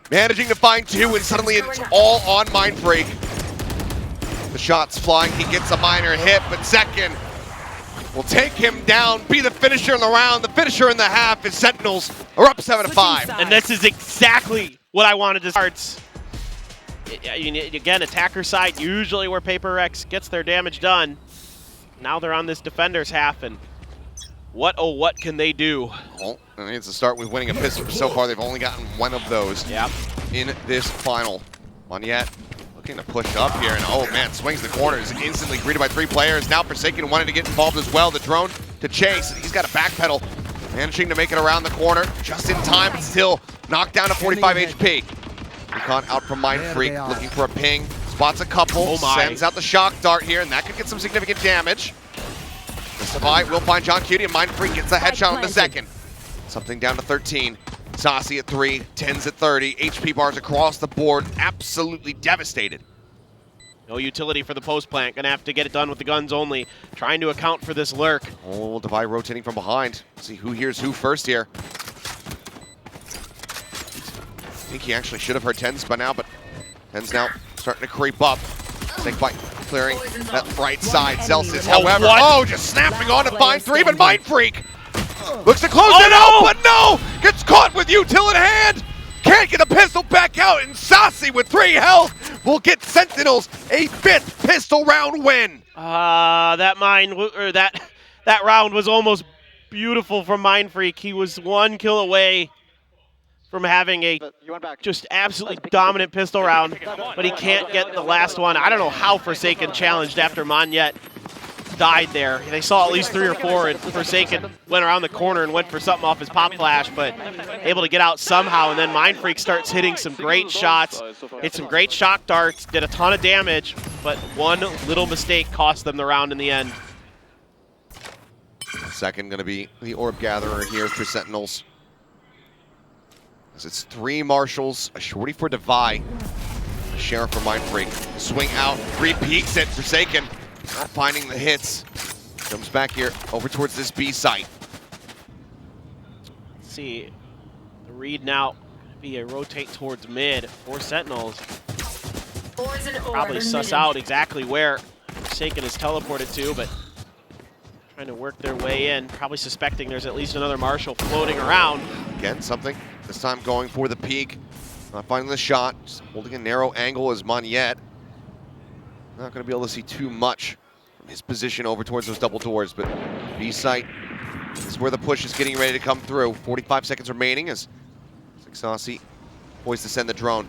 Managing to find two, and suddenly it's all on Mindfreak. The shots flying, he gets a minor hit, but Second will take him down, be the finisher in the round. The finisher in the half is Sentinels are up 7-5. And this is exactly what I wanted to start. Again, attacker side, usually where PaperRex gets their damage done. Now they're on this defender's half, and what, oh, what can they do? Well, it needs to start with winning a pistol. So far, they've only gotten one of those in this final. Moniette looking to push up here, and oh man, swings the corners, instantly greeted by 3 players. Now Forsaken wanted to get involved as well. The drone to chase, he's got a backpedal, managing to make it around the corner just in time, but still knocked down to 45 HP. Recon out from Mindfreak, looking for a ping, spots a couple, sends out the shock dart here, and that could get some significant damage. Divide will find John Cutie, and Mindfreak gets a headshot on the second. Something down to 13. Saucy at 3, Tens at 30, HP bars across the board, absolutely devastated. No utility for the post plant, gonna have to get it done with the guns only, trying to account for this lurk. Oh, Divide rotating from behind. See who hears who first here. I think he actually should have heard Tens by now, but Tens now starting to creep up. Snakebite clearing that right side. Celsius, however, just snapping on to find 3, but Mindfreak looks to close it out, but no! Gets caught with util in hand! Can't get the pistol back out, and Saucy with 3 health will get Sentinels a 5th pistol round win! That round was almost beautiful from Mindfreak. He was 1 kill away from having a just absolutely dominant pistol round, but he can't get the last one. I don't know how Forsaken challenged after Moniette died there. They saw at least 3 or 4, and Forsaken went around the corner and went for something off his pop flash, but able to get out somehow. And then Mindfreak starts hitting some great shots, hit some great shock darts, did a ton of damage, but one little mistake cost them the round in the end. Second going to be the Orb Gatherer here for Sentinels. As it's 3 Marshals, a shorty for Divide, a Sheriff for Mindfreak. Swing out, repeats it, Forsaken. Not finding the hits. Comes back here over towards this B site. Let's see. The read now gonna be a rotate towards mid for Sentinels. Poison orb Probably suss emitted. out exactly where Forsaken is teleported to, but trying to work their way in. Probably suspecting there's at least another Marshal floating around. Again, something. This time going for the peak. Not finding the shot. Just holding a narrow angle as Moniette. Not going to be able to see too much from his position over towards those double doors, but B site is where the push is getting ready to come through. 45 seconds remaining as Saucy poised to send the drone.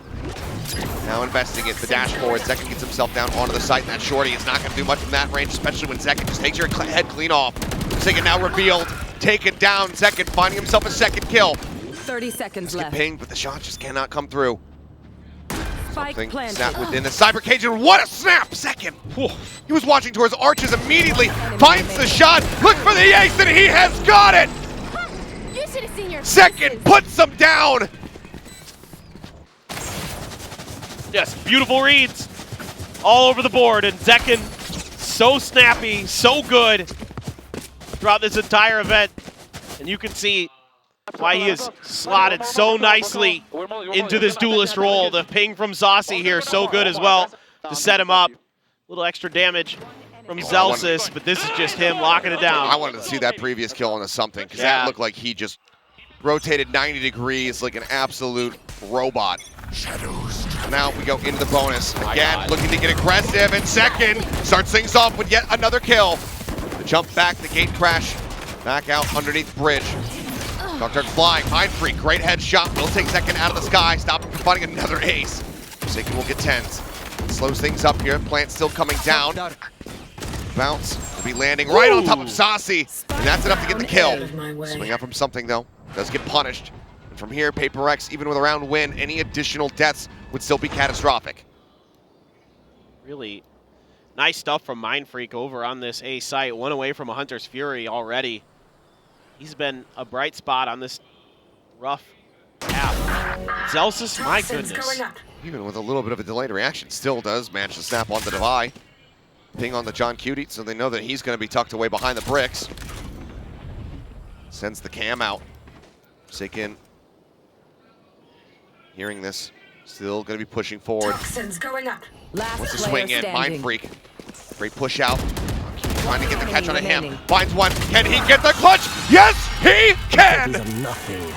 Now investing it, the dash forward. Zekin gets himself down onto the site, and that shorty is not going to do much from that range, especially when Zekin just takes your head clean off. Zekin now revealed, taken down. Zekin finding himself a second kill. 30 seconds Get left. pinged, but the shot just cannot come through. Spike Something planted. snap within the cyber cage, and what a snap! Zekin! He was watching towards arches immediately, finds the shot, look for the ace, and he has got it! You should have seen your Zekin puts him down! Yes, beautiful reads all over the board, and Zekin so snappy, so good throughout this entire event. And you can see why he is slotted so nicely into this duelist role. The ping from Saucy here, so good as well to set him up. A little extra damage from Zelsis, but this is just him locking it down. I wanted to see that previous kill on the something, because that looked like he just rotated 90 degrees like an absolute robot. Shadows. Now we go into the bonus. Again, looking to get aggressive, and Zekin starts things off with yet another kill. The jump back, the gate crash, back out underneath bridge. Dr. flying, Mind Freak, great headshot. Will take Zekin out of the sky, stop him from finding another ace. Zekin will get 10s. Slows things up here, plant still coming down. Bounce will be landing right on top of Saucy, and that's enough to get the kill. Out of my way. Swing out from something though, does get punished. And from here, PaperRex, even with a round win, any additional deaths would still be catastrophic. Really nice stuff from Mind Freak over on this A site. One away from a Hunter's Fury already. He's been a bright spot on this rough half. Zelsis, my Toxins goodness. going up. Even with a little bit of a delayed reaction, still does manage to snap on the Devi. Ping on the John Cutie, so they know that he's going to be tucked away behind the bricks. Sends the cam out. Forsaken, hearing this, still going to be pushing forward. Toxins going up. Last Wants to player swing in, standing. Mind Freak. Great push out. Trying to get the catch on him. remaining. Finds one. Can he get the clutch? Yes, he can! These are nothing.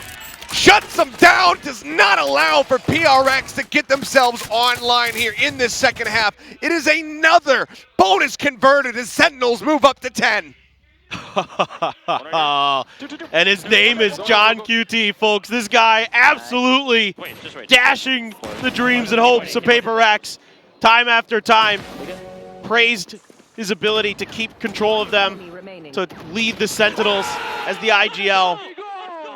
Shuts them down, does not allow for PRX to get themselves online here in this second half. It is another bonus converted as Sentinels move up to 10. And his name is John QT, folks. This guy absolutely dashing the dreams and hopes of PaperRex time after time. Praised his ability to keep control of them, Enemy remaining. to lead the Sentinels as the IGL.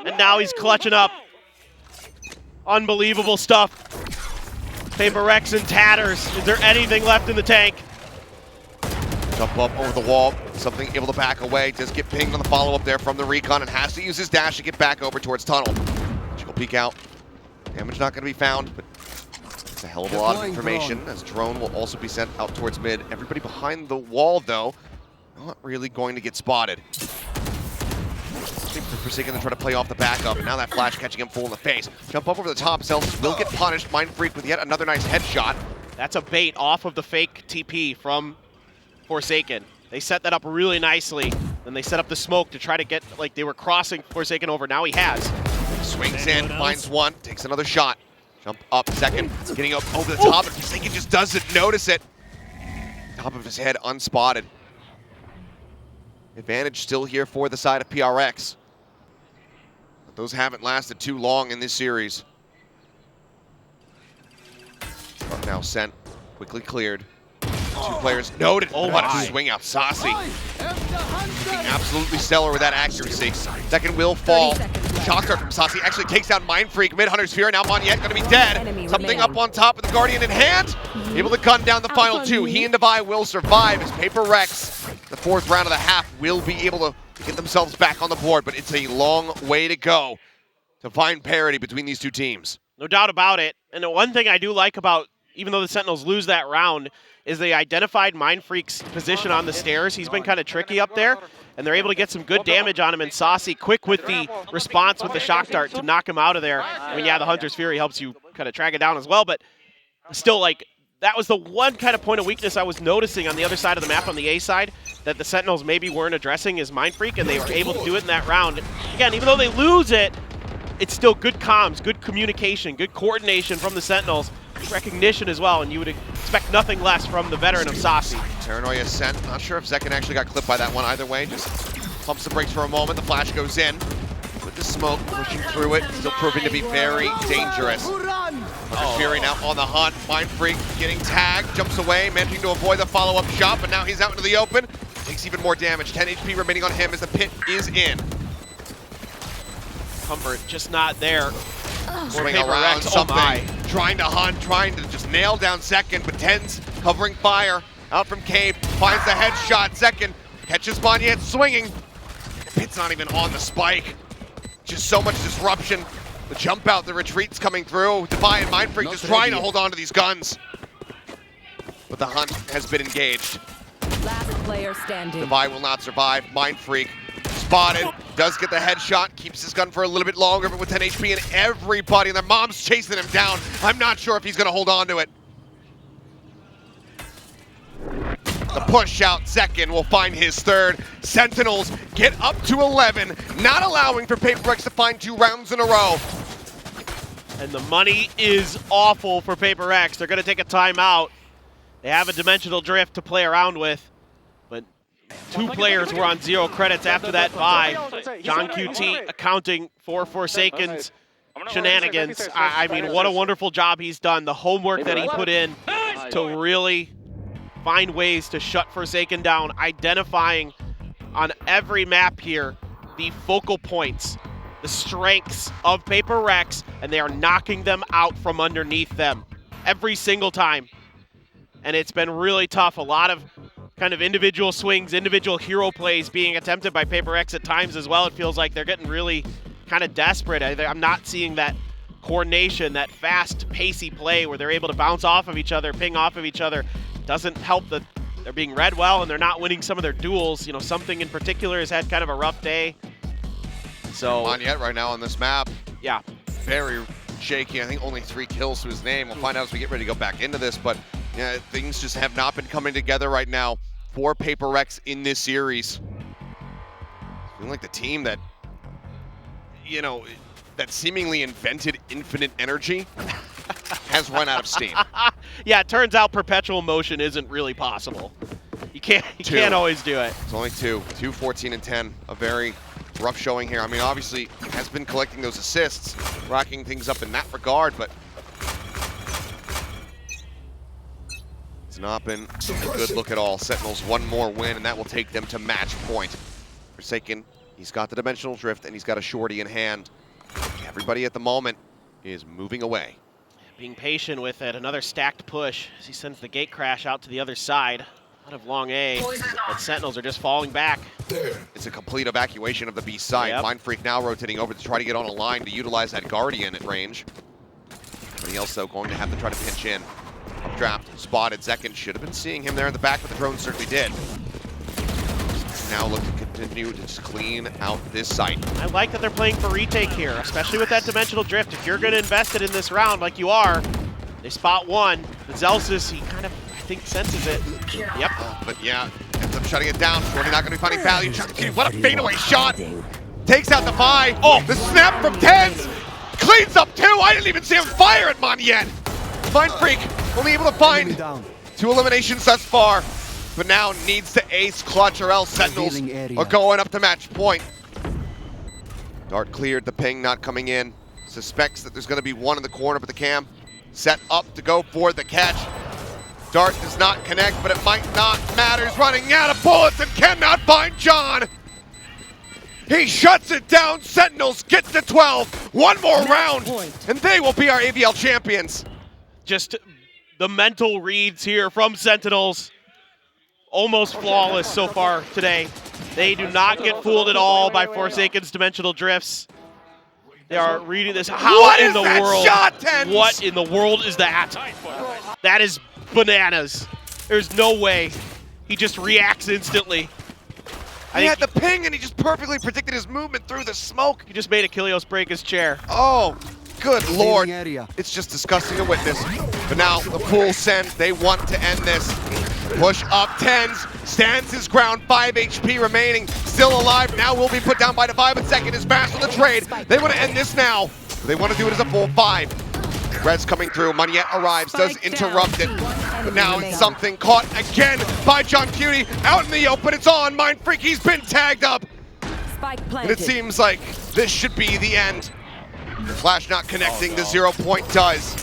And now he's clutching up. Unbelievable stuff. PaperRex in tatters. Is there anything left in the tank? Jump up over the wall, something able to back away. Does get pinged on the follow-up there from the recon and has to use his dash to get back over towards tunnel. She'll peek out. Damage not going to be found, but it's a hell of a lot of information as drone will also be sent out towards mid. Everybody behind the wall, though, not really going to get spotted. Forsaken to try to play off the backup, and now that flash catching him full in the face. Jump up over the top, Zelsis will get punished. Mind Freak with yet another nice headshot. That's a bait off of the fake TP from Forsaken. They set that up really nicely. Then they set up the smoke to try to get, like they were crossing Forsaken over. Now he has. Swings in, finds one, takes another shot. Jump up, second, getting up over the top, and Forsaken just doesn't notice it. Top of his head, unspotted. Advantage still here for the side of PRX. But those haven't lasted too long in this series. Spark now sent, quickly cleared. Two players noted. Oh what my. a swing out, Saucy. Looking absolutely stellar with that accuracy. Second will fall. 30 seconds left. Shocker from Saucy actually takes down Mind Freak. Mid Hunter's Fury, now Moniette gonna be dead. Enemy Something remaining. up on top with the Guardian in hand. Able to gun down the final two. He and Devi will survive as PaperRex, the fourth round of the half, will be able to get themselves back on the board, but it's a long way to go to find parity between these two teams. No doubt about it. And the one thing I do like about, even though the Sentinels lose that round, is they identified Mindfreak's position on the stairs. He's been kind of tricky up there, and they're able to get some good damage on him. And Saucy, quick with the response with the shock dart to knock him out of there. I mean, yeah, the Hunter's Fury helps you kind of track it down as well, but still, like, that was the one kind of point of weakness I was noticing on the other side of the map on the A side that the Sentinels maybe weren't addressing is Mindfreak, and they were able to do it in that round. Again, even though they lose it, it's still good comms, good communication, good coordination from the Sentinels, recognition as well, and you would expect nothing less from the veteran of Saucy. Paranoia sent. Not sure if Zekken actually got clipped by that one either way. Just pumps the brakes for a moment. The flash goes in. With the smoke, pushing through it, still proving to be very dangerous. Hunter's Fury now on the hunt. Mindfreak getting tagged, jumps away, managing to avoid the follow-up shot, but now he's out into the open. Takes even more damage. 10 HP remaining on him as the pit is in. Comfort just not there. Swing around something, trying to hunt, trying to just nail down Zekken, but 10's covering fire. Out from Cave, finds the headshot. Zekken catches Monyet swinging. Pit's not even on the spike. Just so much disruption. The jump out, the retreat's coming through. Devi and Mindfreak just trying to hold on to these guns. But the hunt has been engaged. Last player standing. Devi will not survive. Mindfreak spotted, does get the headshot, keeps his gun for a little bit longer, but with 10 HP and everybody, and their mom's chasing him down. I'm not sure if he's gonna hold on to it. The push out, Zekken will find his third. Sentinels get up to 11, not allowing for PaperRex to find 2 rounds in a row. And the money is awful for PaperRex. They're gonna take a timeout. They have a dimensional drift to play around with, but 2 players were on 0 credits after that buy. John QT accounting for Forsaken's shenanigans. I mean, what a wonderful job he's done. The homework that he put in to really find ways to shut Forsaken down, identifying on every map here the focal points, the strengths of PaperRex, and they are knocking them out from underneath them every single time. And it's been really tough. A lot of kind of individual swings, individual hero plays being attempted by PaperRex at times as well. It feels like they're getting really kind of desperate. I'm not seeing that coordination, that fast, pacey play where they're able to bounce off of each other, ping off of each other. Doesn't help that they're being read well and they're not winning some of their duels. You know, something in particular has had kind of a rough day. So Monyet right now on this map. Yeah. Very shaky. I think only 3 kills to his name. We'll find out as we get ready to go back into this, but yeah, things just have not been coming together right now for PaperRex in this series. Feeling like the team that, you know, that seemingly invented infinite energy has run out of steam. Yeah, it turns out perpetual motion isn't really possible. You can't always do it. It's only 2, 14 and 10. A very rough showing here. I mean, obviously has been collecting those assists, racking things up in that regard, but it's not been a good look at all. Sentinels 1 more win, and that will take them to match point. Forsaken, he's got the dimensional drift, and he's got a shorty in hand. Everybody at the moment is moving away. Being patient with it. Another stacked push as he sends the gate crash out to the other side. Out of long A, but Sentinels are just falling back. It's a complete evacuation of the B side. Yep. Mindfreak now rotating over to try to get on a line to utilize that Guardian at range. Everybody else, though, going to have to try to pinch in. Updraft spotted. Zekken should have been seeing him there in the back, but the drone certainly did. Now look to continue to just clean out this site. I like that they're playing for retake here, especially with that dimensional drift. If you're going to invest it in this round like you are, they spot 1. The Zelsis, he kind of, I think, senses it. Yep. But yeah, ends up shutting it down. Shorty not going to be finding value. What a fadeaway shot! Takes out the Vi. Oh, the snap from 10s! Cleans up 2! I didn't even see him fire at Monyet! Mindfreak only able to find 2 eliminations thus far, but now needs to ace clutch or else Sentinels are going up to match point. Dart cleared, the ping not coming in. Suspects that there's going to be 1 in the corner, but the cam set up to go for the catch. Dart does not connect, but it might not matter. He's running out of bullets and cannot find John. He shuts it down. Sentinels get to 12. 1 more round, and they will be our AVL champions. Just the mental reads here from Sentinels. Almost flawless so far today. They do not get fooled at all by Forsaken's dimensional drifts. They are reading this. How in the world? Shot, 10s? What in the world is that? That is bananas. There's no way. He just reacts instantly. He had the ping and he just perfectly predicted his movement through the smoke. He just made Achilleos break his chair. Oh, good lord. area. It's just disgusting to witness. But now the full send, they want to end this. Push up, TenZ stands his ground, 5 HP remaining, still alive. Now will be put down by Divide, but second is fast on the trade. They want to end this now. They want to do it as a full 5. Red's coming through, Moneyette arrives, does interrupt it. But now it's something caught again by John Cutie. Out in the open, it's on. Mindfreak, he's been tagged up. Spike And planted. it seems like this should be the end. Flash not connecting, the 0 point does.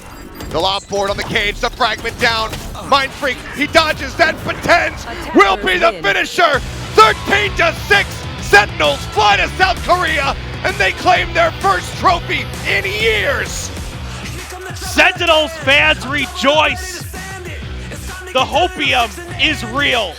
The lob board on the cage, the fragment down. Mindfreak, he dodges that, but TenZ will be the finisher. 13-6, Sentinels fly to South Korea, and they claim their first trophy in years. Sentinels fans rejoice. The hopium is real.